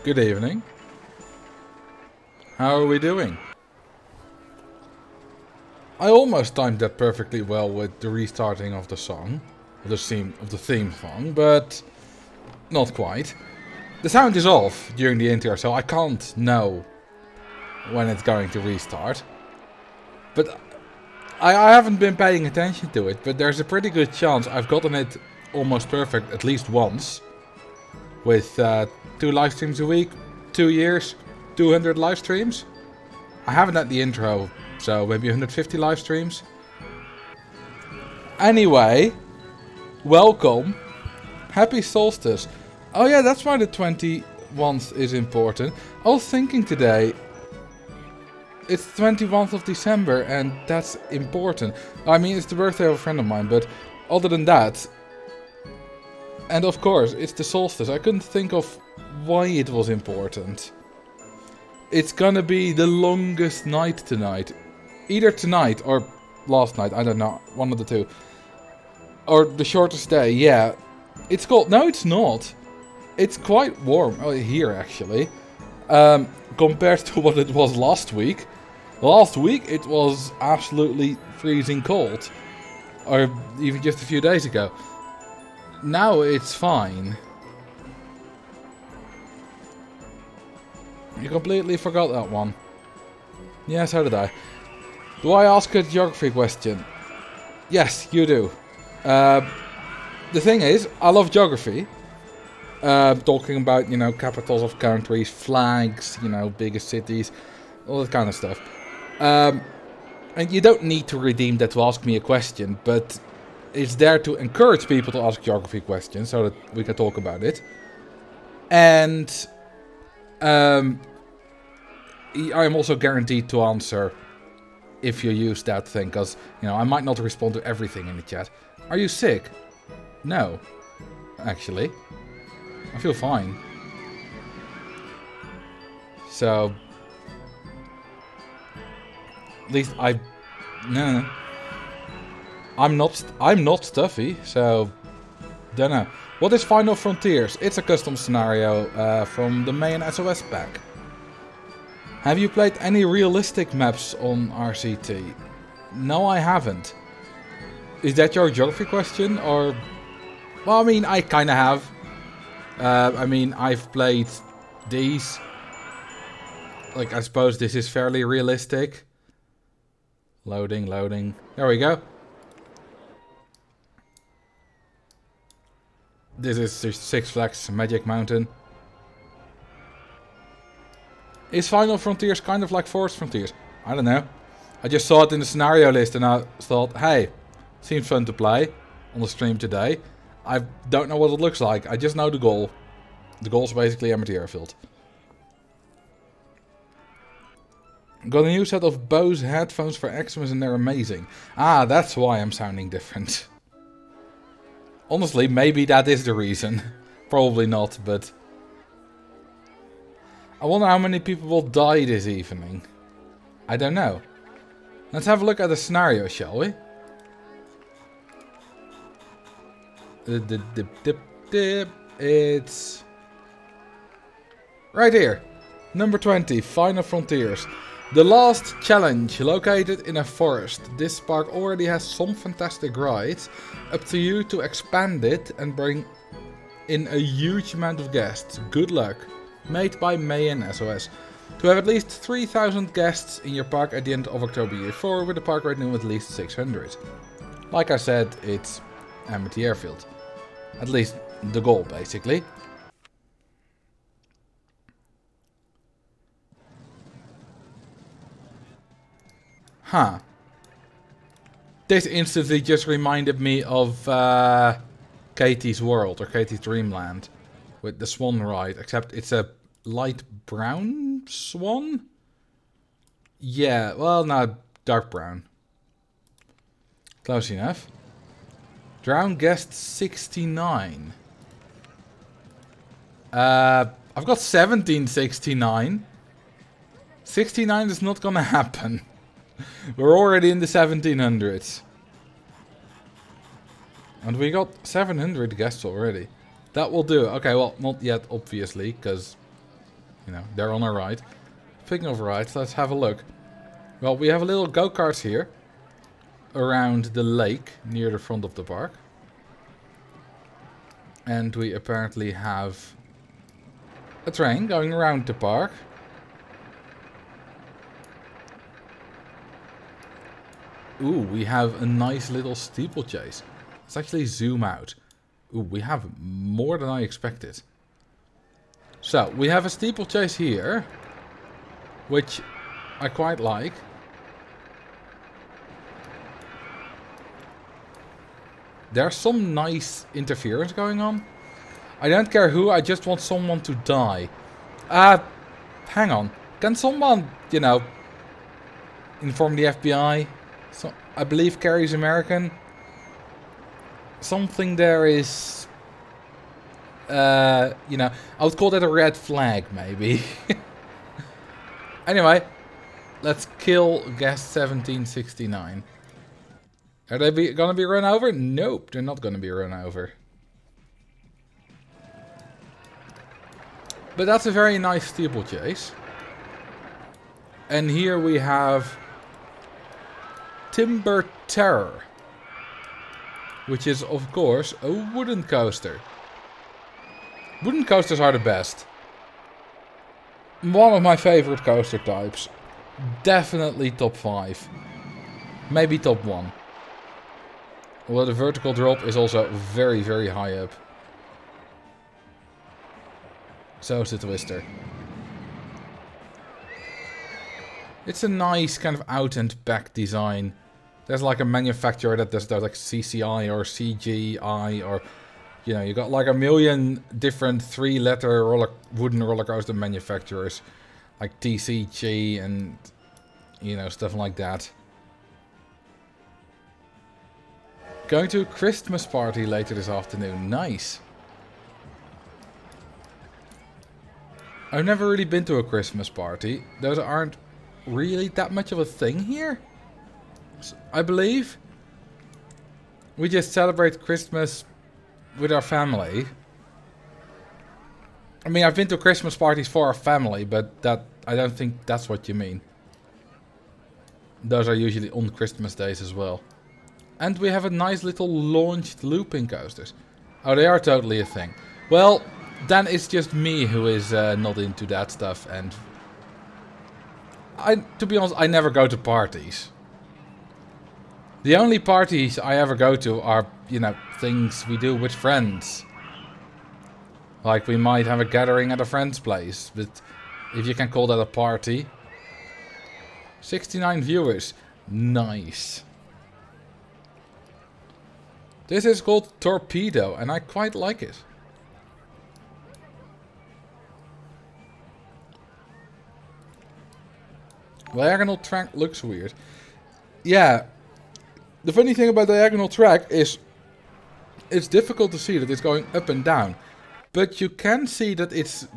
Good evening. How are we doing? I almost timed that perfectly well with the restarting of the song, of the theme song, but not quite. The sound is off during the intro, so I can't know when it's going to restart. But I haven't been paying attention to it, but there's a pretty good chance I've gotten it almost perfect at least once. With 2 live streams a week, 2 years, 200 live streams. I haven't had the intro, so maybe 150 live streams. Anyway, welcome. Happy solstice. Oh yeah, that's why the 21st is important. I was thinking today, it's 21st of December and that's important. I mean, it's the birthday of a friend of mine, but other than that... And of course, it's the solstice. I couldn't think of why it was important. It's gonna be the longest night tonight. Either tonight or last night, I don't know. One of the two. Or the shortest day, yeah. It's cold. No, it's not. It's quite warm here, actually. Compared to what it was last week. Last week, it was absolutely freezing cold. Or even just a few days ago. Now it's fine. You completely forgot that one. Yeah, so did I. Do I ask a geography question? Yes, you do. The thing is, I love geography. Talking about, capitals of countries, flags, biggest cities, all that kind of stuff. And you don't need to redeem that to ask me a question, but... It's there to encourage people to ask geography questions so that we can talk about it. And I am also guaranteed to answer if you use that thing, because I might not respond to everything in the chat. Are you sick? No, actually, I feel fine. So at least no. I'm not stuffy, so dunno. What is Final Frontiers? It's a custom scenario from the main SOS pack. Have you played any realistic maps on RCT? No, I haven't. Is that your geography question, or? Well, I mean, I kinda have. I mean, I've played these. Like, I suppose this is fairly realistic. Loading. There we go. This is Six Flags Magic Mountain. Is Final Frontiers kind of like Forest Frontiers? I don't know. I just saw it in the scenario list and I thought, hey, seems fun to play on the stream today. I don't know what it looks like. I just know the goal. The goal is basically empty airfield. Got a new set of Bose headphones for Xmas and they're amazing. Ah, that's why I'm sounding different. Honestly, maybe that is the reason. Probably not, but... I wonder how many people will die this evening. I don't know. Let's have a look at the scenario, shall we? It's... right here. Number 20, Final Frontiers. The last challenge, located in a forest. This park already has some fantastic rides. Up to you to expand it and bring in a huge amount of guests. Good luck. Made by May and SOS. To have at least 3,000 guests in your park at the end of October year 4 with the park rating of at least 600. Like I said, it's Amity Airfield. At least the goal, basically. Huh. This instantly just reminded me of Katie's World, or Katie's Dreamland. With the swan ride, except it's a light brown swan? Yeah, well, no, dark brown. Close enough. Drown guest 69. I've got 1769. 69 is not gonna happen. We're already in the 1700s. And we got 700 guests already. That will do. Okay, well, not yet, obviously, because you know, they're on our right. Speaking of rides, let's have a look. Well, we have a little go-karts here. Around the lake, near the front of the park. And we apparently have a train going around the park. Ooh, we have a nice little steeplechase. Let's actually zoom out. Ooh, we have more than I expected. So, we have a steeplechase here, which I quite like. There's some nice interference going on. I don't care who, I just want someone to die. Hang on. Can someone, you know, inform the FBI? So, I believe Carrie's American. Something there is... you know, I would call that a red flag, maybe. Anyway, let's kill guest 1769. Are they gonna be run over? Nope, they're not gonna be run over. But that's a very nice steeplechase. And here we have Timber Terror, which is, of course, a wooden coaster. Wooden coasters are the best. One of my favorite coaster types. Definitely top 5. Maybe top 1. Although the vertical drop is also very, very high up. So is the Twister. It's a nice kind of out and back design. There's like a manufacturer that does like CCI or CGI or... You know, you got like a million different 3-letter wooden roller coaster manufacturers. Like TCG and, you know, stuff like that. Going to a Christmas party later this afternoon. Nice. I've never really been to a Christmas party. Those aren't really that much of a thing here, I believe. We just celebrate Christmas with our family. I mean, I've been to Christmas parties for our family, but that I don't think that's what you mean. Those are usually on Christmas days as well. And we have a nice little launched looping coasters. Oh, they are totally a thing. Well, then it's just me who is not into that stuff. And to be honest, I never go to parties. The only parties I ever go to are, you know, things we do with friends. Like we might have a gathering at a friend's place, but if you can call that a party. 69 viewers. Nice. This is called Torpedo, and I quite like it. Diagonal track looks weird. Yeah. The funny thing about diagonal track is it's difficult to see that it's going up and down. But you can see that it's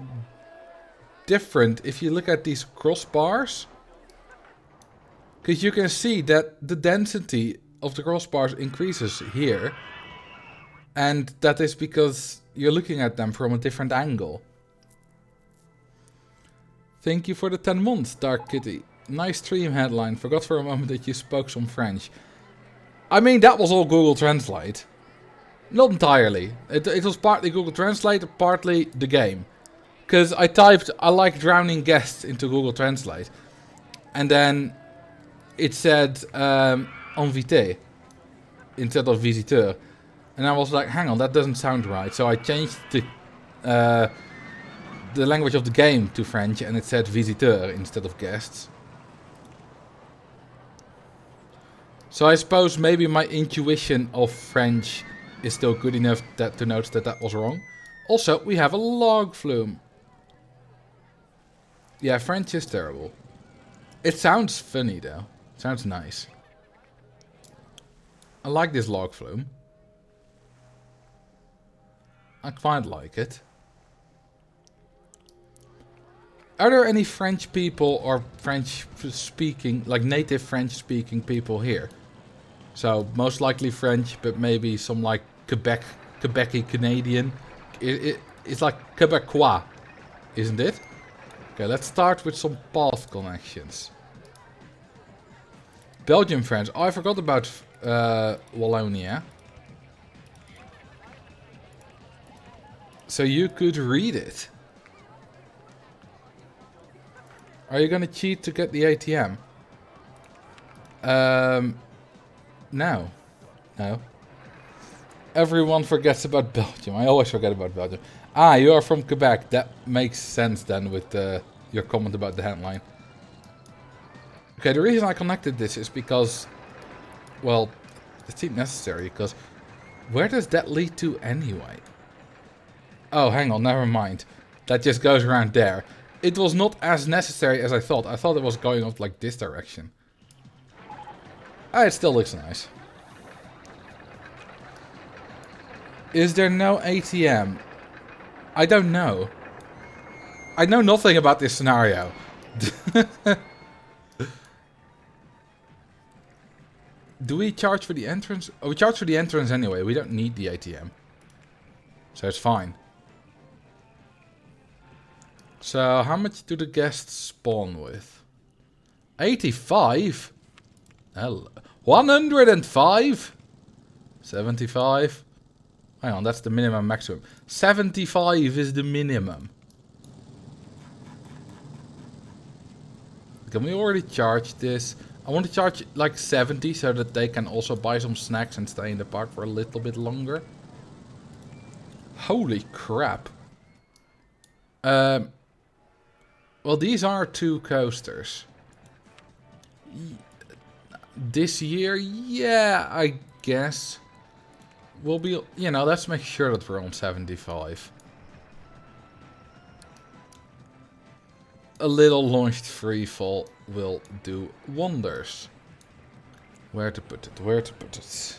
different if you look at these crossbars. Because you can see that the density of the crossbars increases here. And that is because you're looking at them from a different angle. Thank you for the 10 months, Dark Kitty. Nice stream headline. Forgot for a moment that you spoke some French. I mean, that was all Google Translate. Not entirely. It was partly Google Translate, partly the game. Because I typed, I like drowning guests into Google Translate. And then it said invité instead of visiteur. And I was like, hang on, that doesn't sound right. So I changed the language of the game to French and it said visiteur instead of guests. So I suppose maybe my intuition of French is still good enough to notice that that was wrong. Also, we have a log flume. Yeah, French is terrible. It sounds funny though. Sounds nice. I like this log flume. I quite like it. Are there any French people or French speaking, like native French speaking people here? So most likely French, but maybe some like Quebecy Canadian. It's like Quebecois, isn't it? Okay, let's start with some path connections. Belgium, France. Oh, I forgot about Wallonia. So you could read it. Are you gonna cheat to get the ATM? No. No. Everyone forgets about Belgium. I always forget about Belgium. Ah, you are from Quebec. That makes sense then with your comment about the headline. Okay, the reason I connected this is because, well, it seemed necessary, because where does that lead to anyway? Oh, hang on, never mind. That just goes around there. It was not as necessary as I thought. I thought it was going up like this direction. Ah, it still looks nice. Is there no ATM? I don't know. I know nothing about this scenario. Do we charge for the entrance? Oh, we charge for the entrance anyway. We don't need the ATM. So it's fine. So how much do the guests spawn with? 85? Hello. 105? 75? Hang on, that's the minimum maximum. 75 is the minimum. Can we already charge this? I want to charge like 70 so that they can also buy some snacks and stay in the park for a little bit longer. Holy crap. Well, these are 2 coasters. This year, yeah, I guess. We'll be, you know, let's make sure that we're on 75. A little launched free fall will do wonders. Where to put it? Where to put it?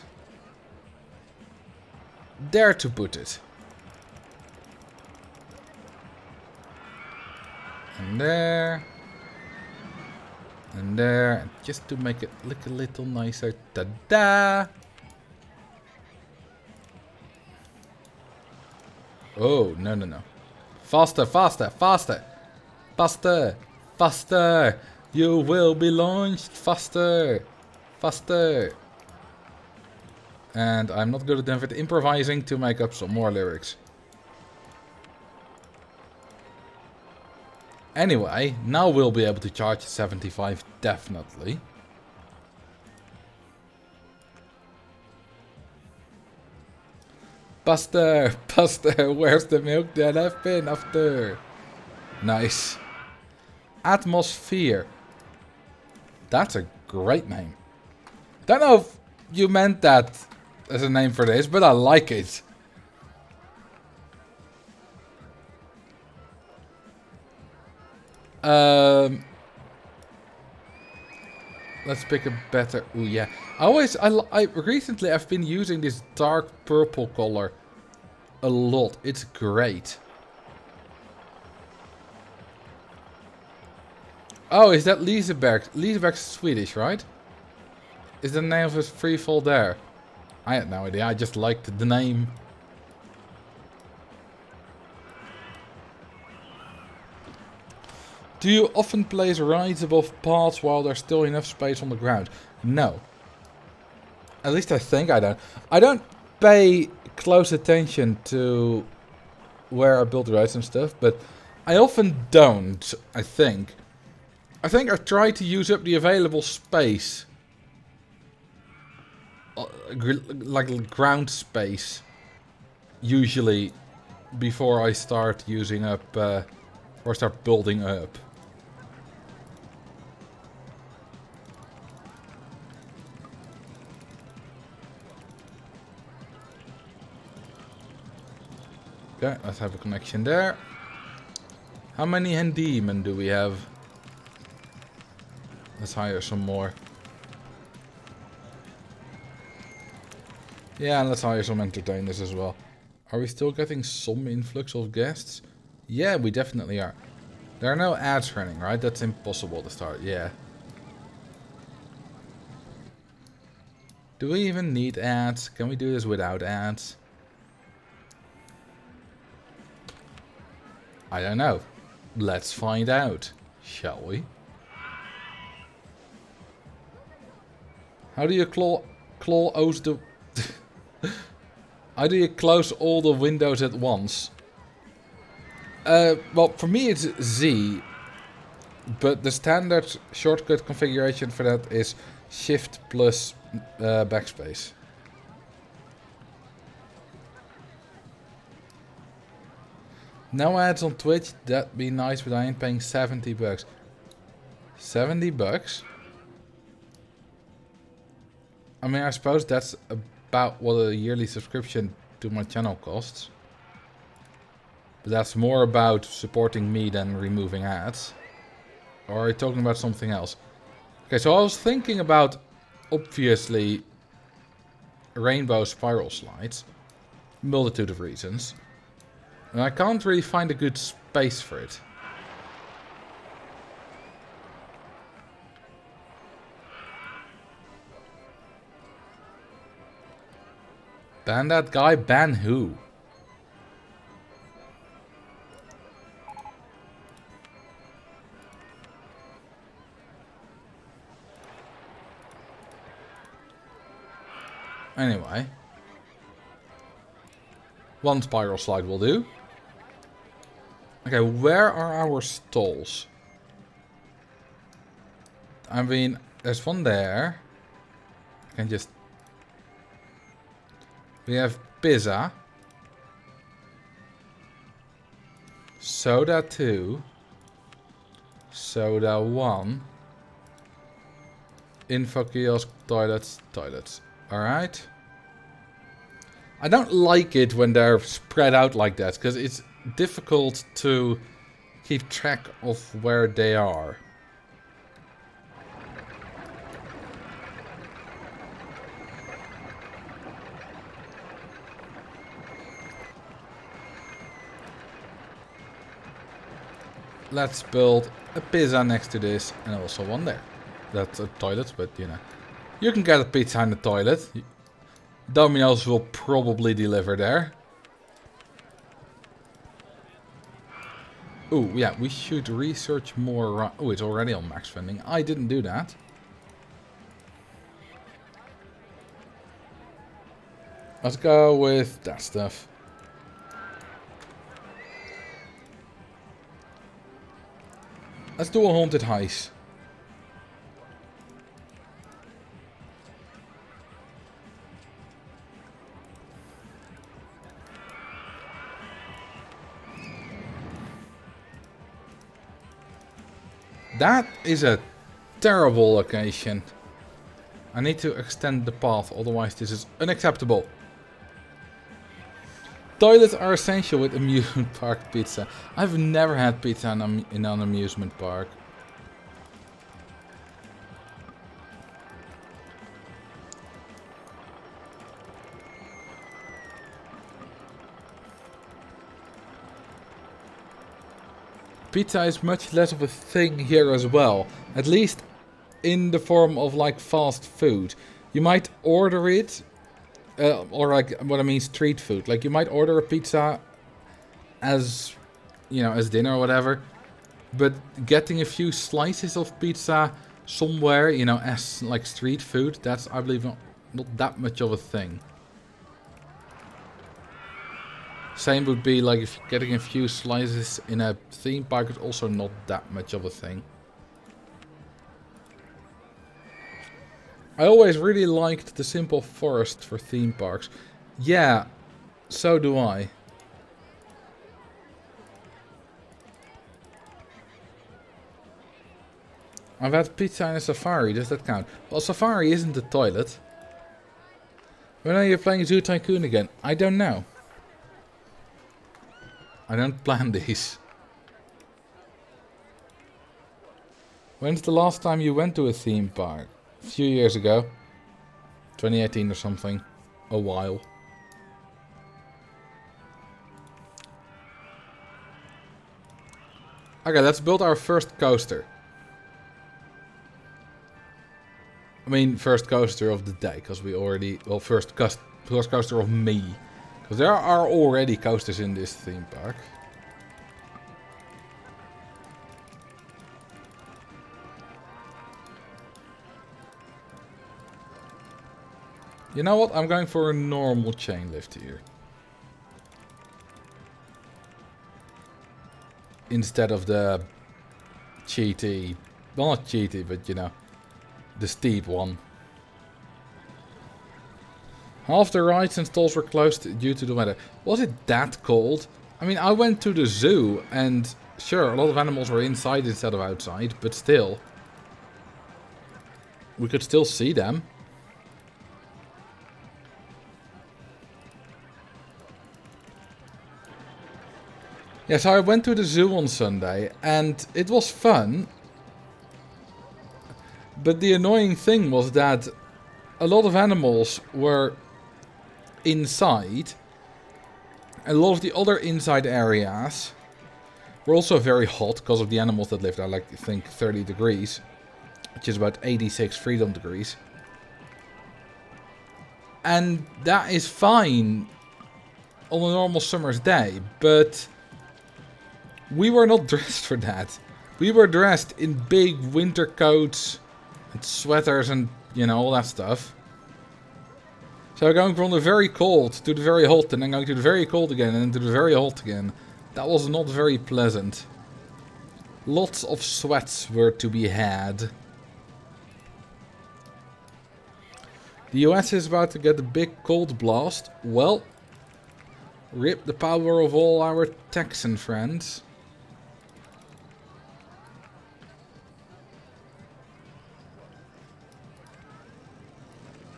There to put it. And there. And there. And just to make it look a little nicer. Ta-da! Oh, no, no, no. Faster, faster, faster! Faster! Faster! You will be launched faster! Faster! And I'm not good enough at improvising to make up some more lyrics. Anyway, now we'll be able to charge 75 definitely. Buster! Buster! Where's the milk that I've been after? Nice. Atmosphere. That's a great name. Don't know if you meant that as a name for this, but I like it. Let's pick a better. Ooh, yeah. Recently I've been using this dark purple color a lot. It's great. Oh, is that Liseberg? Liseberg's Swedish, right? Is the name of his free fall there? I had no idea. I just liked the name. Do you often place rides above paths while there's still enough space on the ground? No. At least I think I don't. I don't pay close attention to where I build roads and stuff, but I often don't, I think. I think I try to use up the available space. Like ground space. Usually before I start using up, or start building up. Okay, let's have a connection there. How many handymen do we have? Let's hire some more. Yeah, and let's hire some entertainers as well. Are we still getting some influx of guests? Yeah, we definitely are. There are no ads running, right? That's impossible to start, yeah. Do we even need ads? Can we do this without ads? I don't know. Let's find out, shall we? How do you close the... How do you close all the windows at once? Well, for me it's Z. But the standard shortcut configuration for that is Shift plus backspace. No ads on Twitch, that'd be nice, but I ain't paying 70 bucks. 70 bucks? I mean, I suppose that's about what a yearly subscription to my channel costs. But that's more about supporting me than removing ads. Or are you talking about something else? Okay, so I was thinking about, obviously, rainbow spiral slides. Multitude of reasons. And I can't really find a good space for it. Ban that guy? Ban who? Anyway. One spiral slide will do. Okay, where are our stalls? I mean, there's one there. I can just... We have pizza. Soda 2. Soda 1. Info kiosk, toilets, toilets. Alright. I don't like it when they're spread out like that, because it's difficult to keep track of where they are. Let's build a pizza next to this and also one there. That's a toilet, but you know. You can get a pizza in the toilet. Domino's will probably deliver there. Ooh, yeah, we should research more. Oh, it's already on max funding. I didn't do that. Let's go with that stuff. Let's do a haunted heist. That is a terrible location. I need to extend the path, otherwise this is unacceptable. Toilets are essential with amusement park pizza. I've never had pizza in an amusement park. Pizza is much less of a thing here as well. At least in the form of like fast food. You might order it, or like what I mean street food. Like you might order a pizza as, you know, as dinner or whatever. But getting a few slices of pizza somewhere, you know, as like street food, that's I believe not that much of a thing. Same would be like if getting a few slices in a theme park is also not that much of a thing. I always really liked the simple forest for theme parks. Yeah, so do I. I've had pizza in a safari, does that count? Well, safari isn't a toilet. When are you playing Zoo Tycoon again? I don't know. I don't plan these. When's the last time you went to a theme park? A few years ago. 2018 or something. A while. Okay, let's build our first coaster. I mean, first coaster of the day, because we already... Well, first coaster of me. Because there are already coasters in this theme park. You know what? I'm going for a normal chain lift here. Instead of the cheaty... Well, not cheaty, but you know, the steep one. Half the rides and stalls were closed due to the weather. Was it that cold? I mean, I went to the zoo and sure, a lot of animals were inside instead of outside, but still. We could still see them. Yeah, so I went to the zoo on Sunday and it was fun. But the annoying thing was that a lot of animals were inside. A lot of the other inside areas were also very hot because of the animals that lived there, like I think 30 degrees. Which is about 86 freedom degrees. And that is fine on a normal summer's day, but we were not dressed for that. We were dressed in big winter coats and sweaters and, you know, all that stuff. So going from the very cold to the very hot and then going to the very cold again and then to the very hot again. That was not very pleasant. Lots of sweats were to be had. The US is about to get a big cold blast. Well, rip the power of all our Texan friends.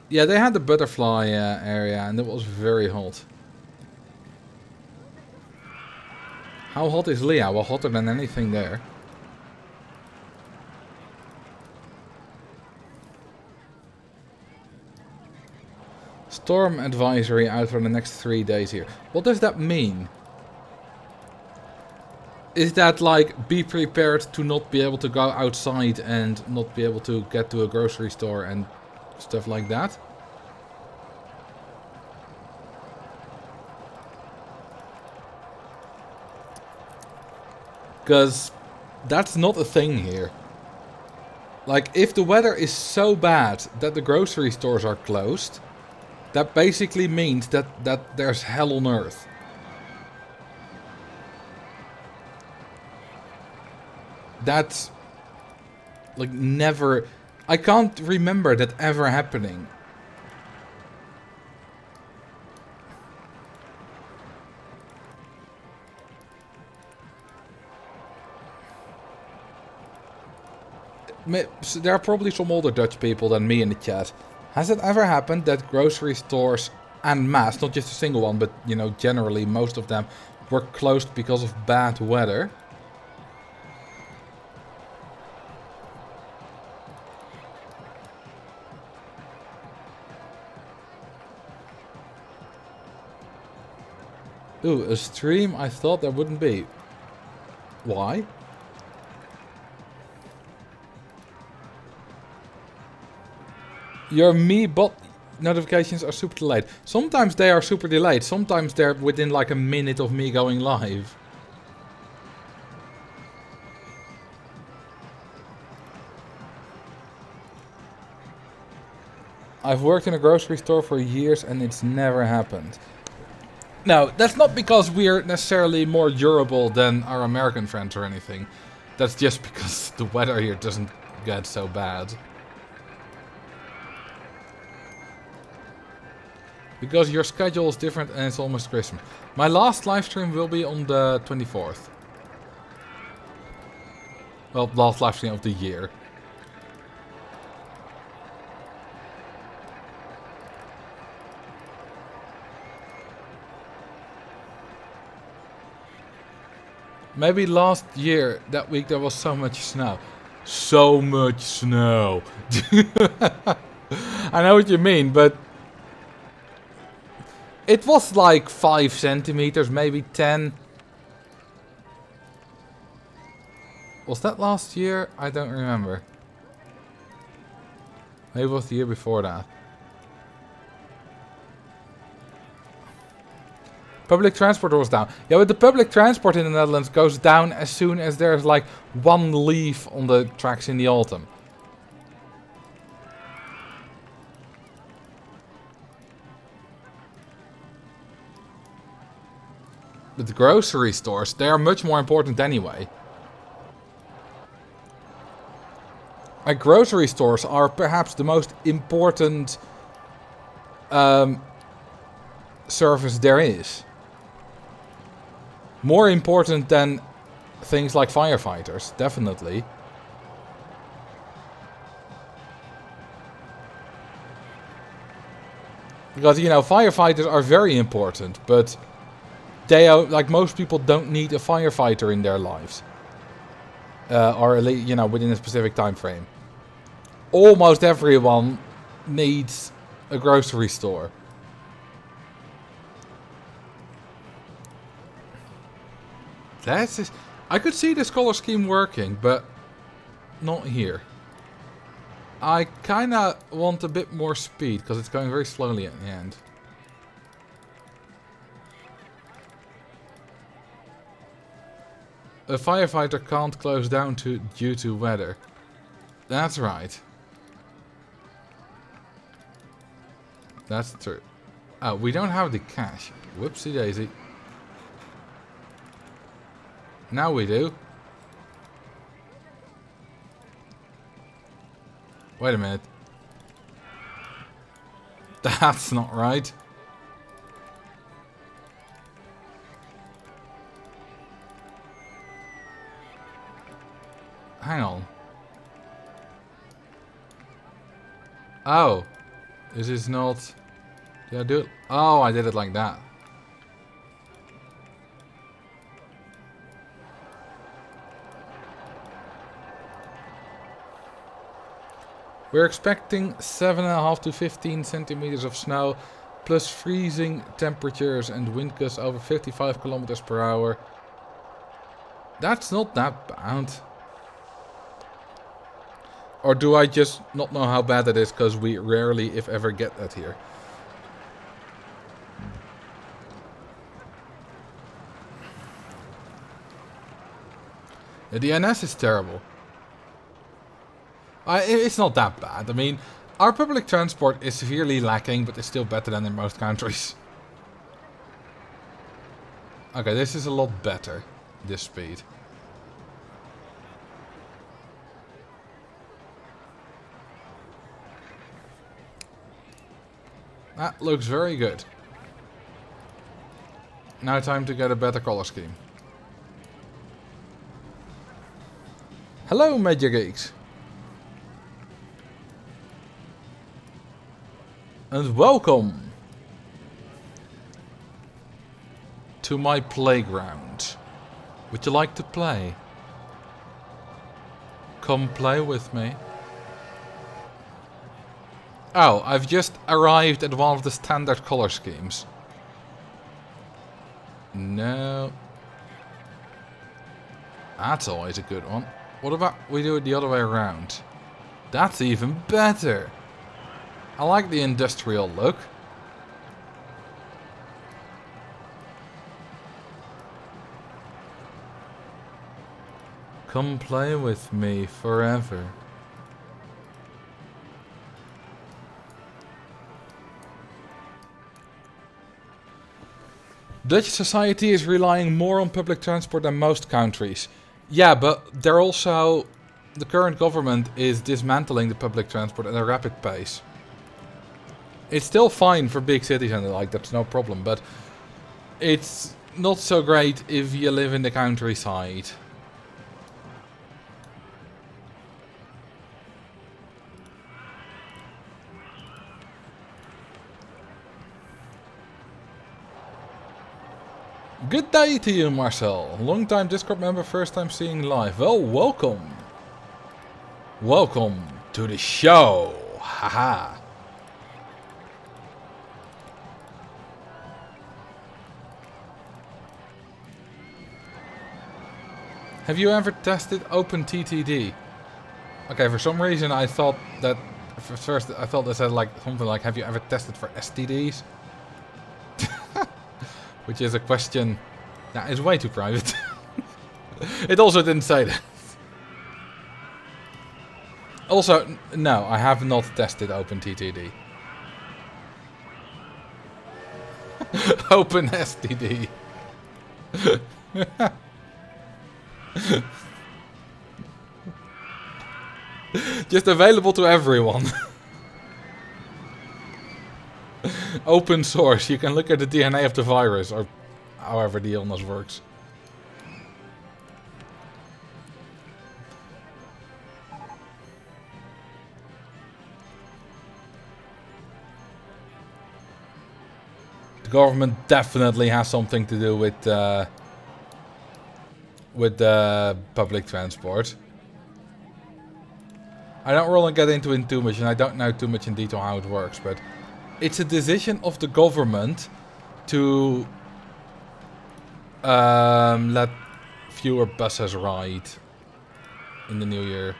Yeah, they had the butterfly area and it was very hot. How hot is Leah? Well, hotter than anything there. Storm advisory out for the next 3 days here. What does that mean? Is that like be prepared to not be able to go outside and not be able to get to a grocery store and stuff like that? Because that's not a thing here. Like, if the weather is so bad that the grocery stores are closed, that basically means that there's hell on earth. That's like never... I can't remember that ever happening. There are probably some older Dutch people than me in the chat. Has it ever happened that grocery stores en masse, not just a single one, but you know, generally most of them were closed because of bad weather? Ooh, a stream I thought there wouldn't be. Why? Your me bot notifications are super delayed. Sometimes they are super delayed. Sometimes they're within like a minute of me going live. I've worked in a grocery store for years and it's never happened. No, that's not because we're necessarily more durable than our American friends or anything. That's just because the weather here doesn't get so bad. Because your schedule is different and it's almost Christmas. My last live stream will be on the 24th. Well, last live stream of the year. Maybe last year, that week, there was so much snow. So much snow. I know what you mean, but... it was like 5 centimeters, maybe 10. Was that last year? I don't remember. Maybe it was the year before that. Public transport was down. Yeah, but the public transport in the Netherlands goes down as soon as there's like one leaf on the tracks in the autumn. But the grocery stores, they are much more important anyway. Like, grocery stores are perhaps the most important service there is. More important than things like firefighters, definitely. Because, you know, firefighters are very important, but they are, like, most people don't need a firefighter in their lives. Or, you know, within a specific time frame. Almost everyone needs a grocery store. That's just, I could see this color scheme working, but not here. I kinda want a bit more speed, because it's going very slowly at the end. A firefighter can't close down due to weather. That's right. That's true. Oh, we don't have the cash. Whoopsie daisy. Now we do. Wait a minute. That's not right. Hang on. Oh. This is not... Did I do it? Oh, I did it like that. We're expecting 7.5 to 15 centimeters of snow, plus freezing temperatures and wind gusts over 55 kilometers per hour. That's not that bad. Or do I just not know how bad it is because we rarely, if ever, get that here? The DNS is terrible. It's not that bad. I mean, our public transport is severely lacking, but it's still better than in most countries. Okay, this is a lot better, this speed. That looks very good. Now time to get a better color scheme. Hello, Major Geeks. And welcome to my playground. Would you like to play? Come play with me. Oh, I've just arrived at one of the standard color schemes. No. That's always a good one. What about we do it the other way around? That's even better. I like the industrial look. Come play with me forever. Dutch society is relying more on public transport than most countries. Yeah, but they're also... The current government is dismantling the public transport at a rapid pace. It's still fine for big cities and the like, that's no problem, but it's not so great if you live in the countryside. Good day to you, Marcel. Long time Discord member, first time seeing live. Well, welcome. Welcome to the show. Haha. Have you ever tested OpenTTD? Okay, for some reason I thought that... First, I thought they said like something like, have you ever tested for STDs? Which is a question that is way too private. It also didn't say that. Also, no, I have not tested OpenTTD. OpenSTD. Just available to everyone. Open source. You can look at the DNA of the virus, or however the illness works. The government definitely has something to do with public transport. I don't really get into it too much, and I don't know too much in detail how it works, but it's a decision of the government to let fewer buses ride in the new year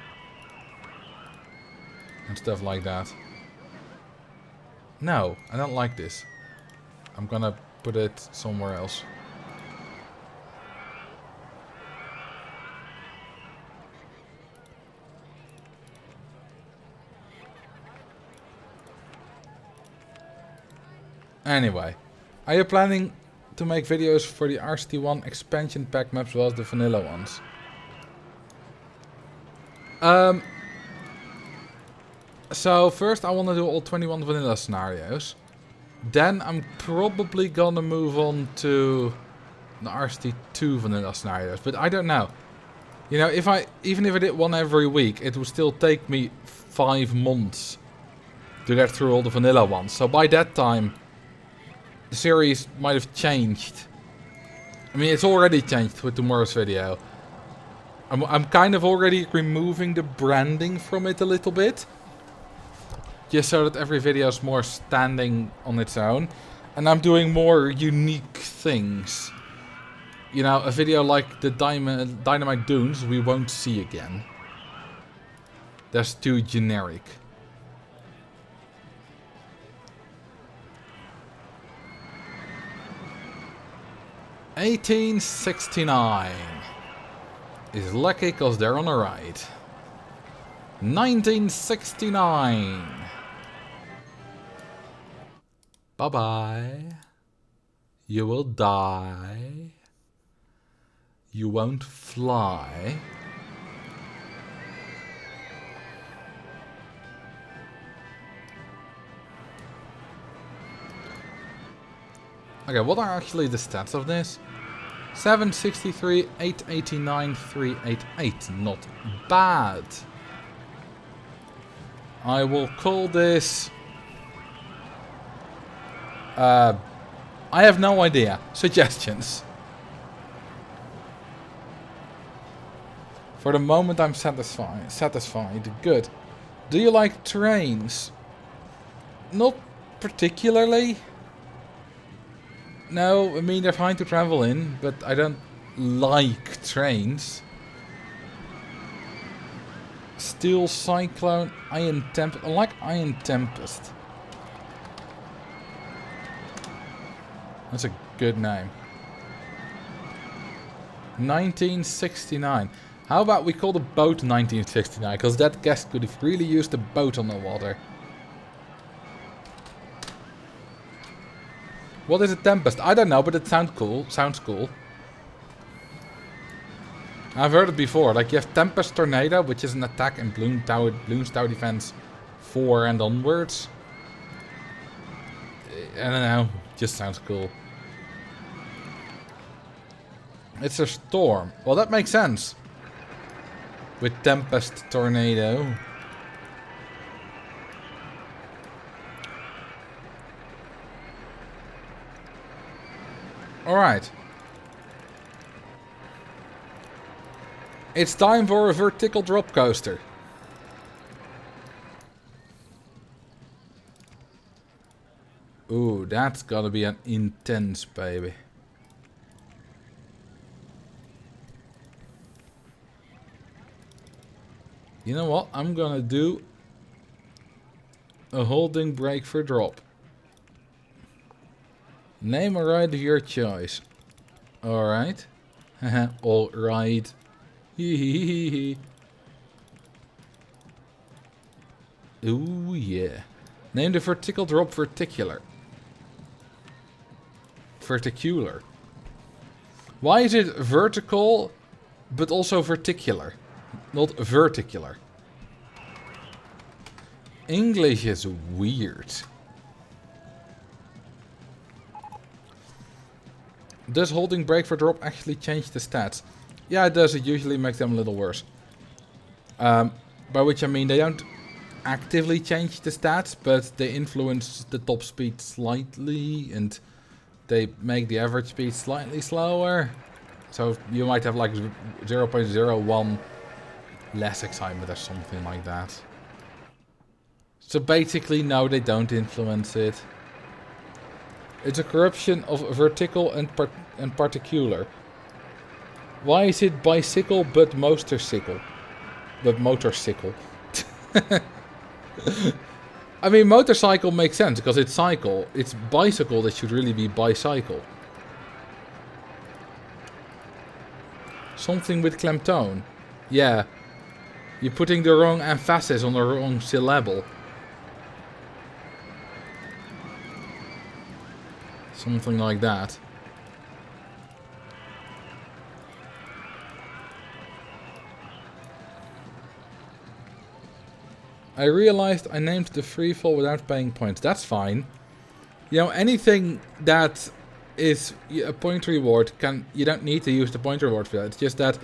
and stuff like that. No, I don't like this. I'm gonna put it somewhere else. Anyway, are you planning to make videos for the RCT1 expansion pack maps as well as the vanilla ones? So first I want to do all 21 vanilla scenarios. Then I'm probably gonna move on to the RCT2 vanilla scenarios, but I don't know. You know, even if I did one every week, it would still take me 5 months to get through all the vanilla ones. So by that time, the series might have changed. I mean, it's already changed with tomorrow's video. I'm kind of already removing the branding from it a little bit. Just so that every video is more standing on its own. And I'm doing more unique things. You know, a video like the Dynamite Dunes we won't see again. That's too generic. $18.69 is lucky because they're on a ride. $19.69. Bye-bye. You will die. You won't fly. Okay, what are actually the stats of this? 763, 889, 388. Not bad. I will call this... I have no idea. Suggestions. For the moment I'm satisfied. Good. Do you like trains? Not particularly. No, I mean they're fine to travel in, but I don't like trains. Steel Cyclone, Iron Tempest. I like Iron Tempest. That's a good name. 1969. How about we call the boat 1969? Because that guest could have really used a boat on the water. What is a Tempest? I don't know, but it sounds cool. I've heard it before. Like you have Tempest Tornado, which is an attack in Bloons Tower Defense 4 and onwards. I don't know. Just sounds cool. It's a storm. Well, that makes sense. With Tempest Tornado. Alright. It's time for a vertical drop coaster. Ooh, that's gotta be an intense baby. You know what? I'm gonna do a holding brake for drop. Name a ride of your choice. Alright. Alright. Ooh yeah. Name the vertical drop verticular. Verticular. Why is it vertical, but also verticular? Not verticular. English is weird. Does holding brake for drop actually change the stats? Yeah, it does. It usually makes them a little worse. By which I mean they don't actively change the stats, but they influence the top speed slightly, and they make the average speed slightly slower. So you might have like 0.01 less excitement or something like that. So basically, no, they don't influence it. It's a corruption of vertical and particular. Why is it bicycle but motorcycle? But motorcycle. I mean, motorcycle makes sense because it's cycle. It's bicycle that should really be bicycle. Something with klemtoon. Yeah. You're putting the wrong emphasis on the wrong syllable. Something like that. I realized I named the freefall without paying points. That's fine. You know, anything that is a point reward, you don't need to use the point reward for that. It's just that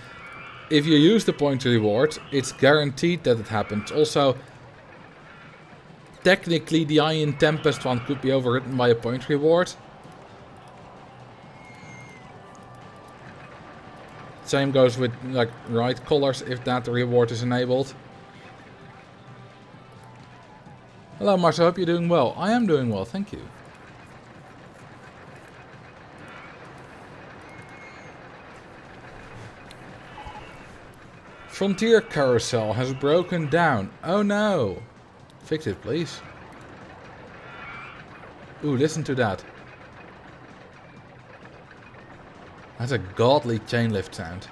if you use the point reward, it's guaranteed that it happens. Also, technically the Iron Tempest one could be overwritten by a point reward. Same goes with like right colors if that reward is enabled. Hello Marcel, hope you're doing well. I am doing well, thank you. Frontier carousel has broken down. Oh no. Fix it, please. Ooh, listen to that. That's a godly chain lift sound.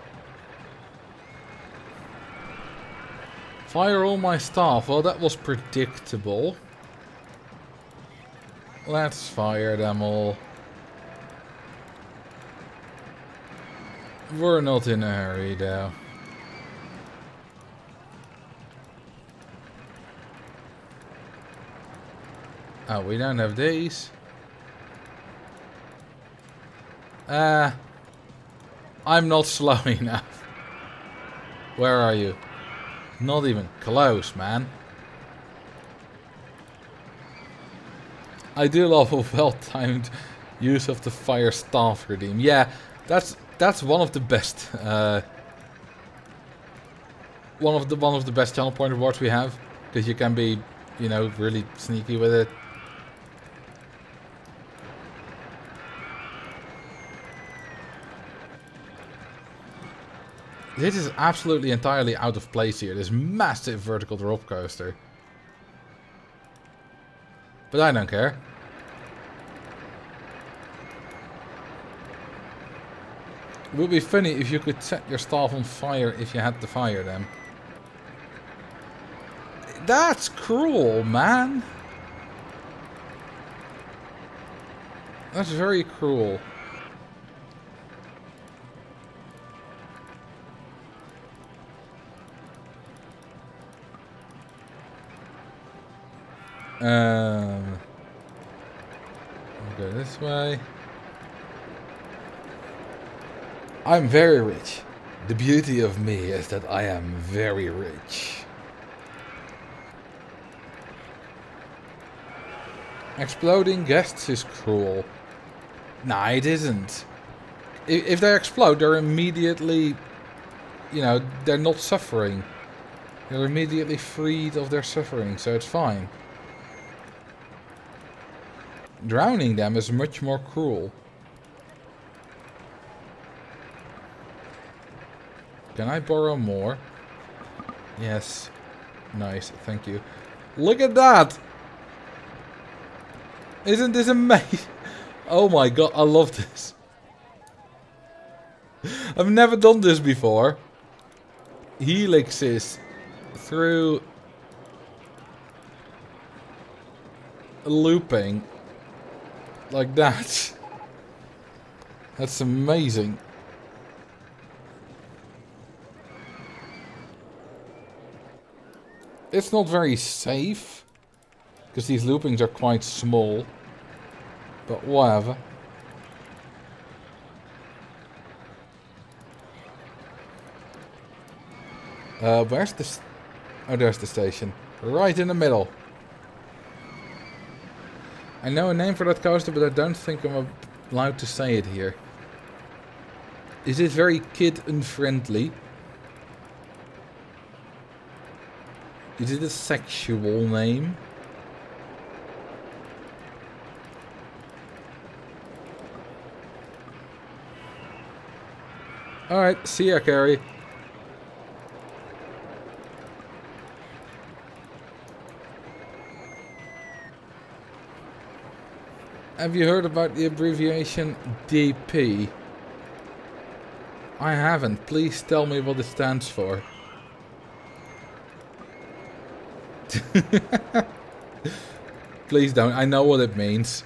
Fire all my staff. Well, that was predictable. Let's fire them all. We're not in a hurry, though. Oh, we don't have these. I'm not slow enough. Where are you? Not even close, man. I do love a well-timed use of the fire staff redeem. Yeah, that's one of the best. One of the best channel point rewards we have, because you can be, you know, really sneaky with it. This is absolutely entirely out of place here. This massive vertical drop coaster. But I don't care. It would be funny if you could set your staff on fire if you had to fire them. That's cruel, man. That's very cruel. I'll go this way. I'm very rich. The beauty of me is that I am very rich. Exploding guests is cruel. Nah, it isn't. If they explode, they're immediately, you know, they're not suffering. They're immediately freed of their suffering, so it's fine. Drowning them is much more cruel. Can I borrow more? Yes. Nice, thank you. Look at that! Isn't this amazing? Oh my god, I love this. I've never done this before. Helixes through looping like that. That's amazing. It's not very safe. Because these loopings are quite small. But whatever. Where's the... Oh, there's the station. Right in the middle. I know a name for that coaster, but I don't think I'm allowed to say it here. Is it very kid-unfriendly? Is it a sexual name? Alright, see ya, Carrie. Have you heard about the abbreviation DP? I haven't. Please tell me what it stands for. Please don't. I know what it means.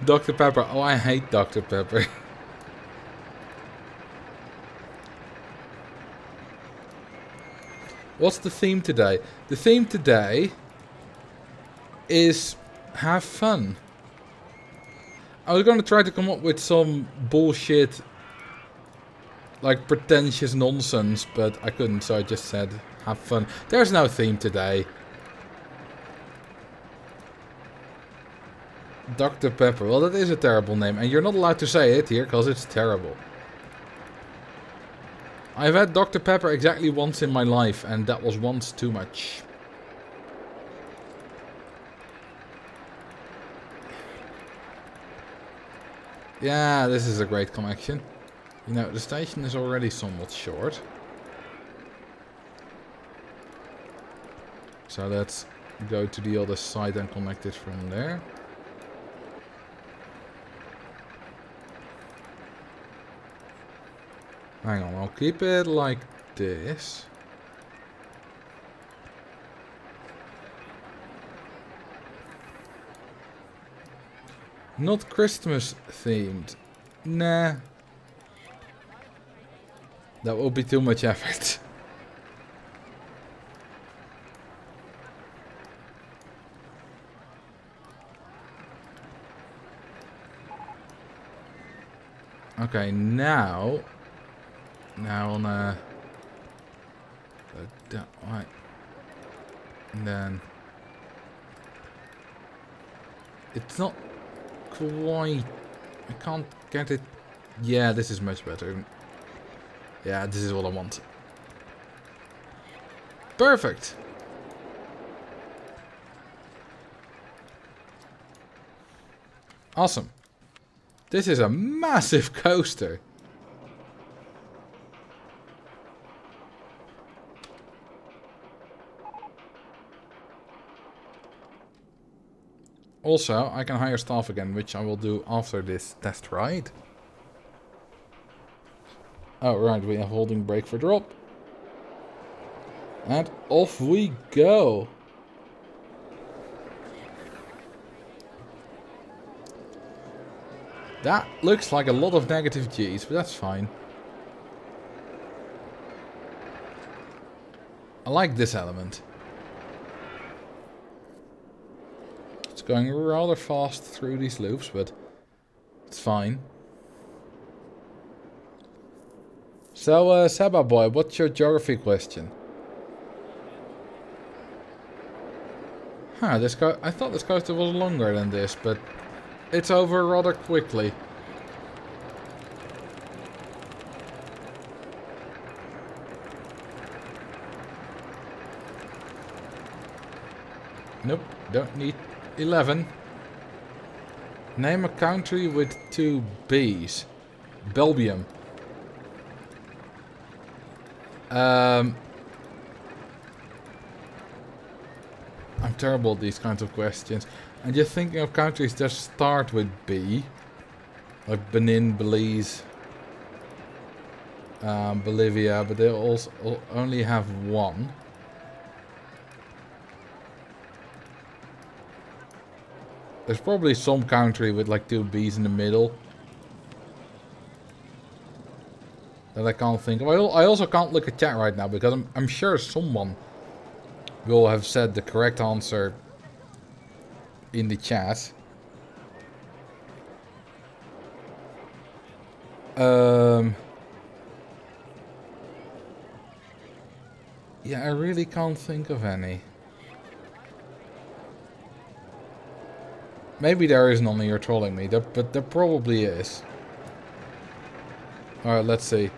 Dr. Pepper. Oh, I hate Dr. Pepper. What's the theme today? The theme today is have fun. I was going to try to come up with some bullshit, like pretentious nonsense, but I couldn't, so I just said have fun. There's no theme today. Dr. Pepper. Well, that is a terrible name, and you're not allowed to say it here because it's terrible. I've had Dr. Pepper exactly once in my life, and that was once too much. Yeah, this is a great connection. You know, the station is already somewhat short. So let's go to the other side and connect it from there. Hang on, I'll keep it like this. Not Christmas themed. Nah. That will be too much effort. Okay, now on right. And then it's not quite. I can't get it. Yeah, this is much better. Yeah, this is what I want. Perfect. Awesome. This is a massive coaster. Also, I can hire staff again, which I will do after this test ride. Oh, right, we have holding brake for drop. And off we go. That looks like a lot of negative G's, but that's fine. I like this element. It's going rather fast through these loops, but it's fine. So, Seba boy, what's your geography question? Huh, I thought this coaster was longer than this, but it's over rather quickly. Nope, don't need 11. Name a country with 2 B's. Belgium. I'm terrible at these kinds of questions. I'm just thinking of countries that start with B. Like Benin, Belize, Bolivia, but they also only have 1. There's probably some country with like 2 B's in the middle. that I can't think of. I also can't look at chat right now because I'm sure someone will have said the correct answer in the chat. Yeah, I really can't think of any. Maybe there is none, you're trolling me, but there probably is. Alright, let's see.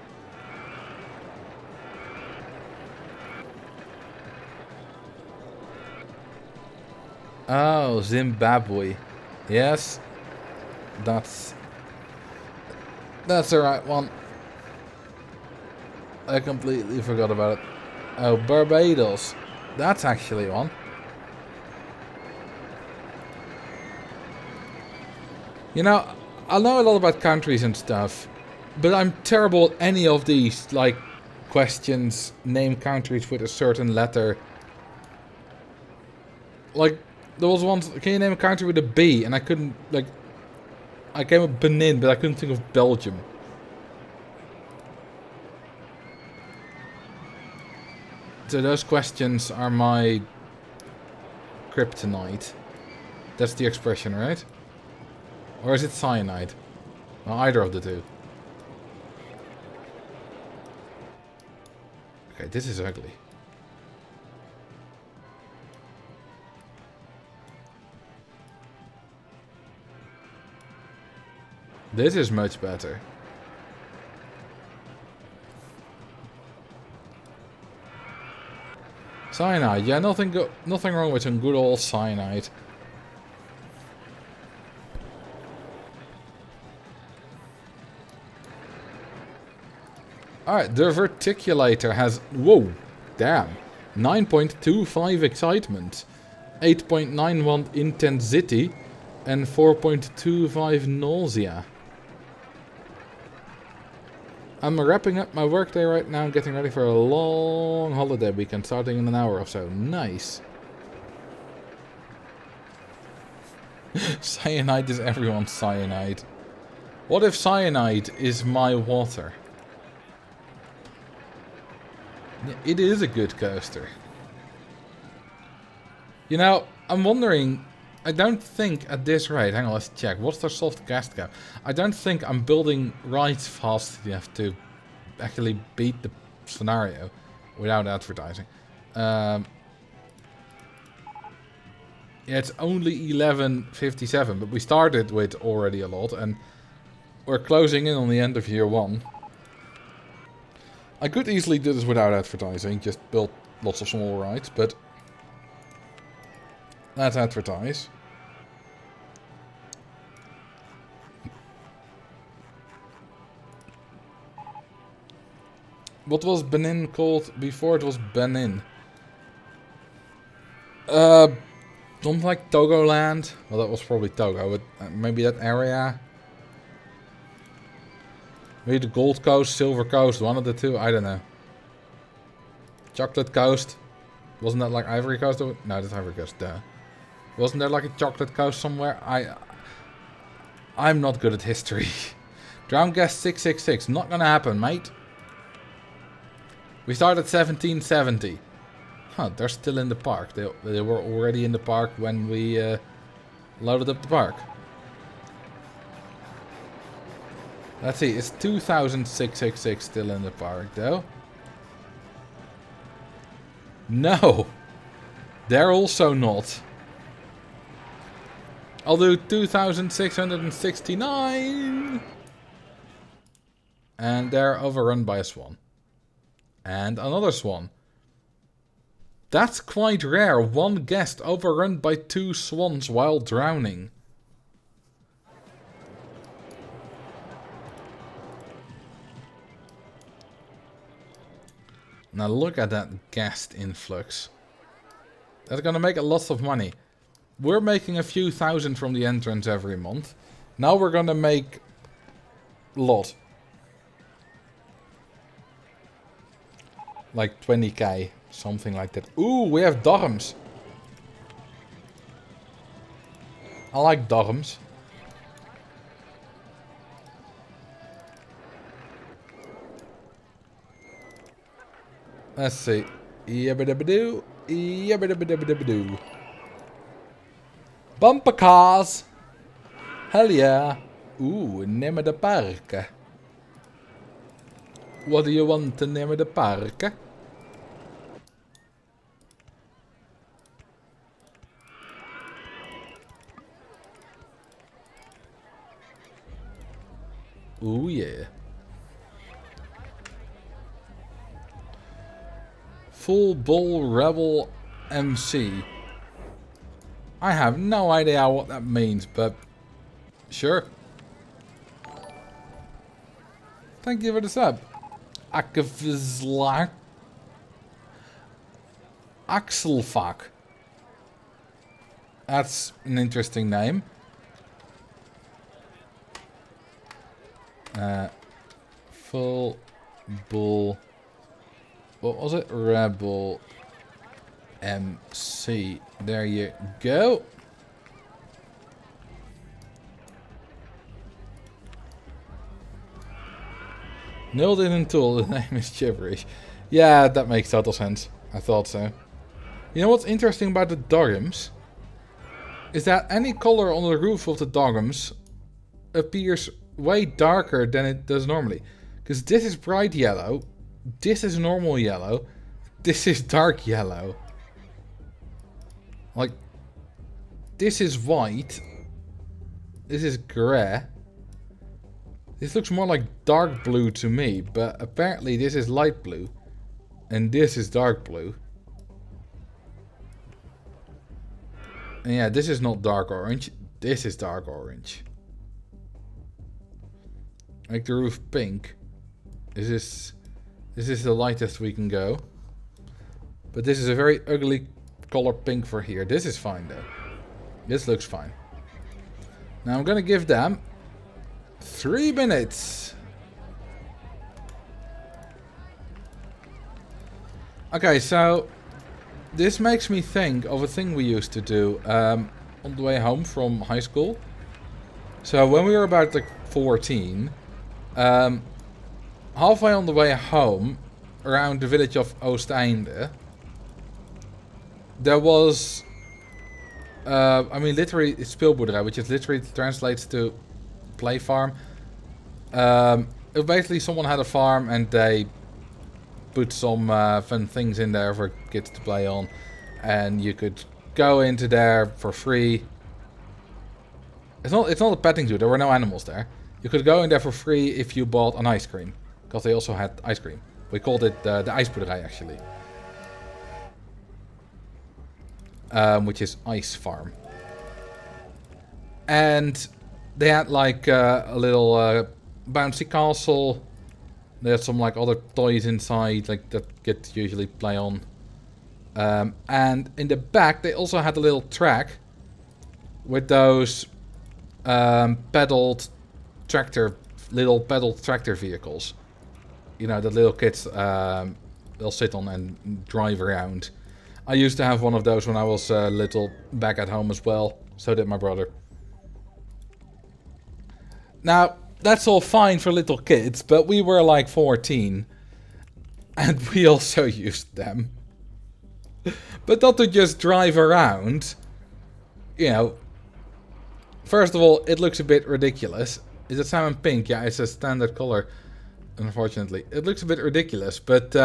Oh, Zimbabwe. Yes. That's the right one. I completely forgot about it. Oh, Barbados. That's actually one. You know, I know a lot about countries and stuff, but I'm terrible at any of these, like, questions, name countries with a certain letter. Like, there was once, can you name a country with a B? And I couldn't, like, I came up Benin, but I couldn't think of Belgium. So those questions are my kryptonite. That's the expression, right? Or is it cyanide? Well, either of the two. Okay, this is ugly. This is much better. Cyanide, yeah, nothing wrong with some good old cyanide. Alright, the Verticulator has, whoa, damn, 9.25 excitement, 8.91 intensity, and 4.25 nausea. I'm wrapping up my workday right now and getting ready for a long holiday weekend starting in an hour or so. Nice. Cyanide is everyone's cyanide. What if cyanide is my water? It is a good coaster. You know, I'm wondering, I don't think at this rate, hang on, let's check. What's the soft gas cap? I don't think I'm building rides fast enough to actually beat the scenario without advertising. Yeah, it's only 11:57, but we started with already a lot, and we're closing in on the end of year one. I could easily do this without advertising, just build lots of small rides, but let's advertise. What was Benin called before it was Benin? Something like Togoland. Well, that was probably Togo, but maybe that area. Maybe the Gold Coast, Silver Coast, one of the two, I don't know. Chocolate Coast. Wasn't that like Ivory Coast? No, that's Ivory Coast, duh. Wasn't there like a Chocolate Coast somewhere? I'm not good at history. Drown Guest 666, not gonna happen, mate. We started 1770. Huh, they're still in the park. They were already in the park when we loaded up the park. Let's see, is 2666 still in the park though? No! They're also not. I'll do 2669! And they're overrun by a swan. And another swan. That's quite rare. One guest overrun by 2 swans while drowning. Now look at that guest influx. That's gonna make a lot of money. We're making a few thousand from the entrance every month. Now we're gonna make a lot. Like 20k, something like that. Ooh, we have dorms. I like dorms. Let's see. Yabba-dabba-doo. Yabba-dabba-dabba-dabba-doo. Bumper cars. Hell yeah. Ooh, neem de park. What do you want to name the park? Ooh yeah. Full Bull Rebel MC. I have no idea what that means, but sure. Thank you for the sub. Akevzlak. Axelfak. That's an interesting name. Full Bull. What was it? Rebel MC. There you go. Nil didn't tool, the name is gibberish. Yeah, that makes total sense. I thought so. You know what's interesting about the dogums? Is that any color on the roof of the dogums appears way darker than it does normally. Because this is bright yellow, this is normal yellow, this is dark yellow. Like, this is white, this is grey. This looks more like dark blue to me, but apparently this is light blue. And this is dark blue. And yeah, this is not dark orange, this is dark orange. Make the roof pink. This is the lightest we can go. But this is a very ugly color pink for here. This is fine though. This looks fine. Now I'm gonna give them 3 minutes. Okay, so this makes me think of a thing we used to do on the way home from high school. So when we were about like 14, halfway on the way home, around the village of Oosteinde, there was, I mean, literally speelboerderij, which is literally translates to play farm. Basically, someone had a farm and they put some fun things in there for kids to play on, and you could go into there for free. It's not a petting zoo. There were no animals there. You could go in there for free if you bought an ice cream, because they also had ice cream. We called it the ijsboerderij actually, which is ice farm. And they had like a little bouncy castle. They had some like other toys inside, like that kids usually play on. And in the back they also had a little track with those little pedaled tractor vehicles. You know, that little kids they'll sit on and drive around. I used to have one of those when I was little back at home as well. So did my brother. Now, that's all fine for little kids, but we were like 14. And we also used them. But not to just drive around. You know. First of all, it looks a bit ridiculous. Is it salmon pink? Yeah, it's a standard color. Unfortunately. It looks a bit ridiculous, but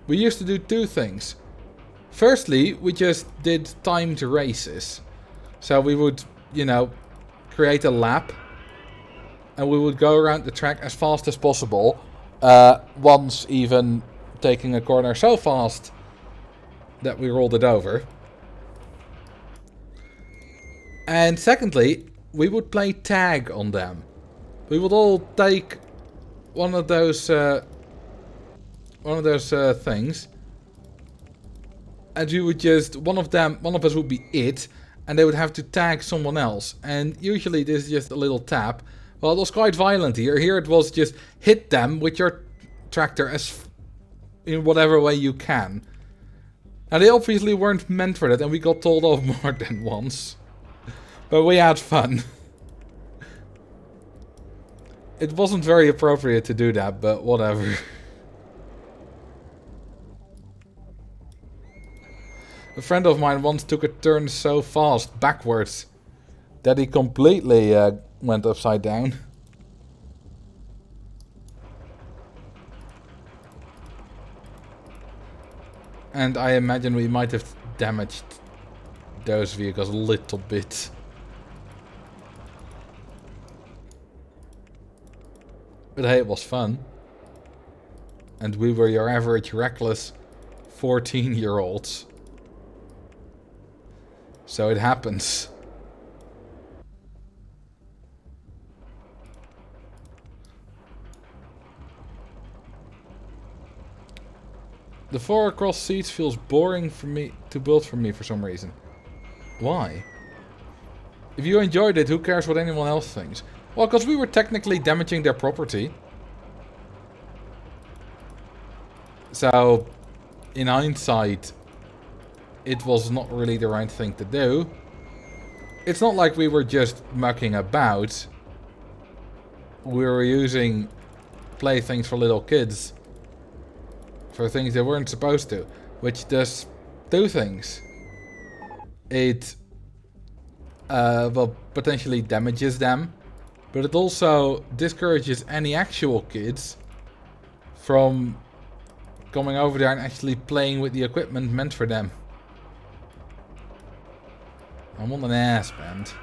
we used to do 2 things. Firstly, we just did timed races. So we would, you know, create a lap. And we would go around the track as fast as possible. Once even taking a corner so fast that we rolled it over. And secondly, we would play tag on them. We would all take one of those things. And we would just, one of us would be it. And they would have to tag someone else. And usually this is just a little tap. Well, it was quite violent here. Here it was just hit them with your tractor as in whatever way you can. And they obviously weren't meant for that, and we got told off more than once. But we had fun. It wasn't very appropriate to do that, but whatever. A friend of mine once took a turn so fast backwards that he completely went upside down. And I imagine we might have damaged those vehicles a little bit. But hey, it was fun. And we were your average reckless 14-year-olds. So it happens. The 4 across seats feels boring for me to build for me for some reason. Why? If you enjoyed it, who cares what anyone else thinks? Well, because we were technically damaging their property. So, in hindsight, it was not really the right thing to do. It's not like we were just mucking about. We were using playthings for little kids for things they weren't supposed to, which does two things. It well, potentially damages them, but it also discourages any actual kids from coming over there and actually playing with the equipment meant for them. I'm on an ass band.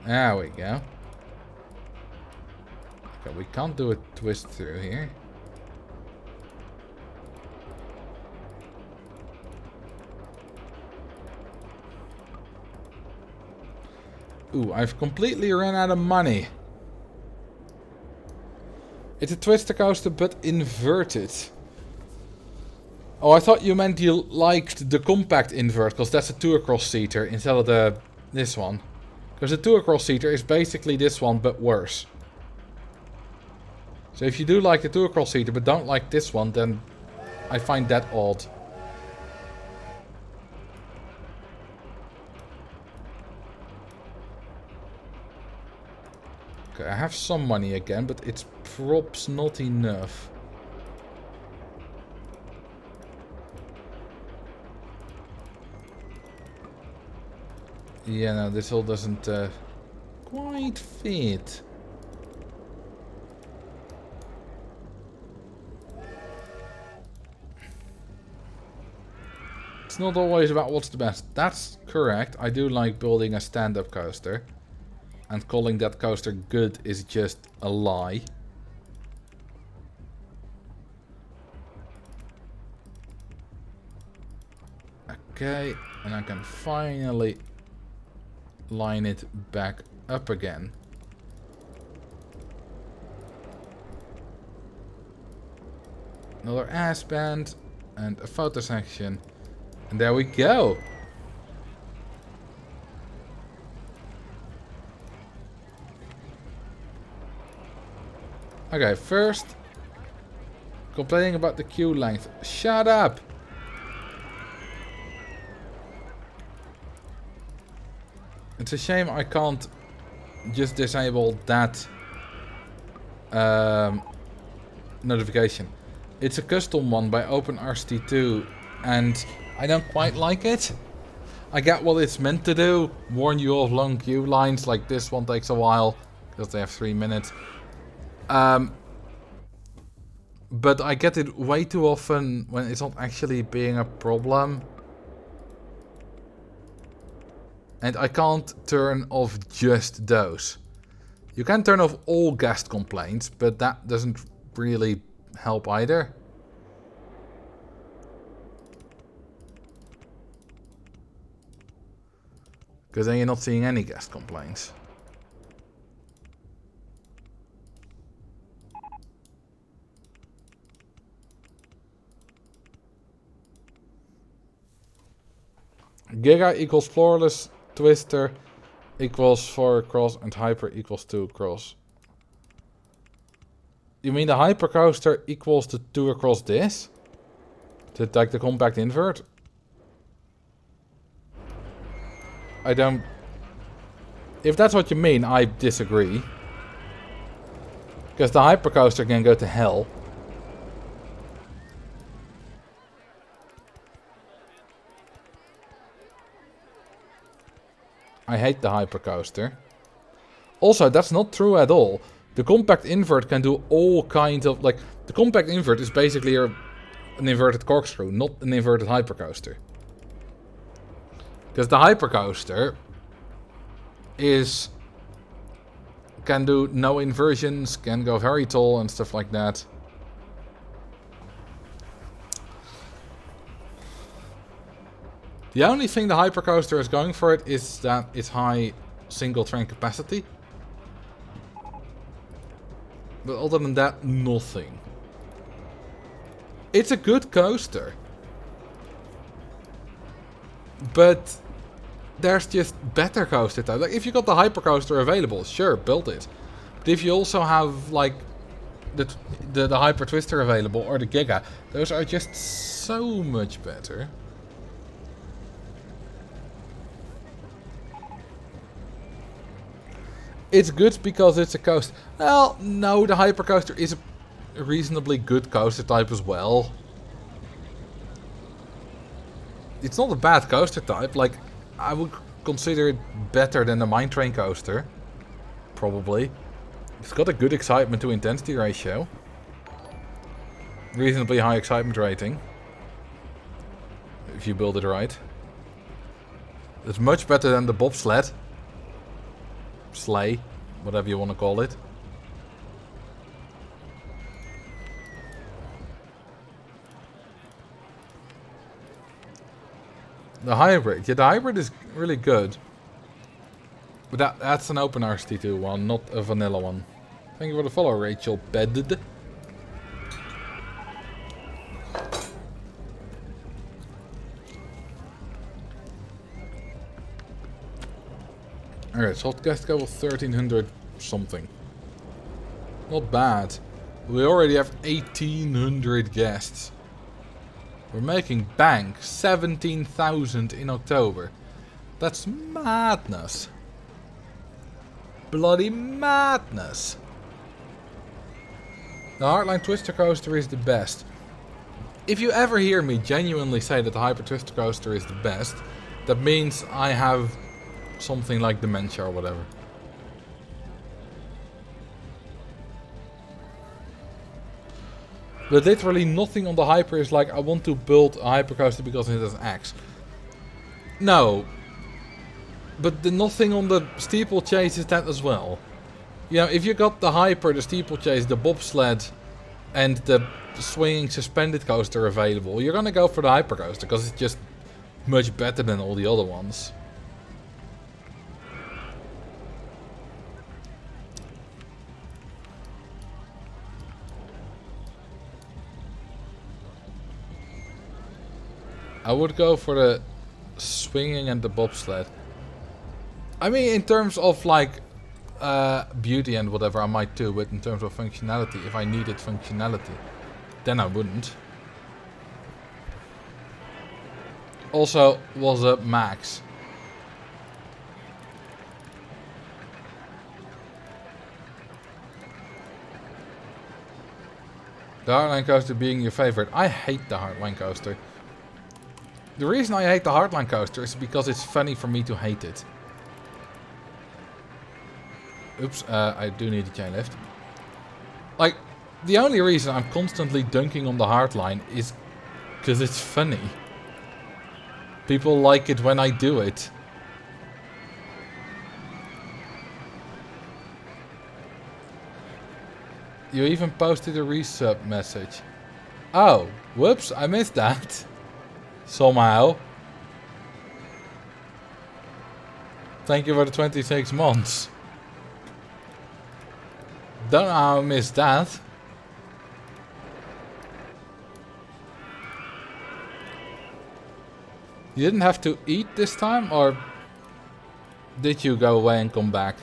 There we go. Okay, we can't do a twist through here. Ooh, I've completely run out of money. It's a twister coaster, but inverted. Oh, I thought you meant you liked the compact invert, because that's a 2-across-seater instead of this one. Because the 2-across-seater is basically this one, but worse. So if you do like the 2-across-seater, but don't like this one, then I find that odd. Okay, I have some money again, but it's props not enough. Yeah, no, this all doesn't quite fit. It's not always about what's the best. That's correct. I do like building a stand-up coaster. And calling that coaster good is just a lie. Okay, and I can finally line it back up again. Another ass band and a photo section. And there we go. Okay, first, complaining about the queue length. Shut up! It's a shame I can't just disable that notification. It's a custom one by OpenRCT2, and I don't quite like it. I get what it's meant to do, warn you of long queue lines, like this one takes a while, because they have 3 minutes. But I get it way too often when it's not actually being a problem. And I can't turn off just those. You can turn off all guest complaints, but that doesn't really help either. Because then you're not seeing any guest complaints. Giga equals floorless, twister equals 4 across, and hyper equals 2 across. You mean the hyper coaster equals the 2 across this? Like the compact invert? I don't... If that's what you mean, I disagree. Because the hypercoaster can go to hell. I hate the hypercoaster. Also, that's not true at all. The compact invert can do all kinds of... Like, the compact invert is basically an inverted corkscrew, not an inverted hypercoaster. Because the hypercoaster can do no inversions, can go very tall and stuff like that. The only thing the hypercoaster is going for it is that it's high single train capacity. But other than that, nothing. It's a good coaster. But there's just better coaster types. Like, if you got the hypercoaster available, sure, build it. But if you also have, like, the Hyper Twister available, or the Giga, those are just so much better. It's good because it's a coaster. Well, no, the hypercoaster is a reasonably good coaster type as well. It's not a bad coaster type. Like, I would consider it better than the Mine Train coaster. Probably. It's got a good excitement to intensity ratio. Reasonably high excitement rating. If you build it right. It's much better than the bobsled. Sleigh, whatever you want to call it. The hybrid. Yeah, the hybrid is really good. But that's an open RCT2 one, not a vanilla one. Thank you for the follow, Rachel Bedded. Alright, soft guest level 1300 something. Not bad. We already have 1800 guests. We're making bank. 17,000 in October. That's madness. Bloody madness. The Heartline Twister Coaster is the best. If you ever hear me genuinely say that the Hyper Twister Coaster is the best, that means I have something like dementia or whatever. But literally nothing on the Hyper is like, I want to build a hypercoaster because it has X. No. But nothing on the steeplechase is that as well. You know, if you got the Hyper, the steeplechase, the bobsled, and the swinging suspended coaster available, you're gonna go for the hypercoaster because it's just much better than all the other ones. I would go for the swinging and the bobsled. I mean, in terms of like beauty and whatever, I might do, but in terms of functionality, if I needed functionality, then I wouldn't. Also, was a max. The Heartline Coaster being your favorite. I hate the Heartline Coaster. The reason I hate the Heartline Coaster is because it's funny for me to hate it. Oops, I do need a chain lift. Like, the only reason I'm constantly dunking on the Heartline is because it's funny. People like it when I do it. You even posted a resub message. Oh, whoops, I missed that. Somehow. Thank you for the 26 months. Don't know how I missed that. You didn't have to eat this time, or did you go away and come back?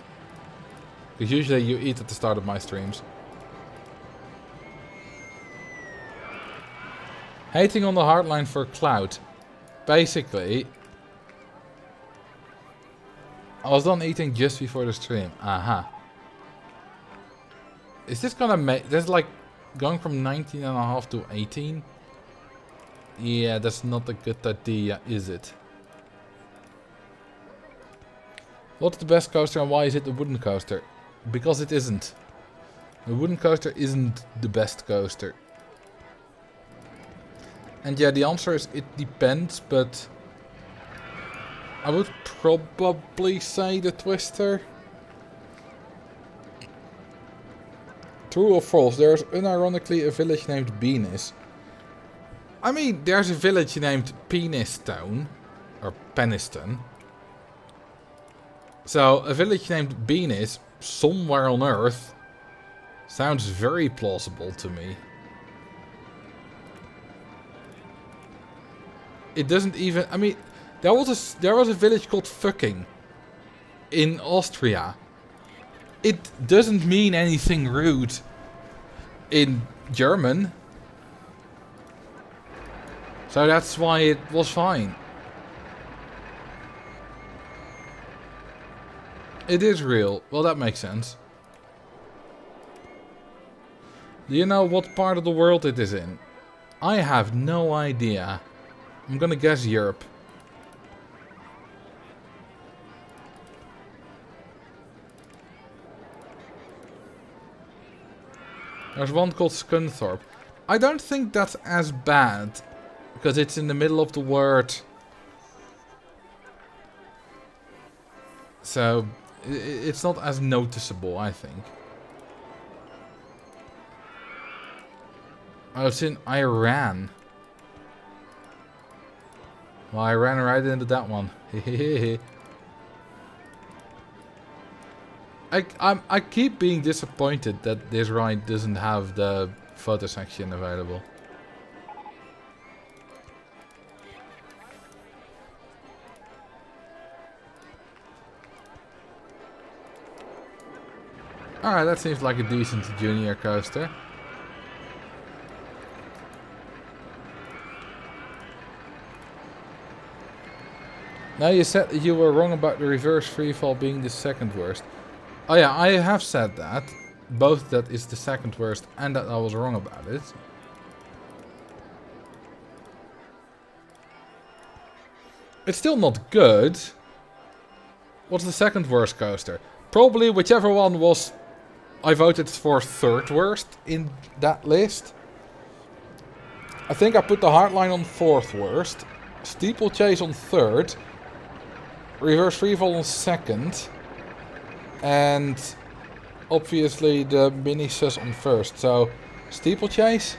Because usually you eat at the start of my streams. Hating on the Heartline for clout. Basically, I was done eating just before the stream. Aha. Is this gonna make... That's like going from 19.5 to 18? Yeah, that's not a good idea, is it? What's the best coaster and why is it the wooden coaster? Because it isn't. The wooden coaster isn't the best coaster. And yeah, the answer is it depends, but I would probably say the Twister. True or false? There's unironically a village named Penis. I mean, there's a village named Penistown. Or Peniston. So, a village named Penis, somewhere on Earth, sounds very plausible to me. It doesn't even... I mean, there was a village called Fucking in Austria. It doesn't mean anything rude in German. So that's why it was fine. It is real. Well, that makes sense. Do you know what part of the world it is in? I have no idea. I'm gonna guess Europe. There's one called Scunthorpe. I don't think that's as bad. Because it's in the middle of the word. So, it's not as noticeable, I think. Oh, it's in Iran. Well, I ran right into that one. I keep being disappointed that this ride doesn't have the photo section available. Alright, that seems like a decent junior coaster. Now you said you were wrong about the reverse freefall being the second worst. Oh yeah, I have said that. Both that is the second worst and that I was wrong about it. It's still not good. What's the second worst coaster? Probably whichever one was... I voted for third worst in that list. I think I put the Hardline on fourth worst. Steeplechase on third. Reverse freefall on second. And obviously the mini sus on first. So Steeplechase.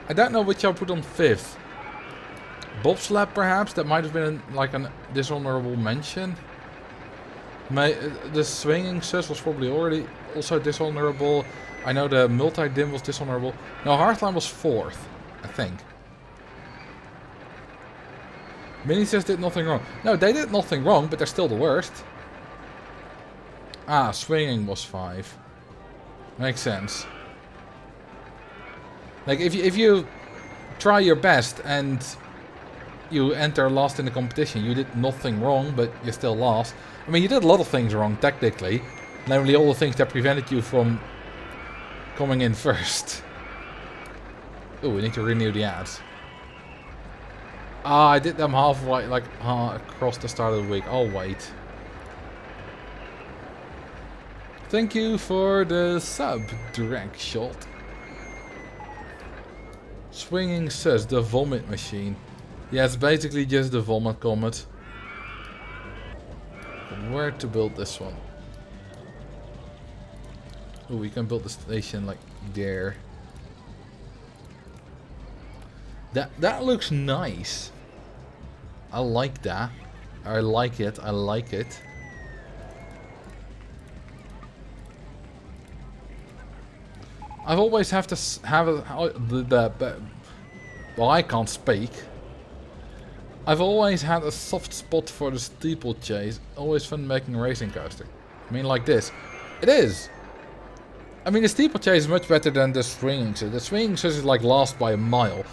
I don't know which I put on fifth. Bobsled perhaps. That might have been like a dishonorable mention. The swinging sus was probably already also dishonorable. I know the multi-dim was dishonorable. No, Hardline was fourth, I think. Mini sus did nothing wrong. No, they did nothing wrong, but they're still the worst. Ah, swinging was 5. Makes sense. Like if you try your best and you enter last in the competition, you did nothing wrong, but you still lost. I mean, you did a lot of things wrong, technically. Namely, all the things that prevented you from coming in first. Oh, we need to renew the ads. Ah, I did them halfway, like, across the start of the week. I'll wait. Thank you for the sub, drag shot. Swinging sus, the vomit machine. Yeah, it's basically just the vomit comet. Where to build this one? Oh, we can build the station like there. That looks nice. I like that. I like it. I like it. I've always have to have well, I can't speak. I've always had a soft spot for the steeplechase. Always fun making a racing coaster. I mean, like this. It is. I mean, the steeplechase is much better than the swinging sus. The swinging sus is like last by a mile.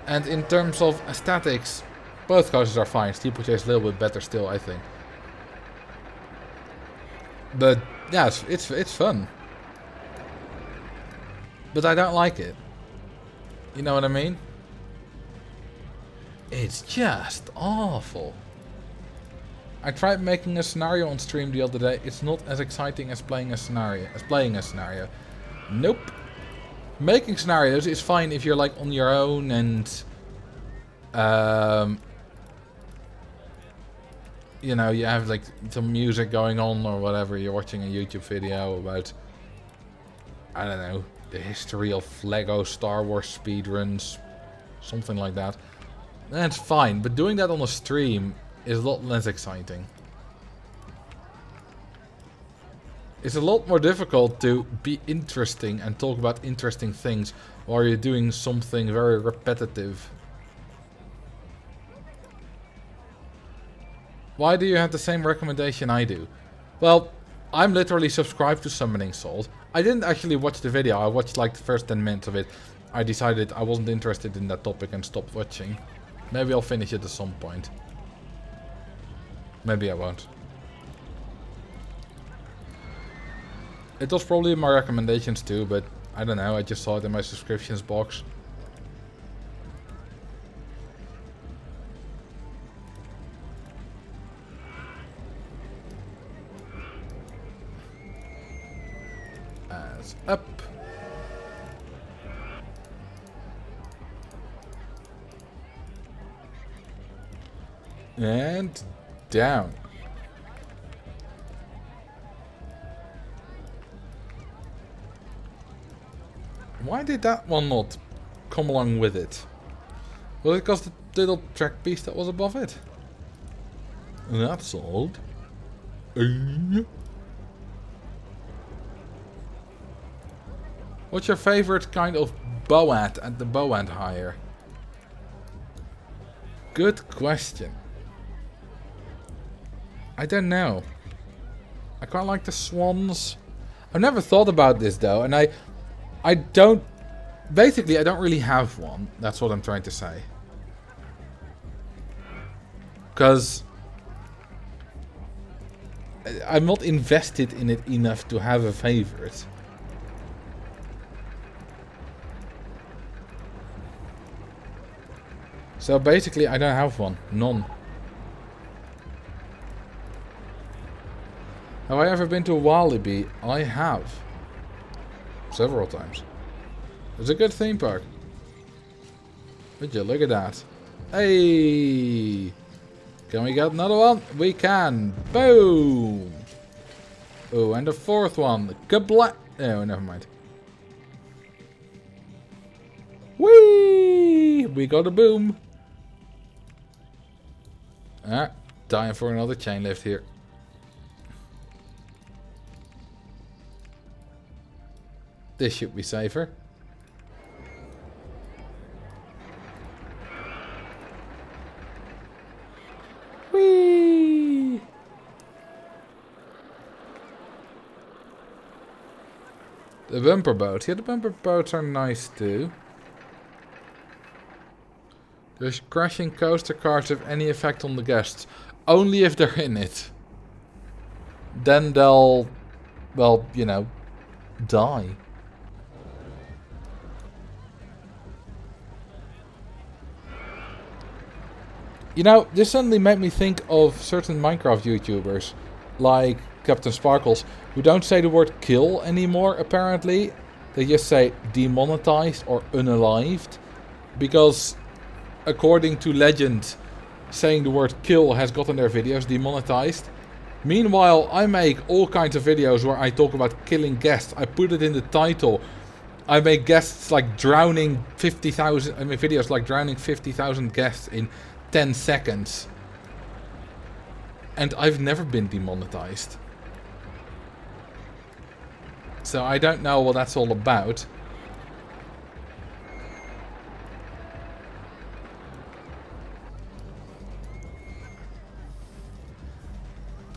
And in terms of aesthetics, both coasters are fine. Steeplechase is a little bit better still, I think. But yeah, it's fun. But I don't like it. You know what I mean? It's just awful. I tried making a scenario on stream the other day. It's not as exciting as playing a scenario. Nope. Making scenarios is fine if you're like on your own and you know, you have like some music going on or whatever. You're watching a YouTube video about, I don't know, the history of Lego Star Wars speedruns, something like that. That's fine, but doing that on a stream is a lot less exciting. It's a lot more difficult to be interesting and talk about interesting things while you're doing something very repetitive. Why do you have the same recommendation I do? Well, I'm literally subscribed to Summoning Souls. I didn't actually watch the video, I watched like the first 10 minutes of it. I decided I wasn't interested in that topic and stopped watching. Maybe I'll finish it at some point. Maybe I won't. It was probably my recommendations too, but I don't know, I just saw it in my subscriptions box. As up. And down. Why did that one not come along with it? Was it because the little track piece that was above it? That's old. What's your favorite kind of bow at the bow end hire? Good question. I don't know. I quite like the swans. I've never thought about this though, and I don't... Basically, I don't really have one. That's what I'm trying to say. Because I'm not invested in it enough to have a favorite. So basically, I don't have one. None. Have I ever been to Walibi? I have. Several times. It's a good theme park. Would you look at that? Hey! Can we get another one? We can! Boom! Oh, and the fourth one. Kabla... Oh, never mind. Whee! We got a boom. Ah, dying for another chain lift here. This should be safer. Whee! The bumper boats. Yeah, the bumper boats are nice too. Does crashing coaster cars have any effect on the guests? Only if they're in it. Then they'll, well, you know, die. You know, this suddenly made me think of certain Minecraft YouTubers, like Captain Sparkles, who don't say the word kill anymore, apparently. They just say demonetized or unalived. Because, according to legend, saying the word kill has gotten their videos demonetized. Meanwhile, I make all kinds of videos where I talk about killing guests. I put it in the title. I make guests like drowning 50,000... I mean, videos like drowning 50,000 guests in 10 seconds. And I've never been demonetized. So I don't know what that's all about.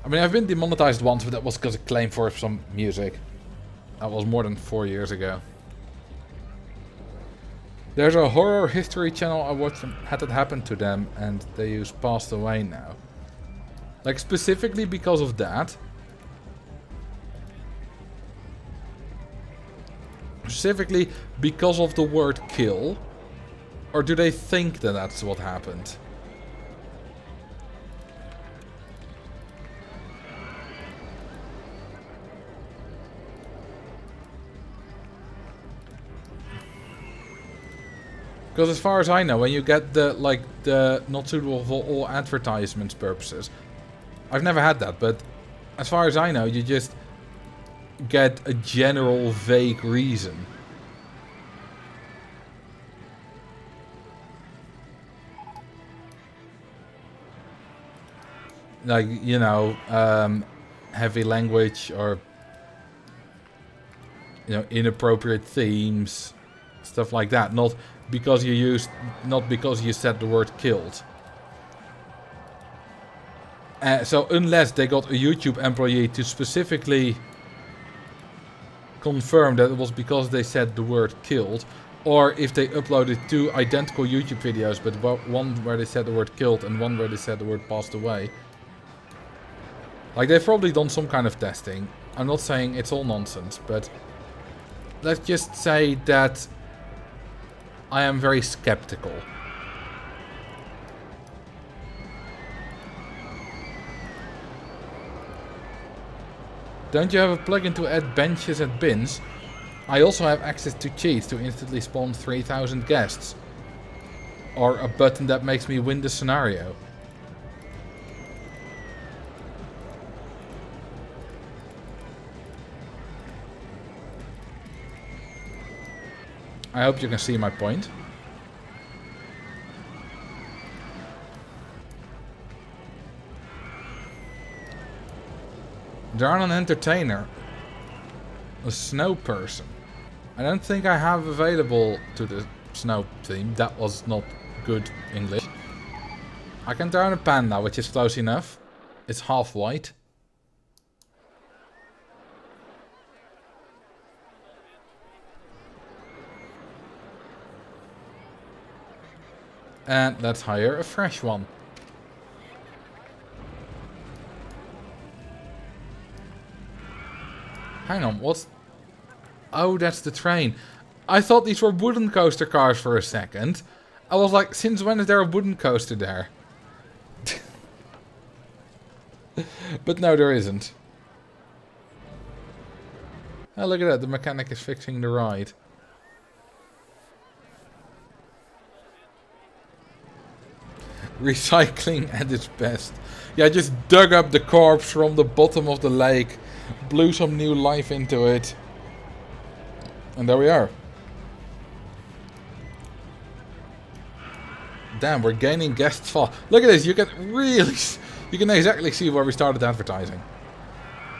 I mean, I've been demonetized once, but that was because of claim for some music. That was more than 4 years ago. There's a horror history channel I watched had it happen to them, and they just passed away now. Like, specifically because of that. Specifically because of the word kill. Or do they think that that's what happened? Because as far as I know, when you get the not suitable for all advertisements purposes, I've never had that, but as far as I know, you just get a general vague reason. Like, you know, heavy language or, you know, inappropriate themes, stuff like that. Not because you said the word killed. So unless they got a YouTube employee to specifically confirm that it was because they said the word killed, or if they uploaded 2 identical YouTube videos, but one where they said the word killed and one where they said the word passed away. Like, they've probably done some kind of testing. I'm not saying it's all nonsense, but let's just say that I am very skeptical. Don't you have a plugin to add benches and bins? I also have access to cheats to instantly spawn 3000 guests. Or a button that makes me win the scenario. I hope you can see my point. Darn an entertainer. A snow person. I don't think I have available to the snow theme. That was not good English. I can turn a panda, which is close enough. It's half white. And let's hire a fresh one. Hang on, what's... Oh, that's the train. I thought these were wooden coaster cars for a second. I was like, since when is there a wooden coaster there? But no, there isn't. Oh, look at that, the mechanic is fixing the ride. Recycling at its best. Yeah, just dug up the corpse from the bottom of the lake, blew some new life into it, and there we are. Damn, we're gaining guests fast. Look at this, you can exactly see where we started advertising.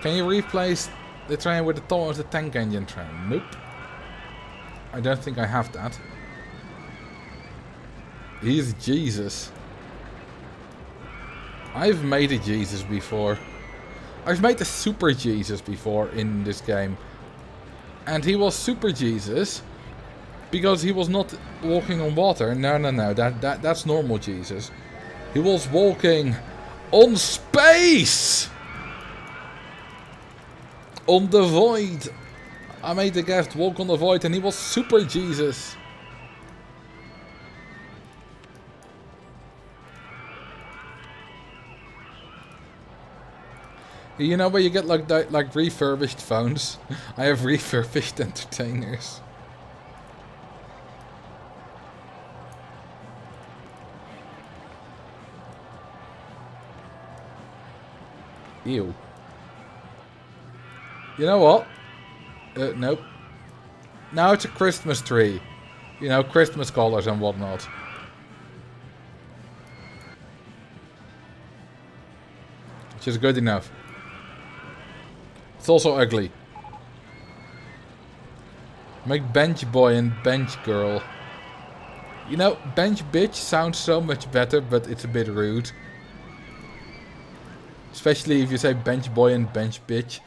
Can you replace the train with the Thomas the Tank Engine train? Nope. I don't think I have that. He's Jesus. I've made a Jesus before. I've made the Super Jesus before in this game. And he was Super Jesus because he was not walking on water. No. That's normal Jesus. He was walking on space! On the void. I made the guest walk on the void and he was Super Jesus. You know where you get like refurbished phones? I have refurbished entertainers. Ew. You know what? Nope. Now it's a Christmas tree. You know, Christmas colors and whatnot. Which is good enough. It's also ugly. Make bench boy and bench girl. You know, bench bitch sounds so much better, but it's a bit rude. Especially if you say bench boy and bench bitch.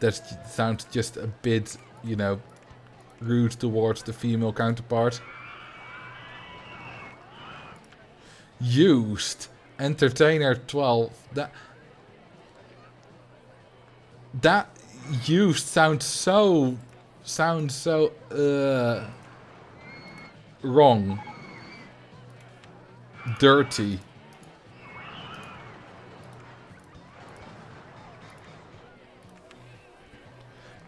That sounds just a bit, you know, rude towards the female counterpart. Used. Entertainer 12. That used sounds so wrong. Dirty.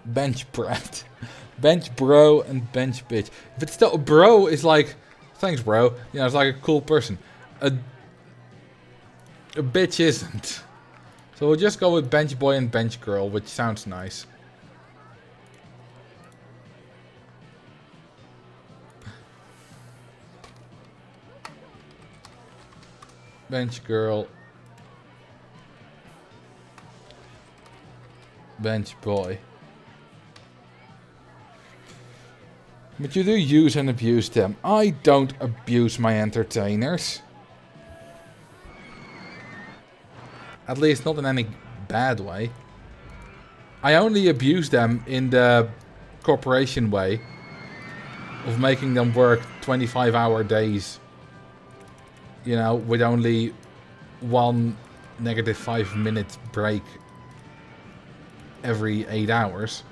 Bench brat. Bench bro and bench bitch. But still, bro is like Thanks, bro. You know, it's like a cool person. A bitch isn't. So we'll just go with bench boy and bench girl, which sounds nice. Bench girl. Bench boy. But you do use and abuse them. I don't abuse my entertainers. At least not in any bad way. I only abuse them in the corporation way. Of making them work 25-hour days. You know, with only one negative 5-minute break every 8 hours.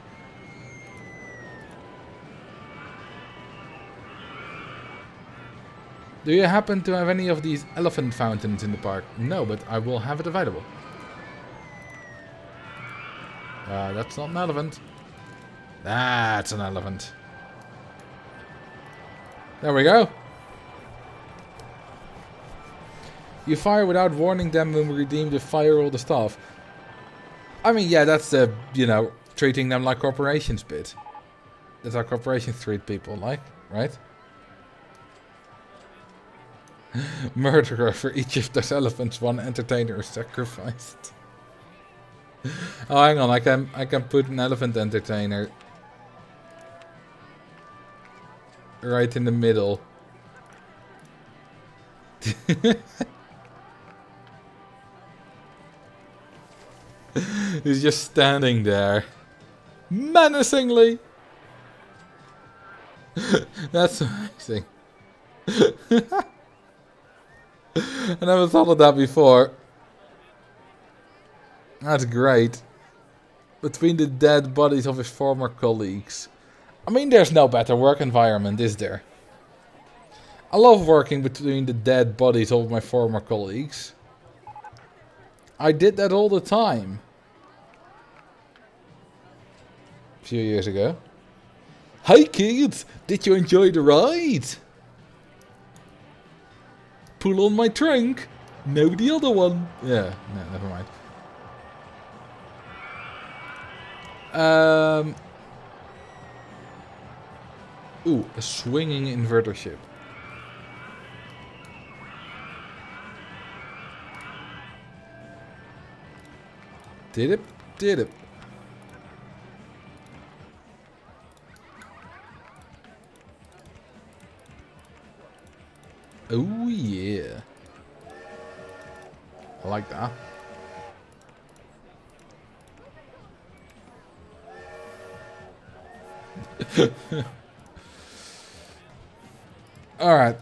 Do you happen to have any of these elephant fountains in the park? No, but I will have it available. That's not an elephant. That's an elephant. There we go. You fire without warning them when we redeem to fire all the stuff. I mean, yeah, that's the, you know, treating them like corporations bit. That's how corporations treat people like, right? Murderer, for each of those elephants, one entertainer is sacrificed. Oh, hang on, I can put an elephant entertainer right in the middle. He's just standing there, menacingly. That's amazing. I never thought of that before. That's great. Between the dead bodies of his former colleagues. I mean, there's no better work environment, is there? I love working between the dead bodies of my former colleagues. I did that all the time. A few years ago. Hi kids! Did you enjoy the ride? Pull on my trunk. No, the other one. Yeah, no, never mind. Ooh, a swinging inverter ship. Did it? Did it? Oh yeah. I like that. Alright.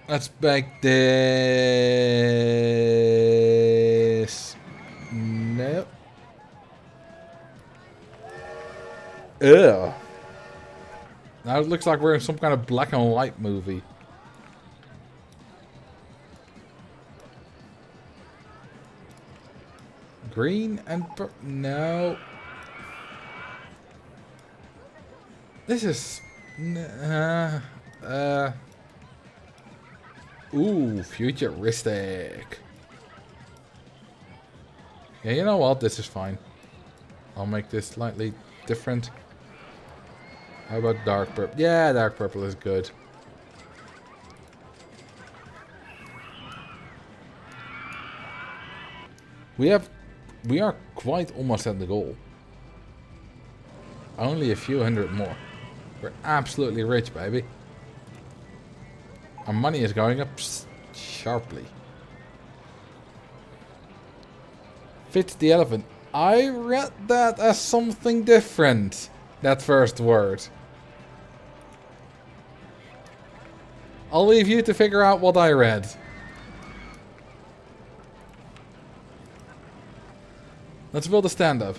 Let's bake this. Nope. Ugh. Now it looks like we're in some kind of black and white movie. Green and no. This is ooh, futuristic. Yeah, you know what? This is fine. I'll make this slightly different. How about dark purple? Yeah, dark purple is good. We are quite almost at the goal. Only a few hundred more. We're absolutely rich, baby. Our money is going up sharply. Fits the elephant. I read that as something different. That first word. I'll leave you to figure out what I read. Let's build a stand-up.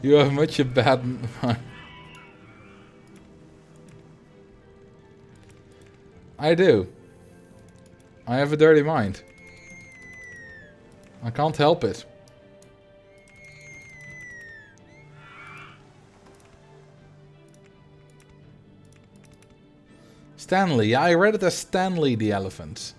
You have much a bad mind. I do. I have a dirty mind. I can't help it. Stanley. I read it as Stanley the elephant.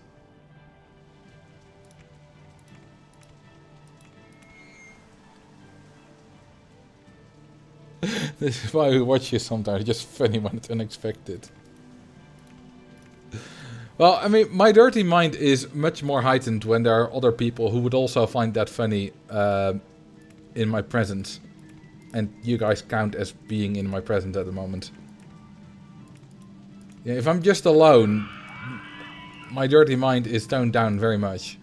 This is why we watch you sometimes. It's just funny when it's unexpected. Well, I mean, my dirty mind is much more heightened when there are other people who would also find that funny in my presence. And you guys count as being in my presence at the moment. Yeah, if I'm just alone, my dirty mind is toned down very much.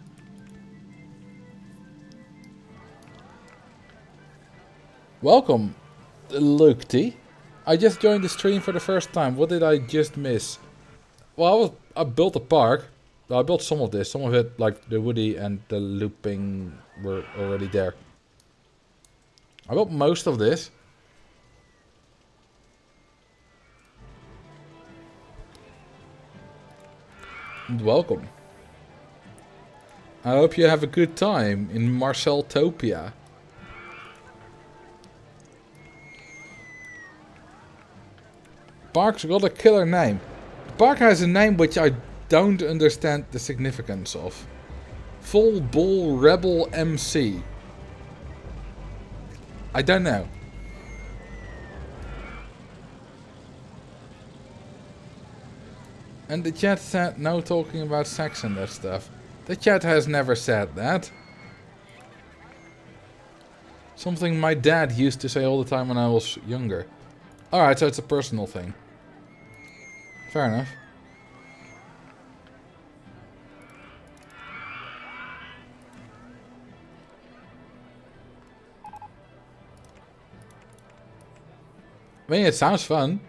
Welcome, Luke T. I just joined the stream for the first time. What did I just miss? Well, I built a park. Well, I built some of this. Some of it, like the woody and the looping, were already there. I built most of this. And welcome. I hope you have a good time in Marceltopia. Park's got a killer name. The park has a name which I don't understand the significance of. Full Bull Rebel MC. I don't know. And the chat said no talking about sex and that stuff. The chat has never said that. Something my dad used to say all the time when I was younger. Alright, so it's a personal thing. Fair enough. I mean, it sounds fun.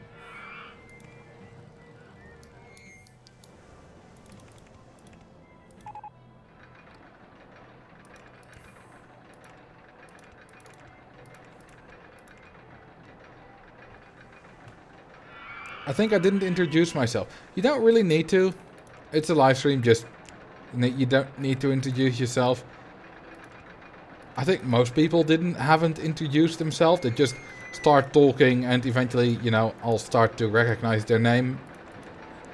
I think I didn't introduce myself. You don't really need to. It's a live stream, just you don't need to introduce yourself. I think most people haven't introduced themselves. They just start talking and eventually, you know, I'll start to recognize their name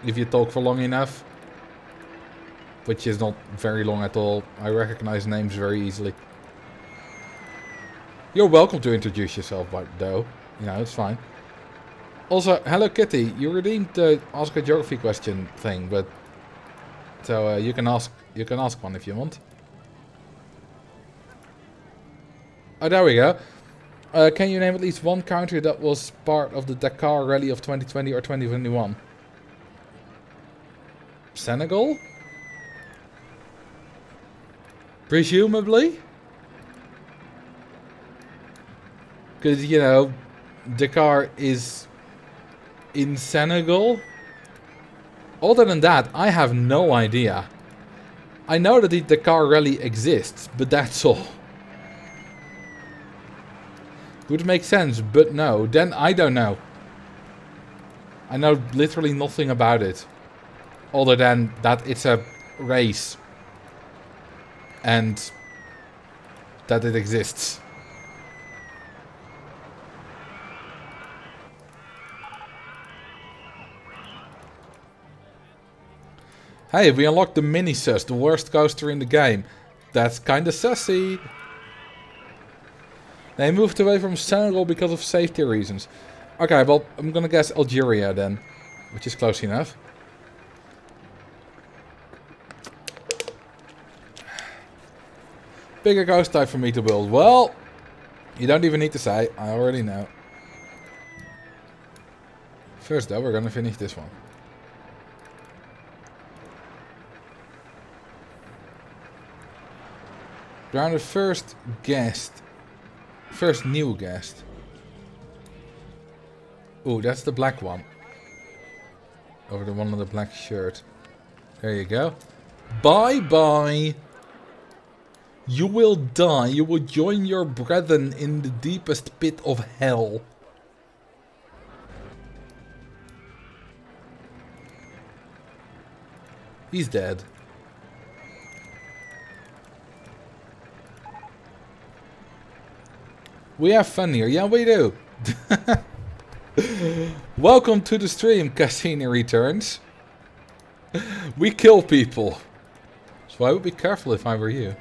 if you talk for long enough. Which is not very long at all. I recognize names very easily. You're welcome to introduce yourself, though. You know, it's fine. Also, Hello Kitty, you redeemed the ask a geography question thing, but so you can ask one if you want. Oh, there we go. Can you name at least one country that was part of the Dakar Rally of 2020 or 2021? Senegal? Presumably? Because, you know, Dakar is in Senegal. Other than that, I have no idea. I know that the Dakar Rally exists, but that's all. Would make sense, but no. Then I don't know. I know literally nothing about it. Other than that it's a race. And that it exists. Hey, we unlocked the mini sus, the worst coaster in the game. That's kinda sussy. They moved away from Senegal because of safety reasons. Okay, well, I'm gonna guess Algeria then. Which is close enough. Bigger ghost type for me to build. Well, you don't even need to say. I already know. First though, we're gonna finish this one. We're on the first guest. First new guest. Oh, that's the black one. Over the one with the black shirt. There you go. Bye bye. You will die. You will join your brethren in the deepest pit of hell. He's dead. We have fun here. Yeah, we do. Welcome to the stream, Cassini returns. We kill people. So I would be careful if I were you.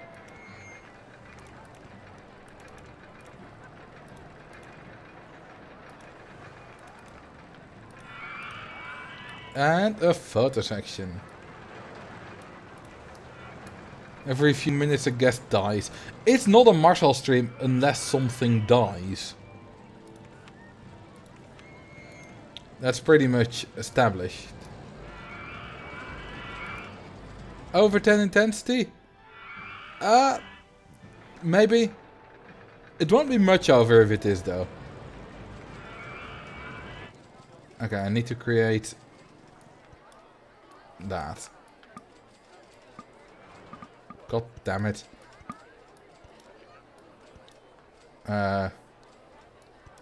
And a photo section. Every few minutes a guest dies. It's not a Marcel stream unless something dies. That's pretty much established. Over 10 intensity? Maybe. It won't be much over if it is though. Okay, I need to create that. God damn it.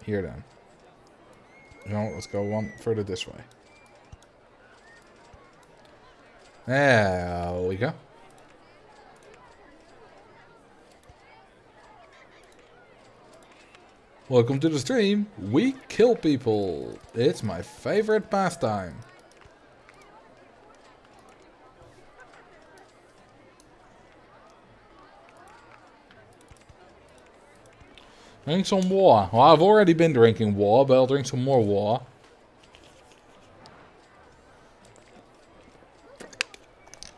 Here then. No, let's go one further this way. There we go. Welcome to the stream. We kill people. It's my favorite pastime. Drink some water. Well, I've already been drinking water, but I'll drink some more water.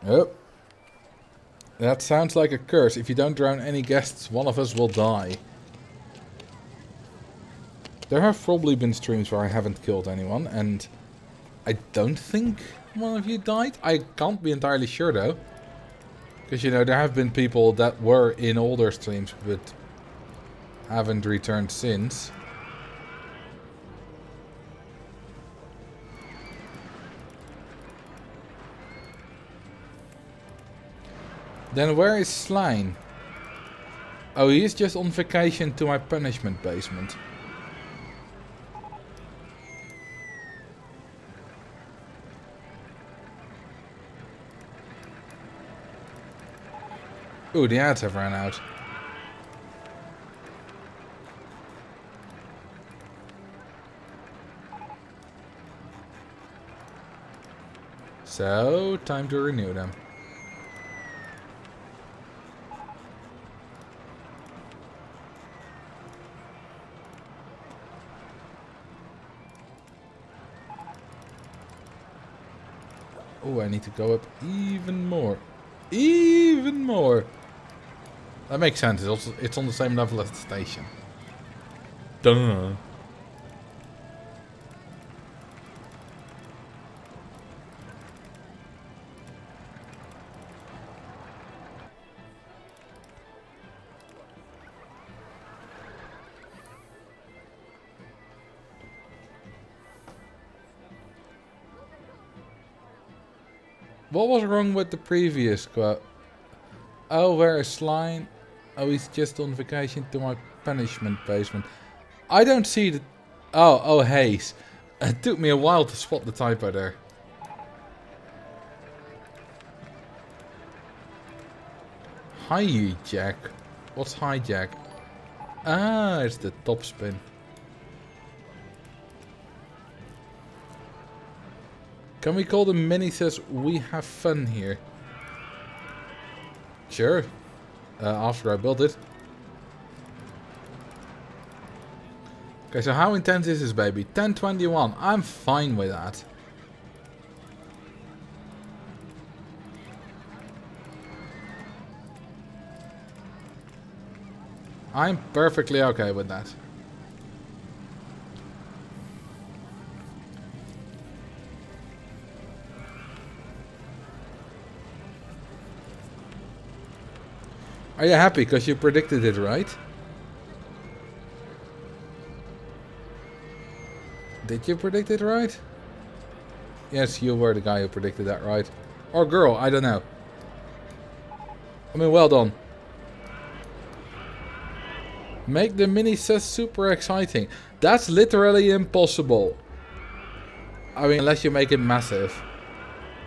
Yep. That sounds like a curse. If you don't drown any guests, one of us will die. There have probably been streams where I haven't killed anyone, and I don't think one of you died. I can't be entirely sure though. Because, you know, there have been people that were in older streams, but haven't returned since. Then where is Slime? Oh, he's just on vacation to my punishment basement. Ooh, the ads have run out. So, time to renew them. Oh, I need to go up even more. Even more! That makes sense, it's on the same level as the station. Duh. What was wrong with the previous quote? Oh, where is Slime? Oh, he's just on vacation to my punishment basement. I don't see the... Oh, Hayes. It took me a while to spot the typo there. Hijack? What's hijack? Ah, it's the top spin. Can we call the mini says we have fun here? Sure. After I built it. Okay, so how intense is this baby? 1021. I'm fine with that. I'm perfectly okay with that. Are you happy because you predicted it right? Did you predict it right? Yes, you were the guy who predicted that right. Or girl, I don't know. I mean, well done. Make the mini set super exciting. That's literally impossible. I mean, unless you make it massive.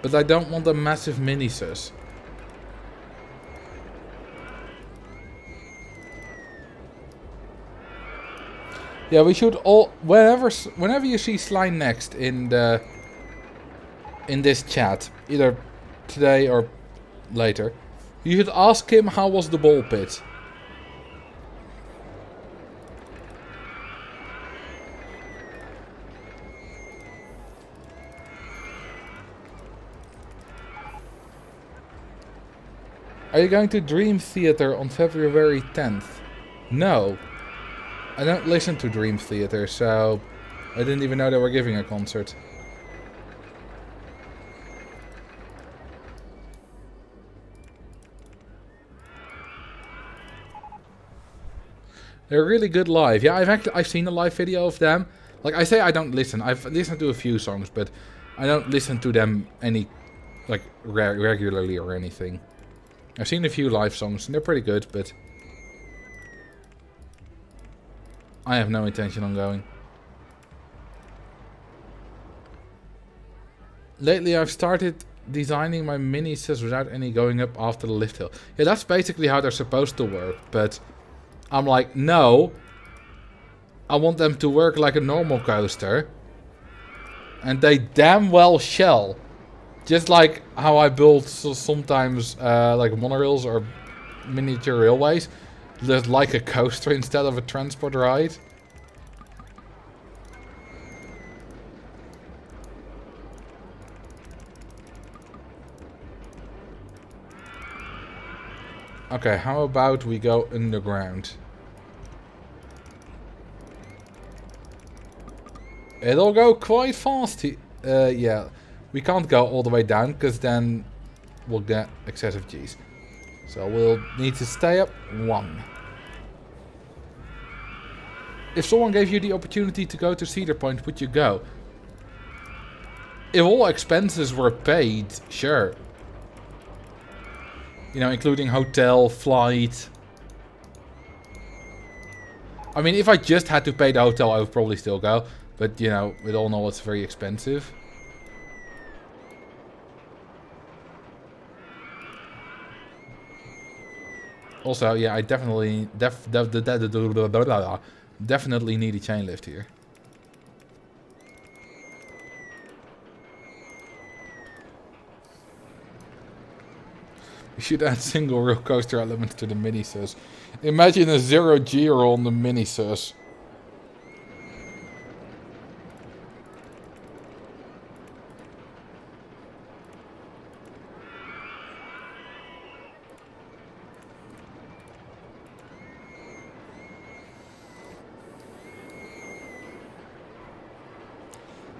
But I don't want a massive mini sus. Yeah, we should all whenever you see Sly next in this chat, either today or later, you should ask him how was the ball pit. Are you going to Dream Theater on February 10th? No. I don't listen to Dream Theater, so I didn't even know they were giving a concert. They're really good live. Yeah, I've seen a live video of them. Like I say, I don't listen. I've listened to a few songs, but I don't listen to them regularly or anything. I've seen a few live songs and they're pretty good, but I have no intention on going. Lately I've started designing my mini-sus without any going up after the lift hill. Yeah, that's basically how they're supposed to work, but I'm like, no. I want them to work like a normal coaster. And they damn well shall. Just like how I build sometimes like monorails or miniature railways. Just like a coaster instead of a transport ride. Okay, how about we go underground? It'll go quite fast. Yeah, we can't go all the way down because then we'll get excessive Gs. So we'll need to stay up 1. If someone gave you the opportunity to go to Cedar Point, would you go? If all expenses were paid, sure. You know, including hotel, flight. I mean, if I just had to pay the hotel, I would probably still go. But, you know, we all know it's very expensive. Also, yeah, I definitely definitely need a chain lift here. We should add single roller coaster elements to the mini-sus. Imagine a 0G on the mini-sus.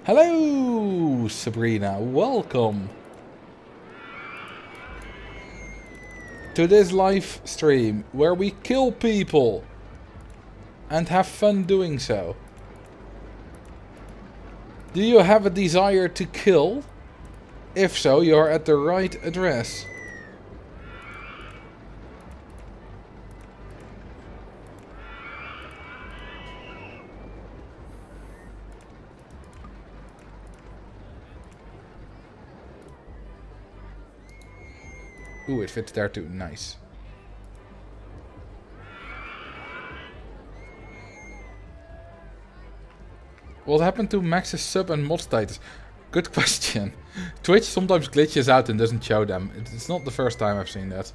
Hello, Sabrina. Welcome to this live stream where we kill people and have fun doing so. Do you have a desire to kill? If so, you're at the right address. Ooh, it fits there too. Nice. What happened to Max's sub and mod status? Good question. Twitch sometimes glitches out and doesn't show them. It's not the first time I've seen that.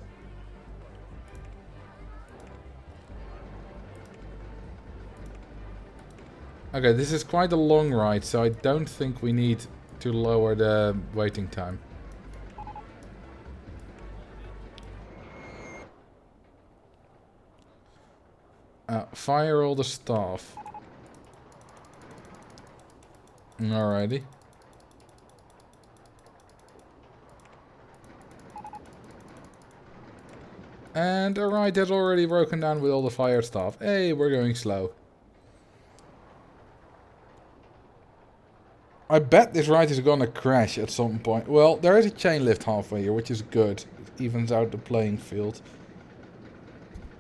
Okay, this is quite a long ride, so I don't think we need to lower the waiting time. Fire all the staff. Alrighty. And a ride that's already broken down with all the fire staff. Hey, we're going slow. I bet this ride is gonna crash at some point. Well, there is a chain lift halfway here, which is good. It evens out the playing field.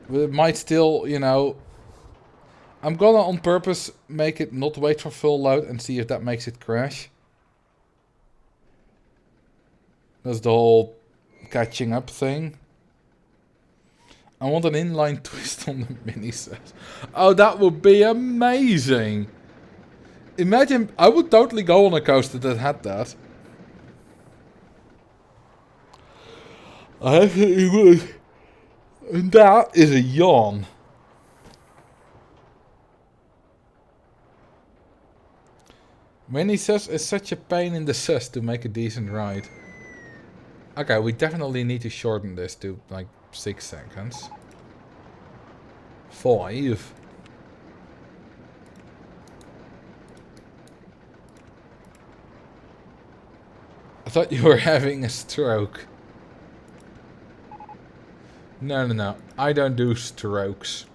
But it might still, you know... I'm gonna on purpose make it not wait for full load and see if that makes it crash. That's the whole catching up thing. I want an inline twist on the mini says. Oh, that would be amazing. Imagine, I would totally go on a coaster that had that. I actually would. And that is a yawn. Mini sus is such a pain in the sus to make a decent ride. Okay, we definitely need to shorten this to like 6 seconds. 5. I thought you were having a stroke. No, no, no. I don't do strokes.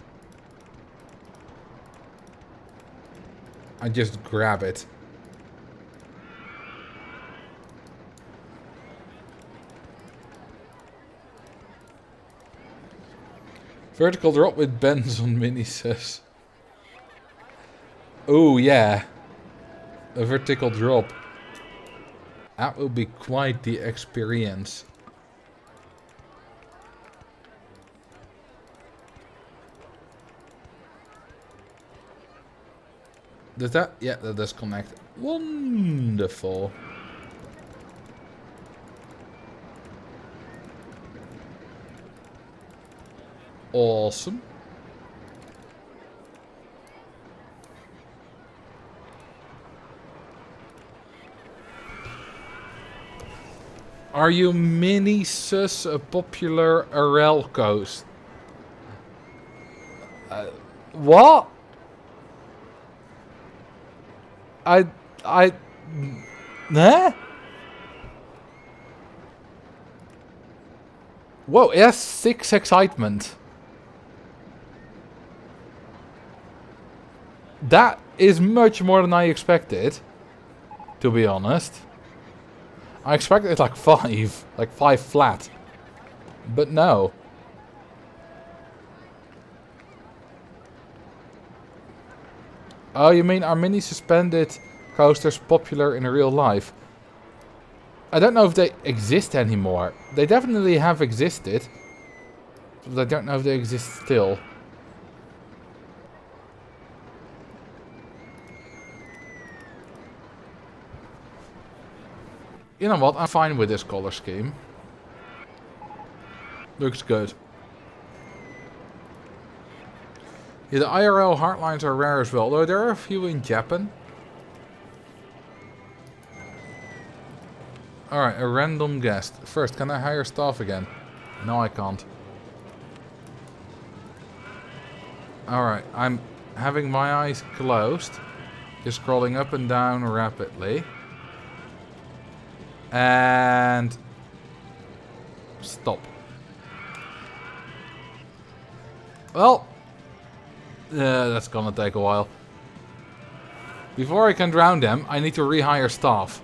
I just grab it. Vertical drop with bends on mini sus. Oh yeah. A vertical drop. That will be quite the experience. Does that? Yeah, that does connect. Wonderful. Awesome. Are you mini sus a popular RL coast? What? Nah? Whoa, it has 6 excitement. That is much more than I expected, to be honest. I expected like 5, like 5 flat. But no. Oh, you mean are mini suspended coasters popular in real life? I don't know if they exist anymore. They definitely have existed. But I don't know if they exist still. You know what, I'm fine with this color scheme. Looks good. Yeah, the IRL hardlines are rare as well, although there are a few in Japan. Alright, a random guest. First, can I hire staff again? No, I can't. Alright, I'm having my eyes closed. Just scrolling up and down rapidly. And stop. Well, that's gonna take a while. Before I can drown them, I need to rehire staff.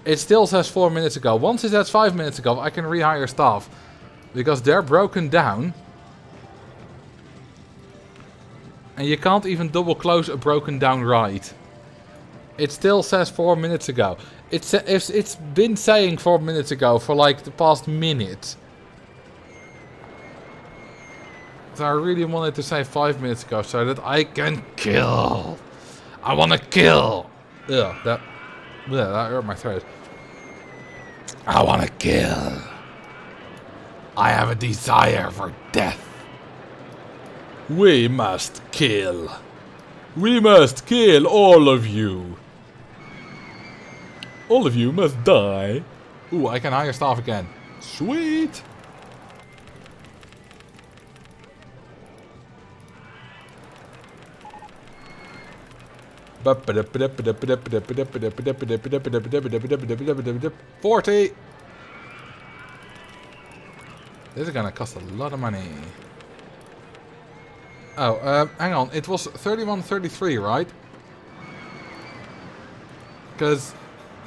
It still says 4 minutes ago. Once it says 5 minutes ago, I can rehire staff. Because they're broken down. And you can't even double close a broken down ride. It still says 4 minutes ago. It's been saying 4 minutes ago for like the past minute. So I really wanted to say 5 minutes ago so that I can kill. I want to kill. Ugh, that hurt my throat. I want to kill. I have a desire for death. We must kill. We must kill all of you. All of you must die. Ooh, I can hire staff again. Sweet. $40. This is gonna cost a lot of money. Oh, hang on. It was 31.33, right? Because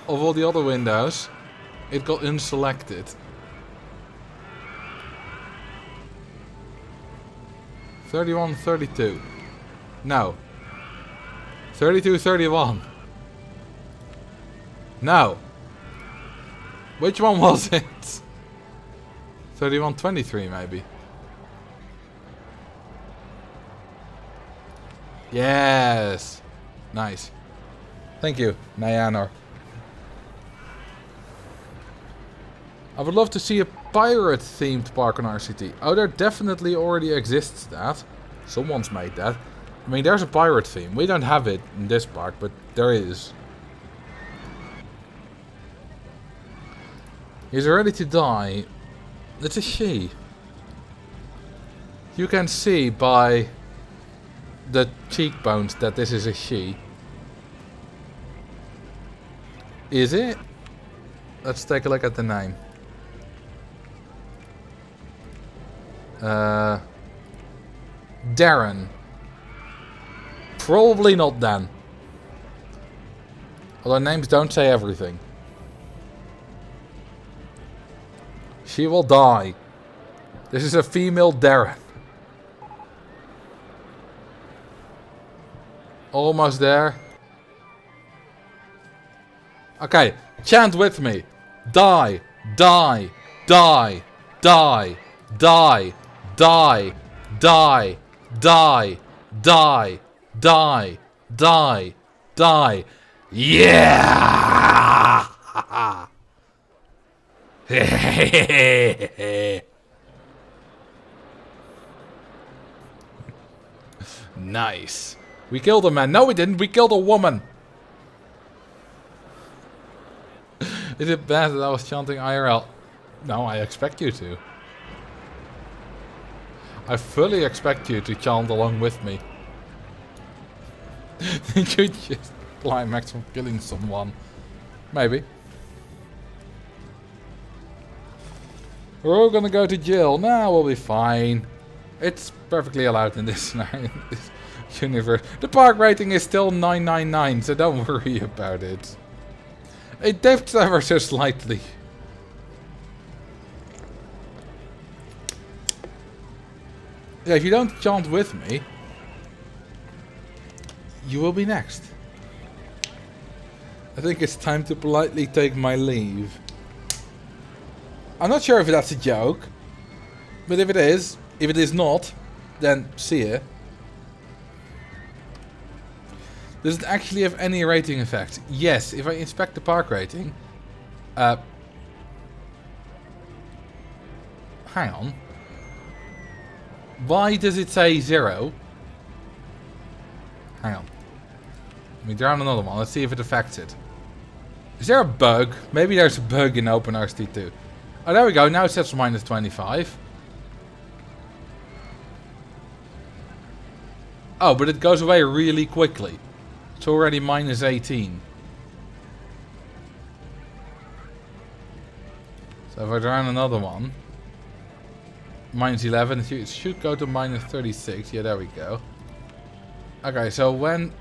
of all the other windows, it got unselected. 31.32. No. 32.31. No. Which one was it? 31.23 maybe. Yes. Nice. Thank you, Nyanor. I would love to see a pirate-themed park on RCT. Oh, there definitely already exists that. Someone's made that. I mean, there's a pirate theme. We don't have it in this park, but there is. He's ready to die. It's a she. You can see by the cheekbones that this is a she. Is it? Let's take a look at the name. Darren. Probably not then. Although names don't say everything. She will die. This is a female Darren. Almost there. Okay, chant with me. Die, die, die, die, die, die, die, die, die, die, die, die. Yeah! Nice. We killed a man. No, we didn't. We killed a woman. Is it bad that I was chanting IRL? No, I expect you to. I fully expect you to chant along with me. Did you just climax from killing someone? Maybe. We're all gonna go to jail. Nah, we'll be fine. It's perfectly allowed in this scenario, in this universe. The park rating is still 999, so don't worry about it. It dipped ever so slightly. Yeah, if you don't chant with me, you will be next. I think it's time to politely take my leave. I'm not sure if that's a joke, but if it is not, then see ya. Does it actually have any rating effect? Yes, if I inspect the park rating. Hang on. Why does it say 0? Hang on. Let me drown another one. Let's see if it affects it. Is there a bug? Maybe there's a bug in OpenRCT2. Oh, there we go. Now it says minus 25. Oh, but it goes away really quickly. It's already minus 18. So if I drown another one. Minus 11. It should go to minus 36. Yeah, there we go. Okay, so when...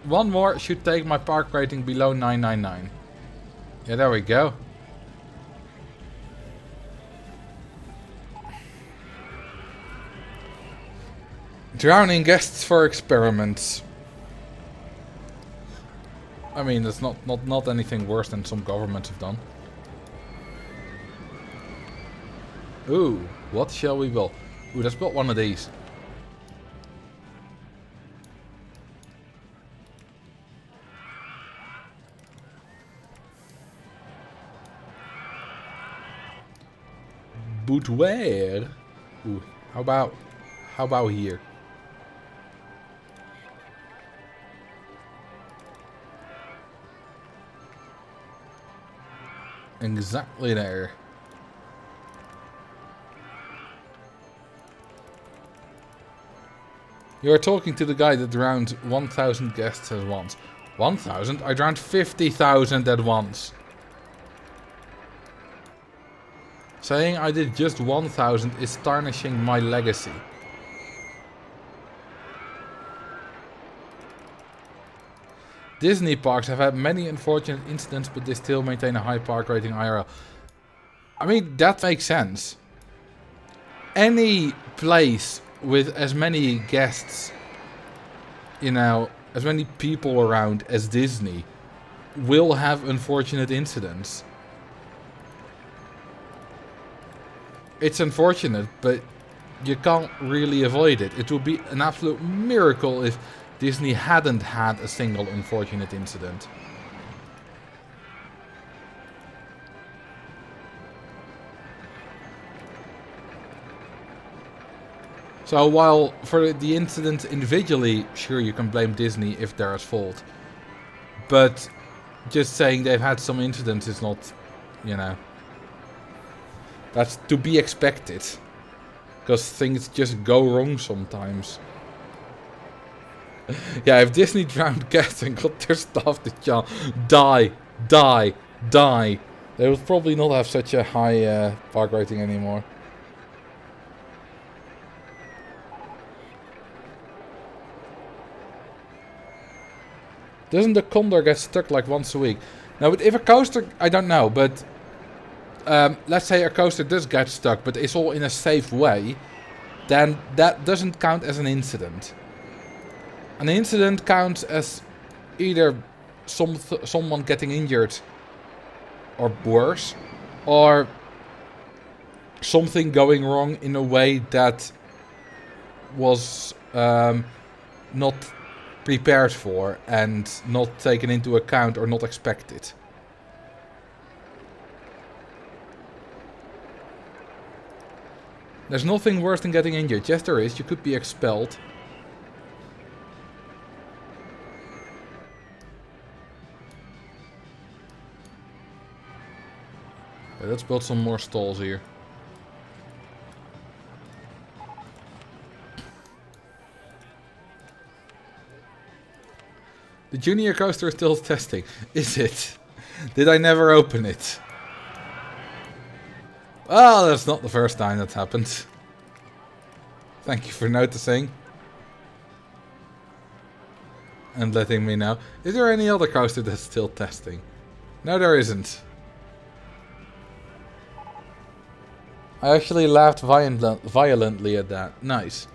one more should take my park rating below 999. Yeah, there we go. Drowning guests for experiments. I mean, that's not anything worse than some governments have done. Ooh, what shall we build? Ooh, let's build one of these. Boudoir. Ooh, how about here? Exactly there. You are talking to the guy that drowned 1,000 guests at once. 1,000? I drowned 50,000 at once. Saying I did just 1,000 is tarnishing my legacy. Disney parks have had many unfortunate incidents, but they still maintain a high park rating IRL. I mean, that makes sense. Any place with as many guests, you know, as many people around as Disney will have unfortunate incidents. It's unfortunate, but you can't really avoid it. It would be an absolute miracle if Disney hadn't had a single unfortunate incident. So while for the incident individually, sure, you can blame Disney if they're at fault. But just saying they've had some incidents is not, you know, that's to be expected. Because things just go wrong sometimes. Yeah, if Disney drowned cats and got their staff to die, they would probably not have such a high park rating anymore. Doesn't the Condor get stuck like once a week? Now, if a coaster, I don't know, but let's say a coaster does get stuck, but it's all in a safe way, then that doesn't count as an incident. An incident counts as either someone getting injured or worse, or something going wrong in a way that was not prepared for and not taken into account or not expected. There's nothing worse than getting injured. Yes, there is. You could be expelled. Okay, let's build some more stalls here. The junior coaster is still testing. Is it? Did I never open it? Well, that's not the first time that's happened. Thank you for noticing. And letting me know. Is there any other coaster that's still testing? No, there isn't. I actually laughed violently at that. Nice.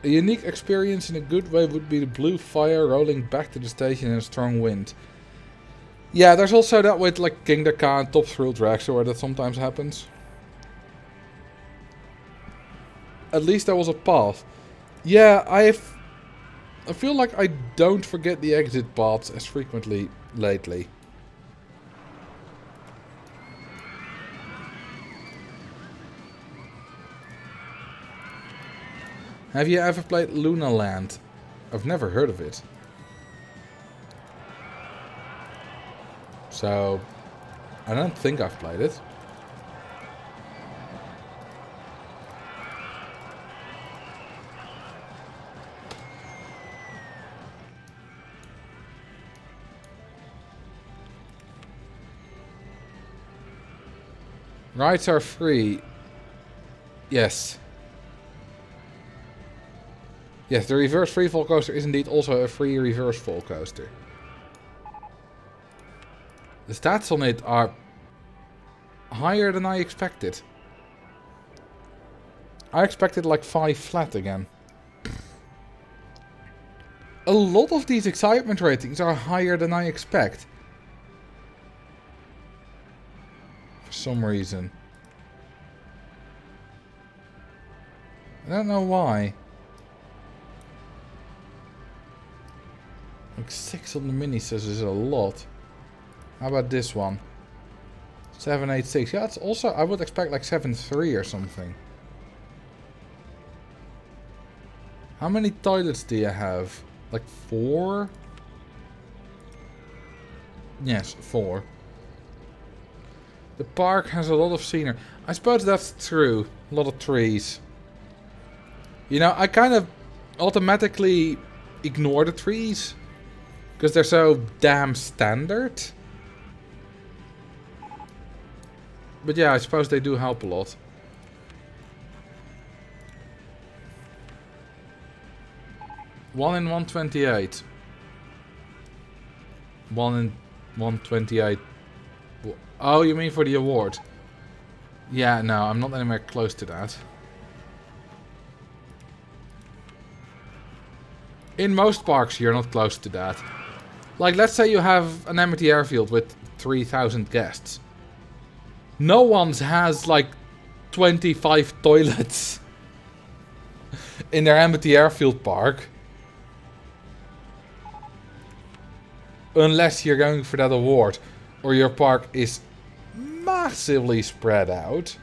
A unique experience in a good way would be the blue fire rolling back to the station in a strong wind. Yeah, there's also that with like King Dakar and Top Thrill Dragster where that sometimes happens. At least there was a path. Yeah, I feel like I don't forget the exit paths as frequently lately. Have you ever played Luna Land? I've never heard of it. So, I don't think I've played it. Rides are free. Yes. Yes, the reverse freefall coaster is indeed also a free reverse fall coaster. The stats on it are higher than I expected. I expected like 5 flat again. A lot of these excitement ratings are higher than I expect. For some reason. I don't know why. Like 6 on the mini says is a lot. How about this one? 786. Yeah, it's also, I would expect like 7.3 or something. How many toilets do you have? Like 4? Yes, 4. The park has a lot of scenery. I suppose that's true. A lot of trees. You know, I kind of automatically ignore the trees. Because they're so damn standard. But yeah, I suppose they do help a lot. One in 128. 1 in 128. Oh, you mean for the award? Yeah, no, I'm not anywhere close to that. In most parks, you're not close to that. Like, let's say you have an empty airfield with 3,000 guests. No one's has, like, 25 toilets in their empty airfield park. Unless you're going for that award, or your park is massively spread out.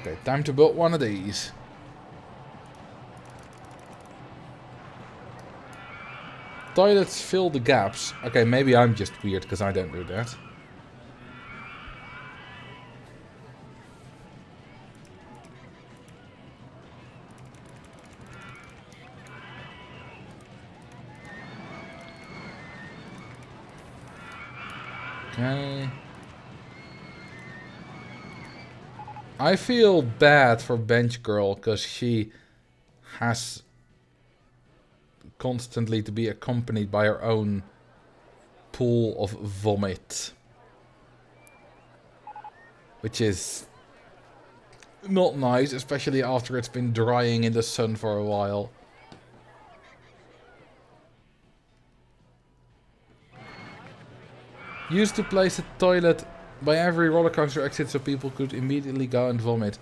Okay, time to build one of these. Toilets fill the gaps. Okay, maybe I'm just weird because I don't do that. Okay. I feel bad for Bench Girl because she has constantly to be accompanied by her own pool of vomit. Which is not nice, especially after it's been drying in the sun for a while. Used to place a toilet by every roller coaster exit so people could immediately go and vomit.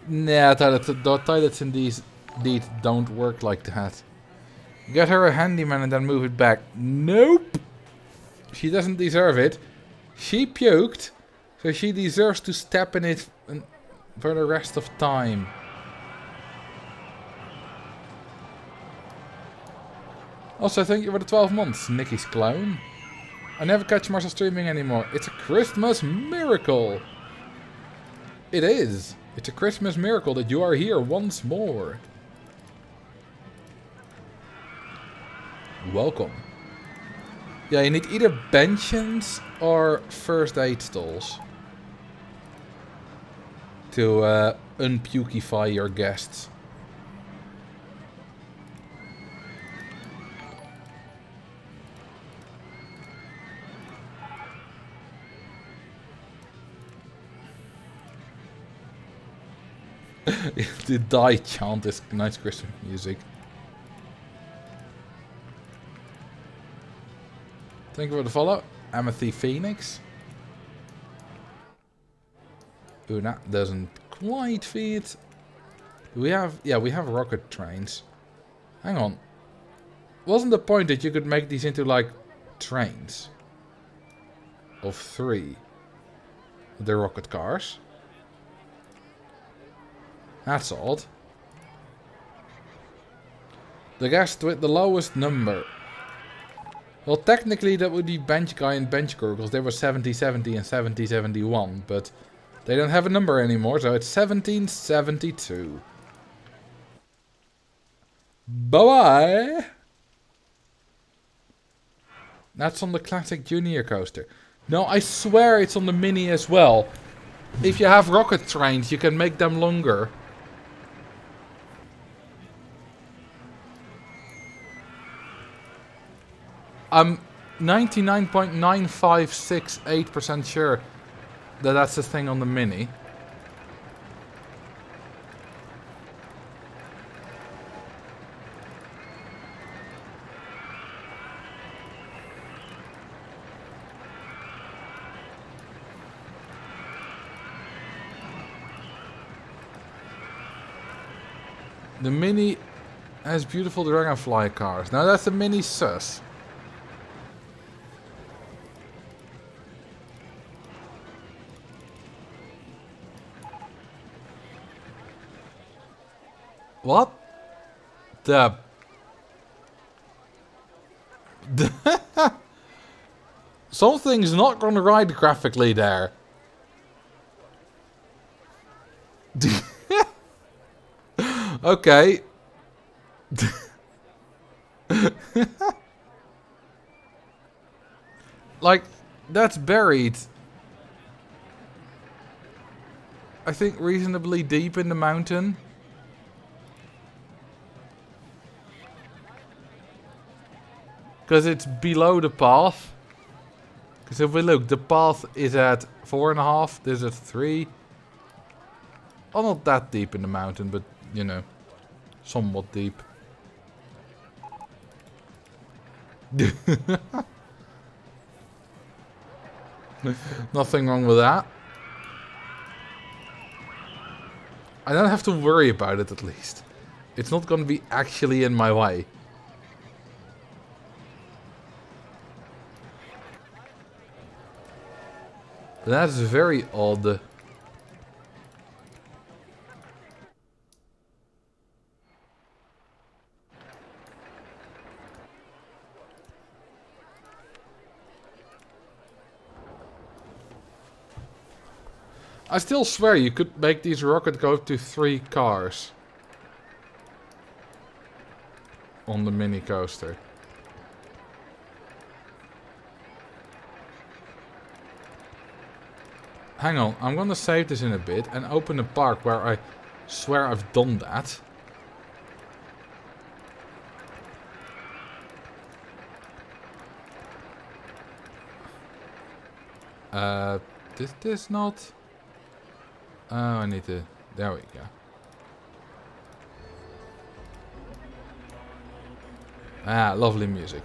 Nah, the toilets indeed don't work like that. Get her a handyman and then move it back. Nope! She doesn't deserve it. She puked, so she deserves to step in it for the rest of time. Also, thank you for the 12 months, Nicky's clone. I never catch Marcel streaming anymore. It's a Christmas miracle. It is. It's a Christmas miracle that you are here once more. Welcome. Yeah, you need either benches or first aid stalls to unpukify your guests. The die chant is nice Christmas music. Thank you for the follow. Amethy Phoenix. Ooh, that doesn't quite fit. We have rocket trains. Hang on. Wasn't the point that you could make these into like trains? Of 3. The rocket cars. That's odd. The guest with the lowest number. Well, technically that would be Bench Guy and Bench Girl, because they were 70-70 and 70-71, but they don't have a number anymore, so it's 1772. Bye-bye! That's on the classic junior coaster. No, I swear it's on the mini as well. If you have rocket trains, you can make them longer. I'm 99.9568% sure that that's the thing on the mini. The mini has beautiful dragonfly cars. Now that's the mini sus. What? Something's not going to ride graphically there. Okay. Like, that's buried. I think reasonably deep in the mountain. Because it's below the path. So if we look, the path is at 4.5. This is at 3. Oh, not that deep in the mountain, but, you know, somewhat deep. Nothing wrong with that. I don't have to worry about it, at least. It's not going to be actually in my way. That's very odd. I still swear you could make these rockets go to 3 cars. On the mini coaster. Hang on, I'm gonna save this in a bit and open a park where I swear I've done that. Did this not? Oh, I need to... There we go. Ah, lovely music.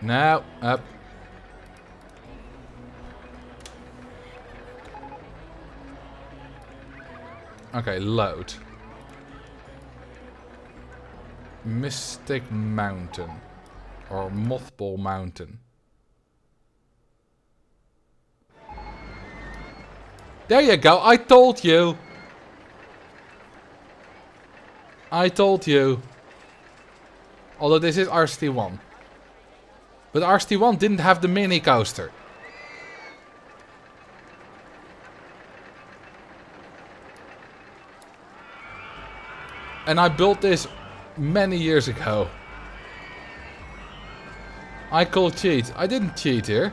Now, up. Okay, load. Mystic Mountain. Or Mothball Mountain. There you go, I told you! I told you. Although this is RCT1. But RCT1 didn't have the mini coaster. And I built this many years ago. I call cheat. I didn't cheat here.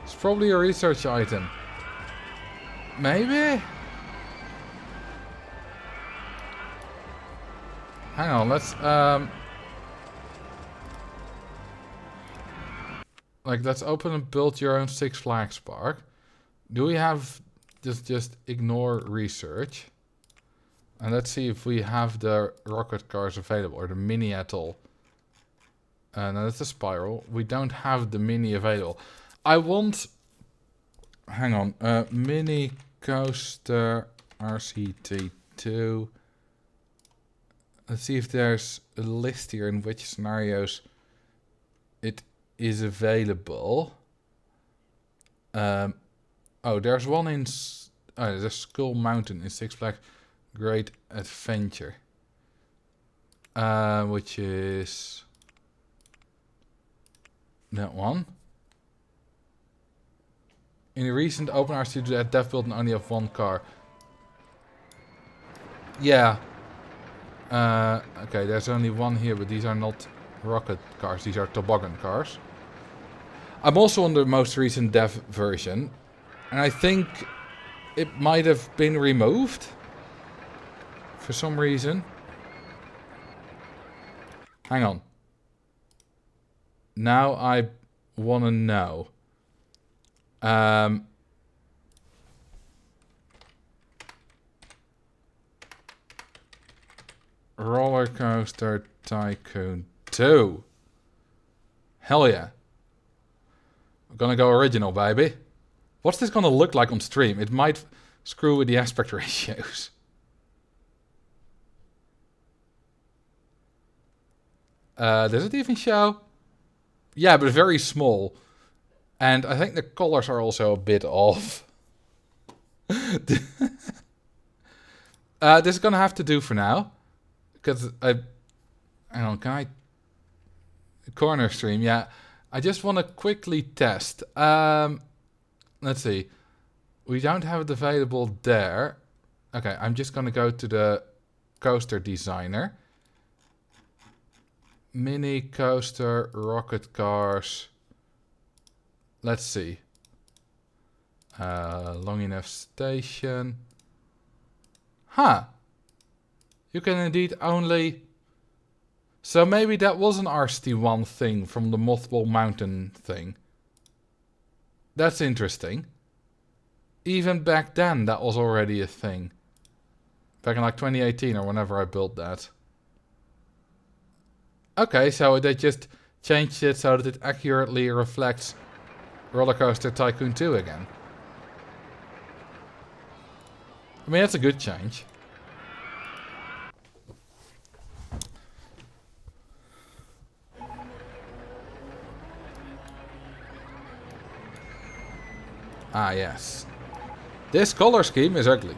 It's probably a research item. Maybe? Hang on, let's let's open and build your own Six Flags park. Do we have just ignore research? And let's see if we have the rocket cars available or the mini at all. No, that's a spiral. We don't have the mini available. I want... Hang on. Mini coaster RCT2. Let's see if there's a list here in which scenarios it is available. Oh, there's one in... Oh, there's Skull Mountain in Six Flags Great Adventure. Which is... that one. In a recent open RC that Dev built and only have 1 car. Yeah. Okay, there's only 1 here, but these are not rocket cars. These are toboggan cars. I'm also on the most recent dev version. And I think it might have been removed. For some reason. Hang on. Now I want to know. Roller Coaster Tycoon 2. Hell yeah. We're gonna go original, baby. What's this gonna look like on stream? It might screw with the aspect ratios. Does it even show? Yeah, but very small. And I think the colors are also a bit off. This is gonna have to do for now. Because I don't know, can I... Corner stream, yeah. I just want to quickly test. Let's see. We don't have it available there. Okay, I'm just gonna go to the coaster designer. Mini coaster, rocket cars. Let's see. Long enough station. Huh. You can indeed only... So maybe that was an RCT1 thing from the multiple mountain thing. That's interesting. Even back then, that was already a thing. Back in like 2018 or whenever I built that. Okay, so they just changed it so that it accurately reflects Roller Coaster Tycoon 2 again. I mean, that's a good change. Ah, yes. This color scheme is ugly.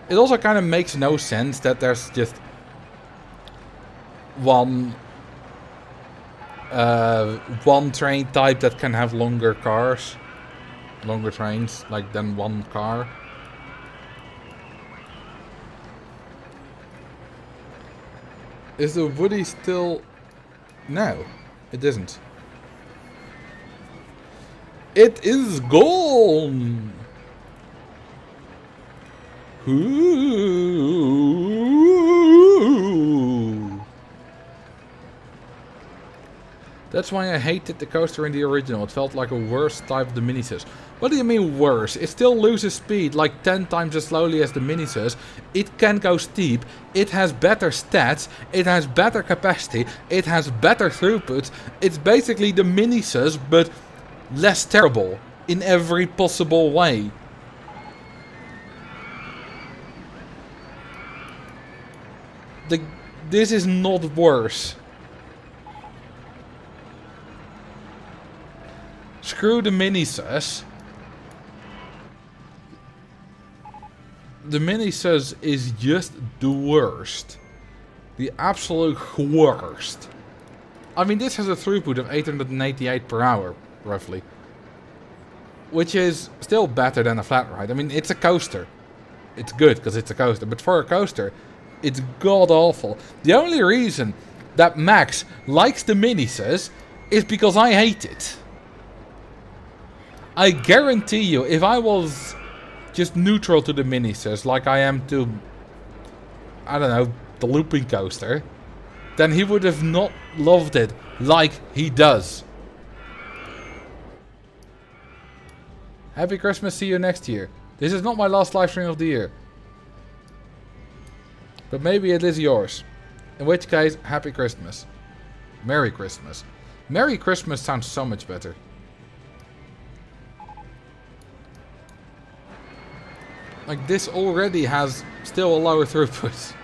It also kind of makes no sense that there's just one train type that can have longer cars. Longer trains, like than one car. Is the Woody still... No, it isn't. It is gone! Ooh. That's why I hated the coaster in the original. It felt like a worse type of the Minisus. What do you mean worse? It still loses speed like 10 times as slowly as the Minisus. It can go steep. It has better stats. It has better capacity. It has better throughput. It's basically the Minisus, but less terrible in every possible way. This is not worse. Screw the Minisus. The Minisus is just the worst. The absolute worst. I mean, this has a throughput of 888 per hour, roughly. Which is still better than a flat ride. I mean, it's a coaster. It's good because it's a coaster. But for a coaster, it's god-awful. The only reason that Max likes the Minisus is because I hate it. I guarantee you, if I was just neutral to the Minisus, like I am to, I don't know, the looping coaster, then he would have not loved it like he does. Happy Christmas, see you next year. This is not my last live stream of the year. But maybe it is yours. In which case, Happy Christmas. Merry Christmas. Merry Christmas sounds so much better. Like, this already has still a lower throughput.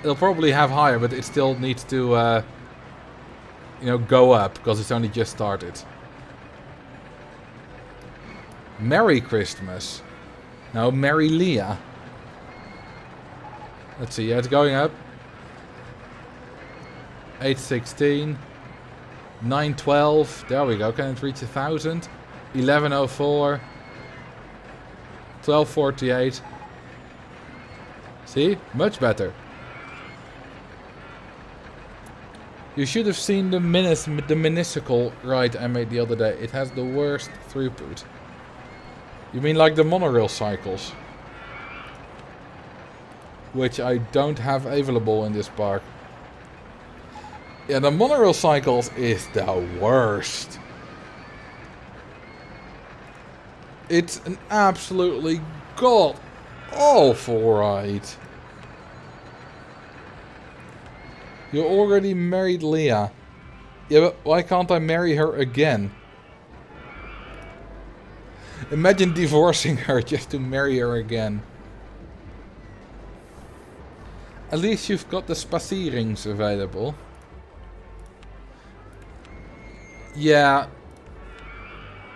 It'll probably have higher, but it still needs to, you know, go up, because it's only just started. Merry Christmas. No, Merry Leah. Let's see, yeah, it's going up. 816. 912. There we go. Can it reach 1,000? 1104. 1248. See? Much better. You should have seen the Minisical ride I made the other day. It has the worst throughput. You mean like the monorail cycles? Which I don't have available in this park. Yeah, the monorail cycles is the worst. It's an absolutely god-awful ride. You already married Leah. Yeah, but why can't I marry her again? Imagine divorcing her just to marry her again. At least you've got the spacierings available. Yeah.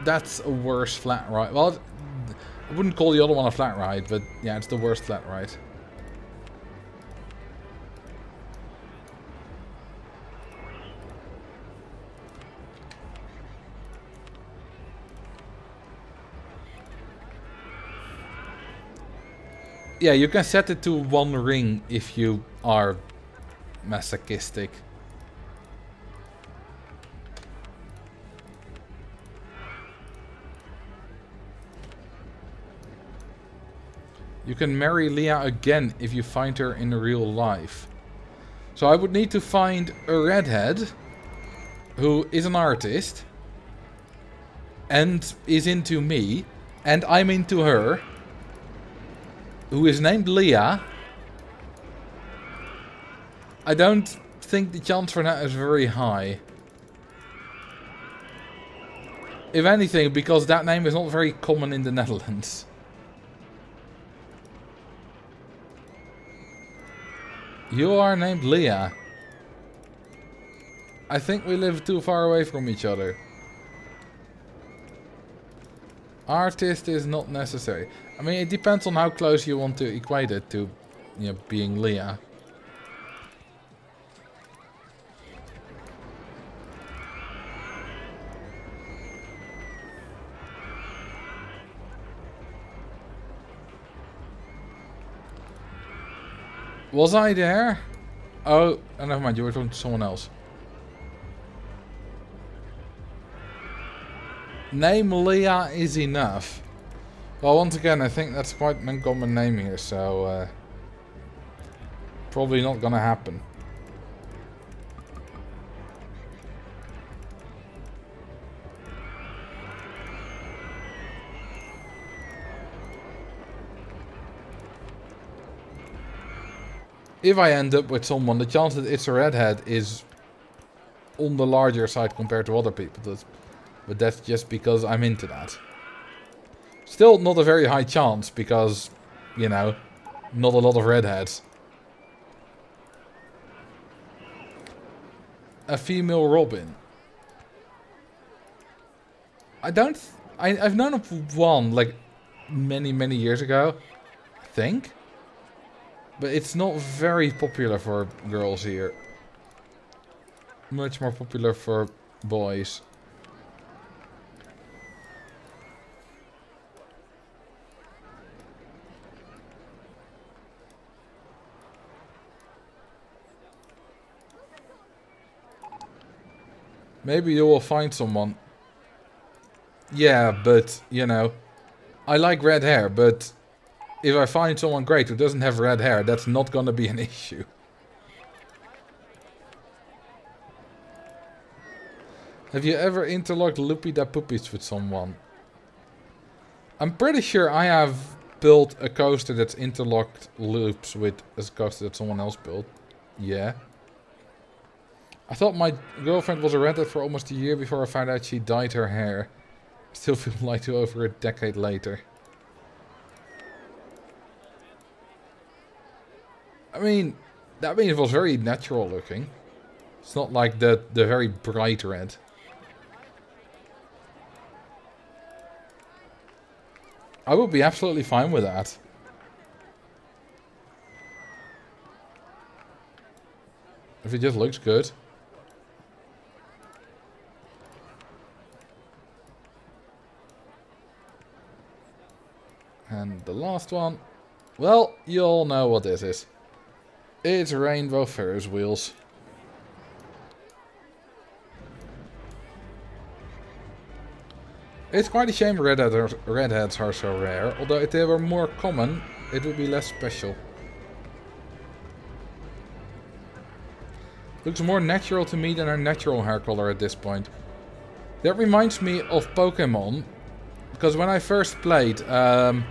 That's a worse flat ride. Well, I wouldn't call the other one a flat ride, but yeah, it's the worst flat ride. Yeah, you can set it to one ring if you are masochistic. You can marry Leah again if you find her in real life. So I would need to find a redhead who is an artist and is into me and I'm into her, who is named Leah. I don't think the chance for that is very high. If anything, because that name is not very common in the Netherlands. You are named Leah. I think we live too far away from each other. Artist is not necessary. I mean, it depends on how close you want to equate it to, you know, being Leah. Was I there? Oh, never mind, you were talking to someone else. Name Leah is enough. Well, once again, I think that's quite an uncommon name here, so probably not gonna happen. If I end up with someone, the chance that it's a redhead is on the larger side compared to other people. But that's just because I'm into that. Still not a very high chance because, you know, not a lot of redheads. A female Robin. I've known of one, like, many years ago, I think. But it's not very popular for girls here. Much more popular for boys. Maybe you will find someone. Yeah, but, you know, I like red hair, but if I find someone great who doesn't have red hair, that's not gonna be an issue. Have you ever interlocked Loopy da Poopies with someone? I'm pretty sure I have built a coaster that's interlocked loops with a coaster that someone else built. Yeah. I thought my girlfriend was a redhead for almost a year before I found out she dyed her hair. Still feel like to over a decade later. I mean, that means it was very natural looking. It's not like the very bright red. I would be absolutely fine with that. If it just looks good. And the last one. Well, you all know what this is. It's rainbow Ferris wheels. It's quite a shame redheads are so rare, although if they were more common, it would be less special. Looks more natural to me than her natural hair color at this point. That reminds me of Pokemon, because when I first played the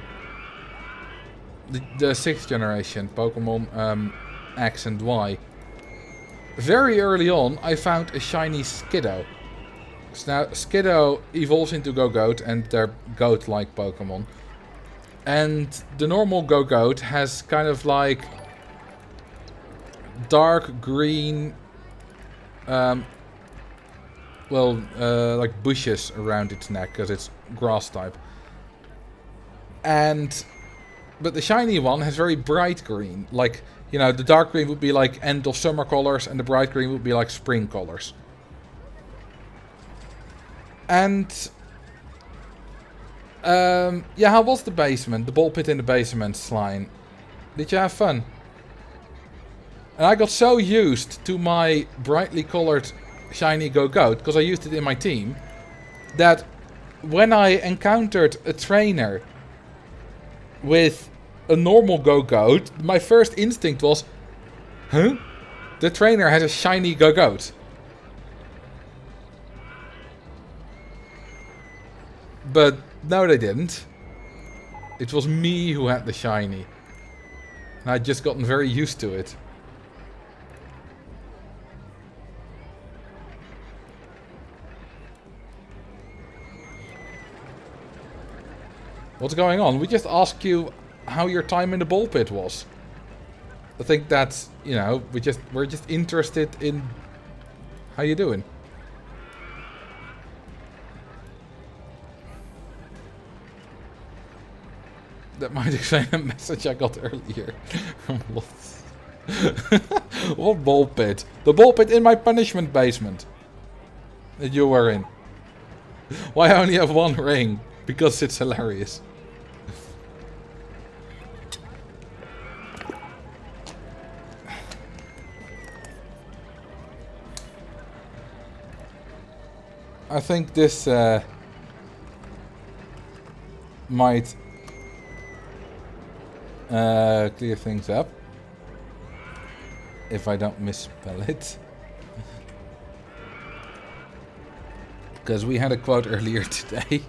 6th generation, Pokemon X and Y, very early on I found a shiny Skiddo. So now Skiddo evolves into Go-Goat and they're goat-like Pokemon. And the normal Go-Goat has kind of like dark green, like bushes around its neck because it's grass type. But the shiny one has very bright green. Like, you know, the dark green would be like end of summer colors and the bright green would be like spring colors. And yeah, how was the basement? The ball pit in the basement, Slime. Did you have fun? And I got so used to my brightly colored shiny Go-Goat, because I used it in my team, that when I encountered a trainer with a normal Go-Goat, my first instinct was, huh? The trainer has a shiny Go-Goat. But no, they didn't. It was me who had the shiny. And I'd just gotten very used to it. What's going on? We just asked you how your time in the ball pit was. I think that's, you know, we're just interested in how you doing. That might explain a message I got earlier. What ball pit? The ball pit in my punishment basement. That you were in. Why I only have one ring? Because it's hilarious. I think this might clear things up. If I don't misspell it. Because we had a quote earlier today.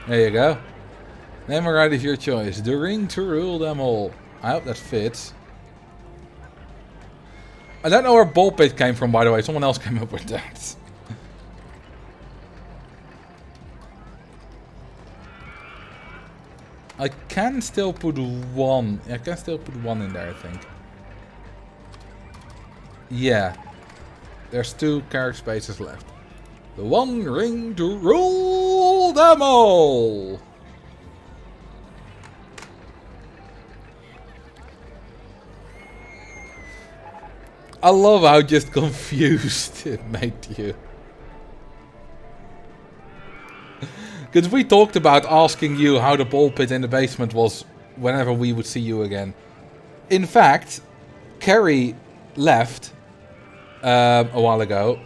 There you go. Name a ride of your choice. The ring to rule them all. I hope that fits. I don't know where ball pit came from, by the way. Someone else came up with that. I can still put one. I can still put one in there, I think. Yeah. There's 2 character spaces left. The one ring to rule them all. I love how just confused it made you. Because we talked about asking you how the ball pit in the basement was whenever we would see you again. In fact, Carrie left a while ago.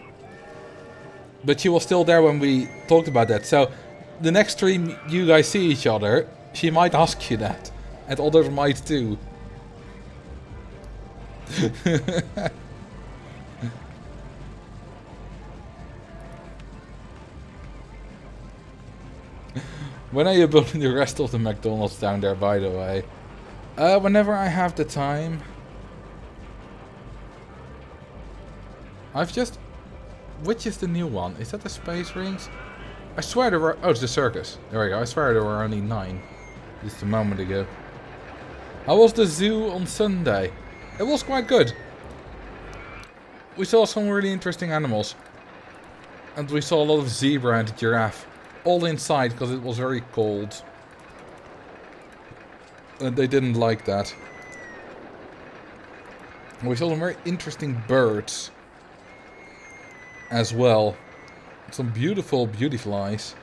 But she was still there when we talked about that. So the next stream you guys see each other, she might ask you that. And others might too. When are you building the rest of the McDonald's down there, by the way? Whenever I have the time. I've just... Which is the new one? Is that the Space Rings? I swear there were... Oh, it's the circus. There we go. I swear there were only 9. Just a moment ago. How was the zoo on Sunday? It was quite good. We saw some really interesting animals. And we saw a lot of zebra and giraffe. All inside because it was very cold. And they didn't like that. We saw some very interesting birds. As well. Some beautiful, beautiful eyes.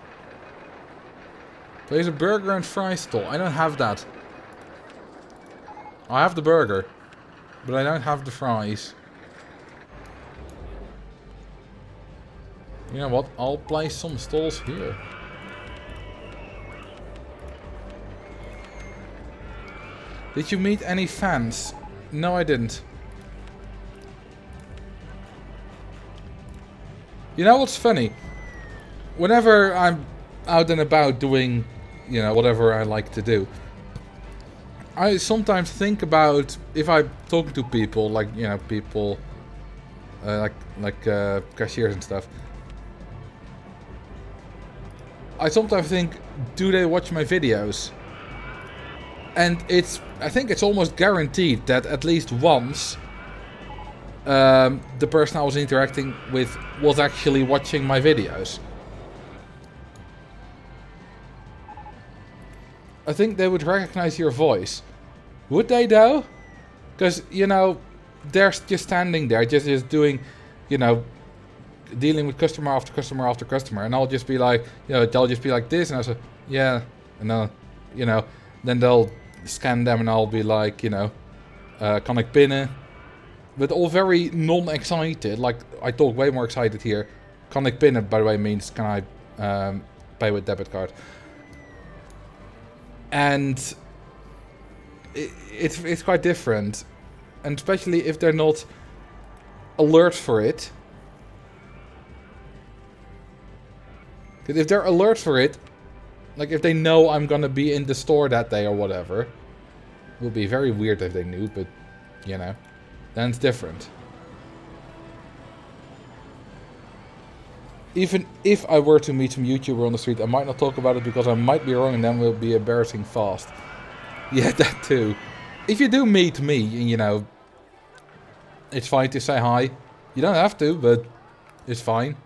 There's a burger and fries stall. I don't have that. I have the burger. But I don't have the fries. You know what? I'll place some stalls here. Did you meet any fans? No, I didn't. You know what's funny? Whenever I'm out and about doing, you know, whatever I like to do, I sometimes think about if I'm talking to people, like, you know, people, like cashiers and stuff. I sometimes think, do they watch my videos? And I think it's almost guaranteed that at least once the person I was interacting with was actually watching my videos. I think they would recognize your voice. Would they though? Because, you know, they're just standing there, just doing, you know, dealing with customer after customer after customer, and I'll just be like, you know, they'll just be like this, and I'll say, yeah, and then, you know, then they'll scan them, and I'll be like, you know, kan ik pinnen? But all very non-excited, like, I talk way more excited here, Kan ik pinnen, by the way, means can I pay with debit card. And it's quite different. And especially if they're not alert for it. Because if they're alert for it, like if they know I'm gonna be in the store that day or whatever, it would be very weird if they knew, but you know, then it's different. Even if I were to meet some YouTuber on the street, I might not talk about it because I might be wrong and then we'll be embarrassing fast. Yeah, that too. If you do meet me, you know, it's fine to say hi. You don't have to, but it's fine.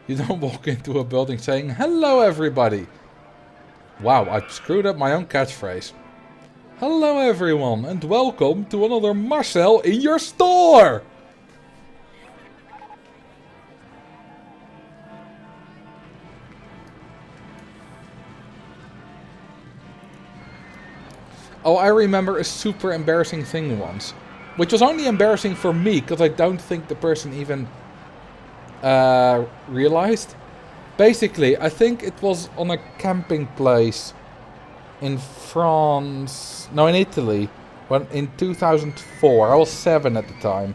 You don't walk into a building saying, "Hello everybody." Wow, I screwed up my own catchphrase. Hello everyone and welcome to another Marcel in your store! Oh, I remember a super embarrassing thing once. Which was only embarrassing for me, because I don't think the person even realized. Basically, I think it was on a camping place in France, no, in Italy, when in 2004. I was 7 at the time.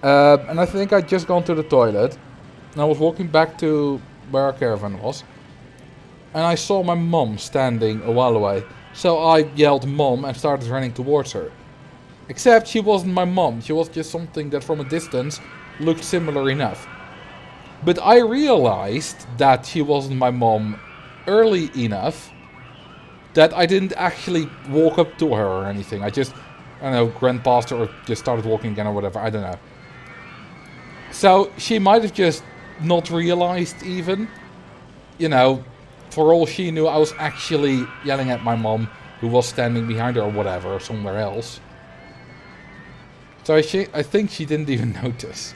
And I think I'd just gone to the toilet. And I was walking back to where our caravan was. And I saw my mom standing a while away. So I yelled "Mom" and started running towards her. Except she wasn't my mom. She was just something that from a distance looked similar enough. But I realized that she wasn't my mom early enough that I didn't actually walk up to her or anything. I just, I don't know, ran past her or just started walking again or whatever. I don't know. So she might have just not realized even. You know, for all she knew, I was actually yelling at my mom who was standing behind her or whatever, somewhere else. So I think she didn't even notice.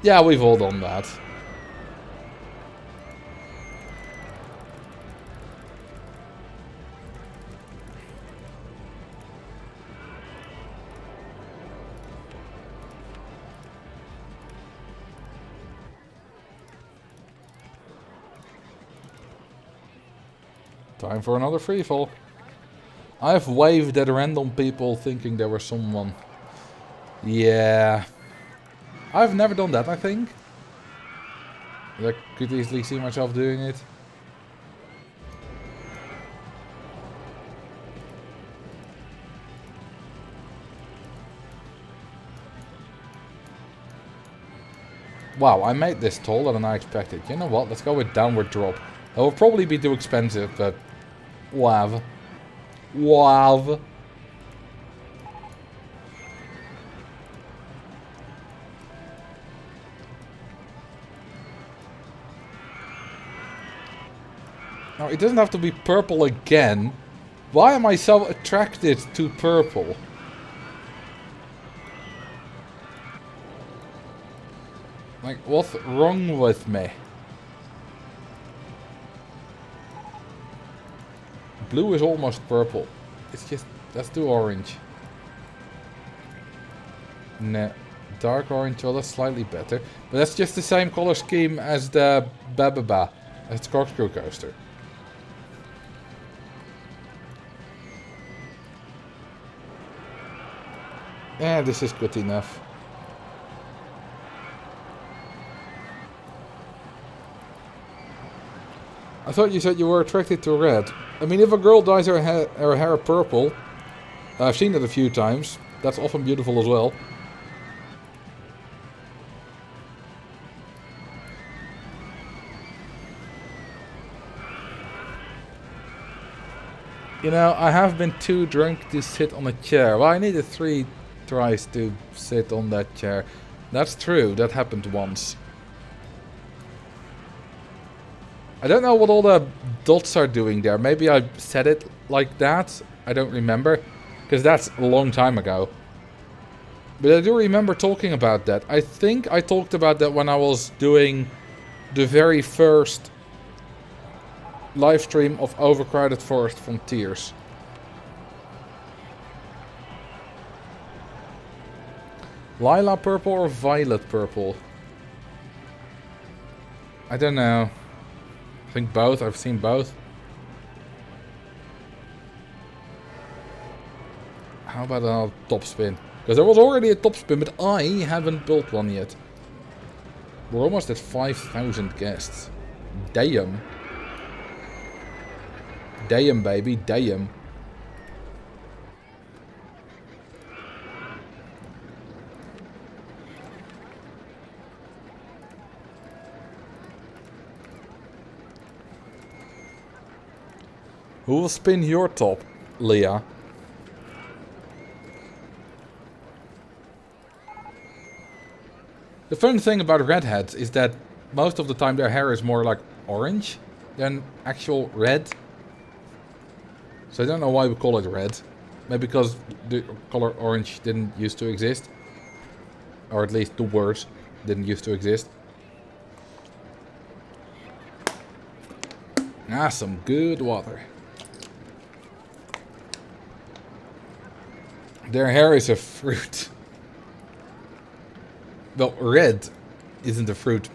Yeah, we've all done that. Time for another freefall. I've waved at random people thinking there was someone. Yeah. I've never done that, I think. I could easily see myself doing it. Wow, I made this taller than I expected. You know what? Let's go with downward drop. That will probably be too expensive, but... Wav. Wav. Now, it doesn't have to be purple again. Why am I so attracted to purple? Like, what's wrong with me? Blue is almost purple. It's just, that's too orange. Nah, dark orange, well that's slightly better. But that's just the same color scheme as the Bababa, as the corkscrew coaster. Yeah, this is good enough. I thought you said you were attracted to red. I mean, if a girl dyes her hair purple, I've seen it a few times. That's often beautiful as well. You know, I have been too drunk to sit on a chair. Well, I needed 3 tries to sit on that chair. That's true, that happened once. I don't know what all the dots are doing there. Maybe I said it like that. I don't remember. Because that's a long time ago. But I do remember talking about that. I think I talked about that when I was doing the very first live stream of Overcrowded Forest Frontiers. Lilac purple or violet purple? I don't know. I think both. I've seen both. How about a top spin? Because there was already a top spin, but I haven't built one yet. We're almost at 5,000 guests. Damn. Damn, baby. Damn. Who will spin your top, Leah? The fun thing about redheads is that most of the time their hair is more like orange than actual red. So I don't know why we call it red. Maybe because the color orange didn't used to exist. Or at least the word didn't used to exist. Ah, some good water. Their hair is a fruit. Well, red isn't a fruit.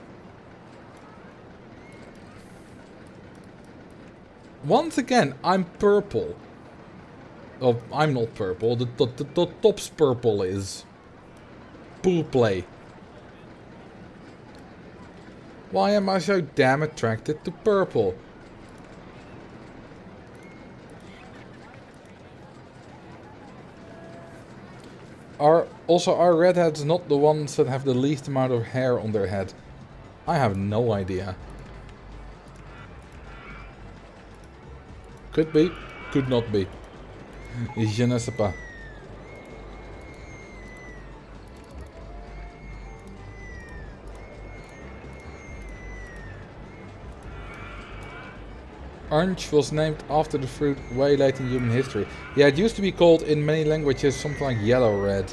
Once again, I'm purple. Oh, I'm not purple. The top's purple is. Purple. Why am I so damn attracted to purple? Are redheads not the ones that have the least amount of hair on their head? I have no idea. Could be, could not be. Je ne sais pas. Orange was named after the fruit way late in human history. Yeah, it used to be called in many languages something like yellow red.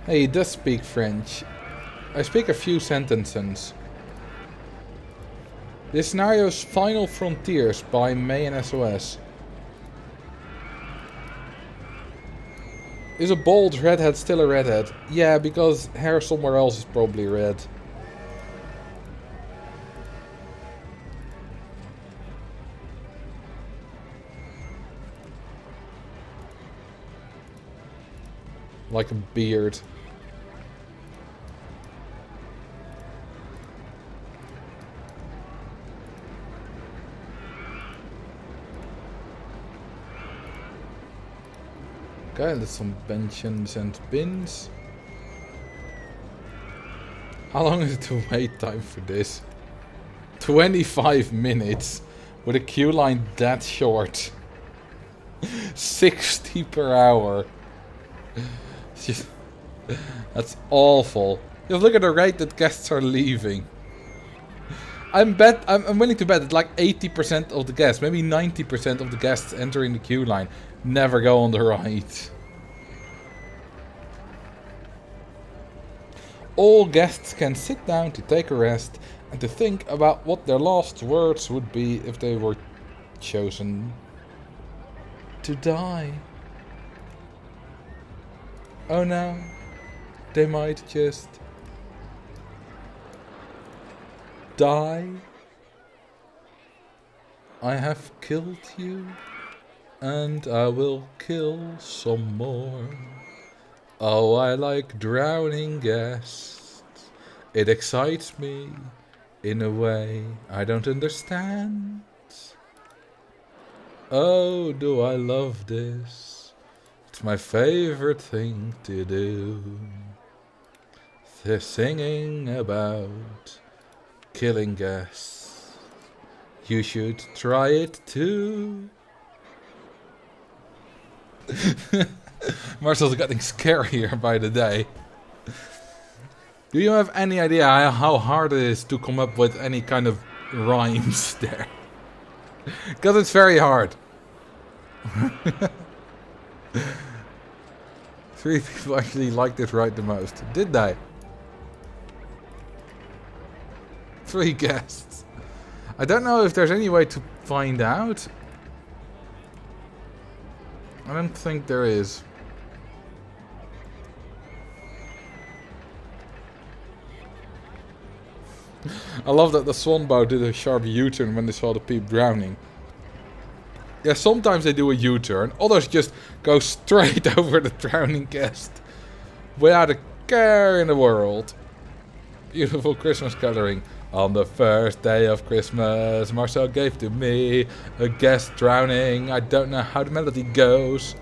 Hey, he does speak French. I speak a few sentences. This scenario's Final Frontiers by May and SOS. Is a bald redhead still a redhead? Yeah, because hair somewhere else is probably red. Like a beard. Okay, there's some benches and bins. How long is the wait time for this? 25 minutes with a queue line that short. 60 per hour. That's awful. Just look at the rate that guests are leaving. I'm willing to bet that like 80% of the guests, maybe 90% of the guests entering the queue line never go on the ride. All guests can sit down to take a rest and to think about what their last words would be if they were chosen to die. Oh no, they might just die. I have killed you, and I will kill some more. Oh, I like drowning guests. It excites me in a way I don't understand. Oh, do I love this. It's my favorite thing to do. They're singing about killing guests. You should try it too. Marcel's getting scarier by the day. Do you have any idea how hard it is to come up with any kind of rhymes there? Because it's very hard. 3 people actually liked this ride the most. Did they? 3 guests. I don't know if there's any way to find out. I don't think there is. I love that the swan boat did a sharp U-turn when they saw the people drowning. Yeah, sometimes they do a U-turn, others just go straight over the drowning guest. Without a care in the world. Beautiful Christmas coloring. On the first day of Christmas, Marcel gave to me a guest drowning. I don't know how the melody goes.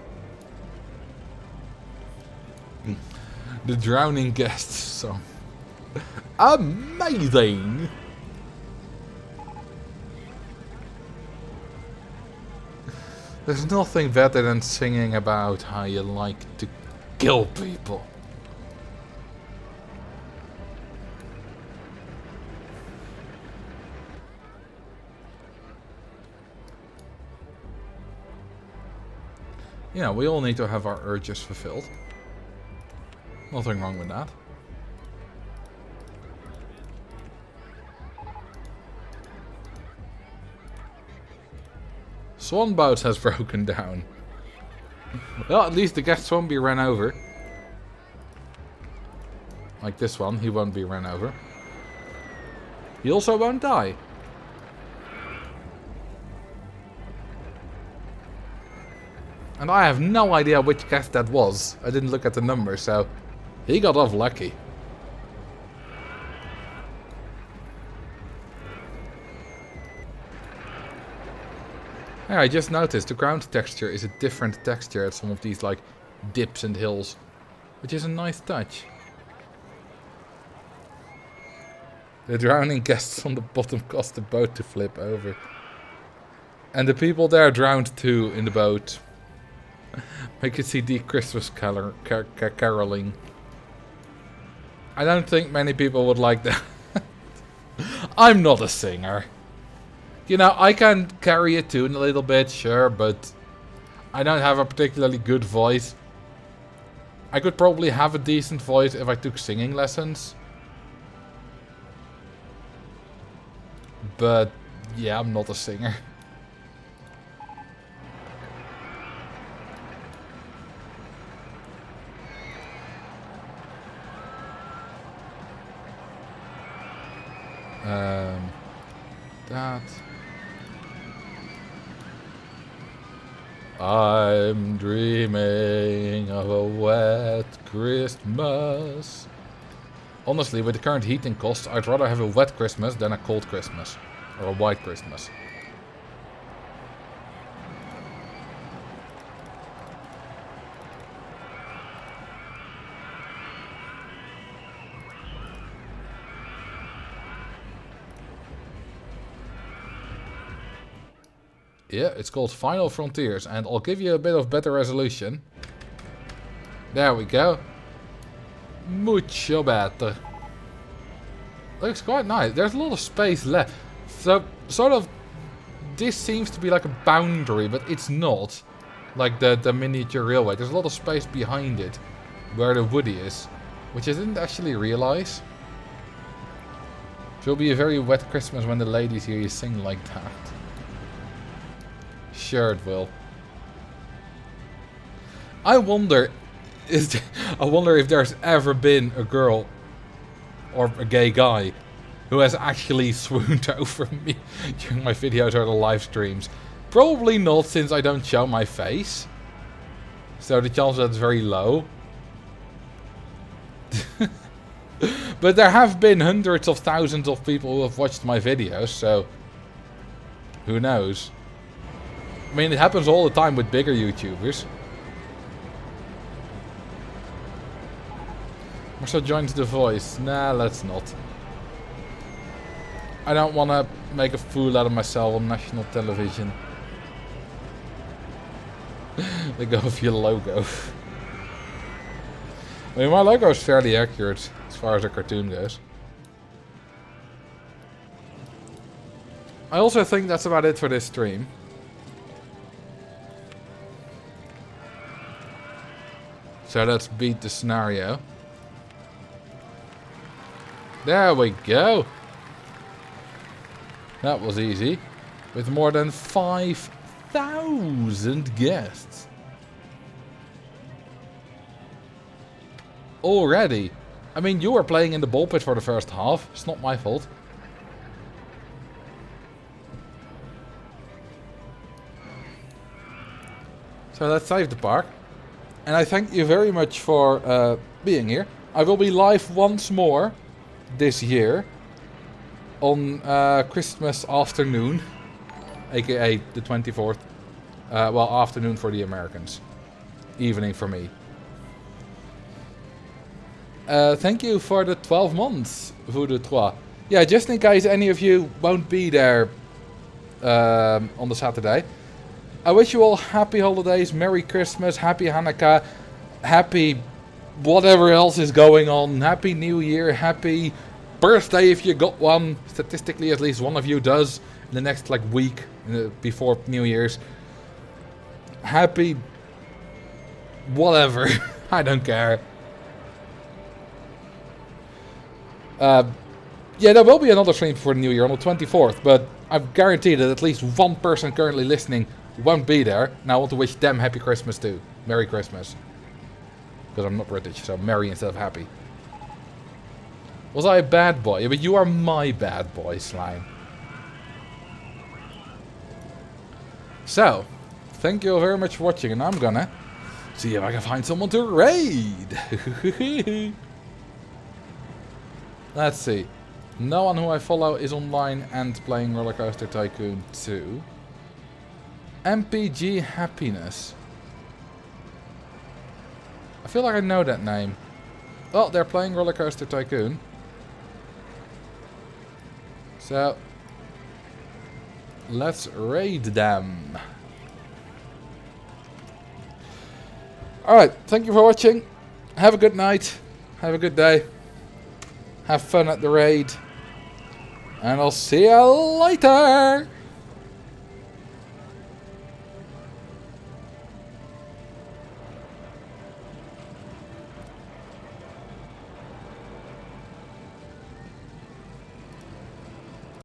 The drowning guest song. Amazing! There's nothing better than singing about how you like to kill people. Yeah, we all need to have our urges fulfilled. Nothing wrong with that. Swan boat has broken down. Well, at least the guests won't be run over. Like this one, he won't be run over. He also won't die. And I have no idea which guest that was. I didn't look at the number, so he got off lucky. Yeah, I just noticed the ground texture is a different texture at some of these like dips and hills, which is a nice touch. The drowning guests on the bottom caused the boat to flip over. And the people there drowned too in the boat. I could see the Christmas caroling. I don't think many people would like that. I'm not a singer. You know, I can carry a tune a little bit, sure, but I don't have a particularly good voice. I could probably have a decent voice if I took singing lessons. But, yeah, I'm not a singer. That. I'm dreaming of a wet Christmas. Honestly, with the current heating costs, I'd rather have a wet Christmas than a cold Christmas. Or a white Christmas. Yeah, it's called Final Frontiers, and I'll give you a bit of better resolution. There we go. Mucho better. Looks quite nice. There's a lot of space left. So, sort of, this seems to be like a boundary, but it's not. Like the miniature railway. There's a lot of space behind it, where the woody is, which I didn't actually realize. It will be a very wet Christmas when the ladies hear you sing like that. Sure it will. I wonder if there's ever been a girl or a gay guy who has actually swooned over me during my videos or the live streams. Probably not, since I don't show my face. So the chance of that's very low. But there have been hundreds of thousands of people who have watched my videos, so who knows? I mean, it happens all the time with bigger YouTubers. Marcel joins The Voice. Nah, let's not. I don't want to make a fool out of myself on national television. Let go of your logo. I mean, my logo is fairly accurate as far as a cartoon goes. I also think that's about it for this stream. So let's beat the scenario. There we go. That was easy. With more than 5,000 guests. Already. I mean, you were playing in the ball pit for the first half. It's not my fault. So let's save the park. And I thank you very much for being here. I will be live once more this year on Christmas afternoon, aka the 24th. Well, afternoon for the Americans, evening for me. Thank you for the 12 months, vous de trois. Yeah, just in case any of you won't be there on the Saturday. I wish you all happy holidays, Merry Christmas, Happy Hanukkah, Happy whatever else is going on, Happy New Year, Happy birthday if you got one. Statistically, at least one of you does in the next week before New Year's. Happy whatever. I don't care. Yeah, there will be another stream for the New Year on the 24th, but I'm guaranteed that at least one person currently listening won't be there. And I want to wish them Happy Christmas too. Merry Christmas. Because I'm not British, so merry instead of happy. Was I a bad boy? Yeah, but you are my bad boy, Slime. So, thank you very much for watching, and I'm gonna see if I can find someone to raid. Let's see. No one who I follow is online and playing Roller Coaster Tycoon 2. MPG Happiness. I feel like I know that name. Well, they're playing Roller Coaster Tycoon. So, let's raid them. Alright, thank you for watching. Have a good night. Have a good day. Have fun at the raid. And I'll see you later.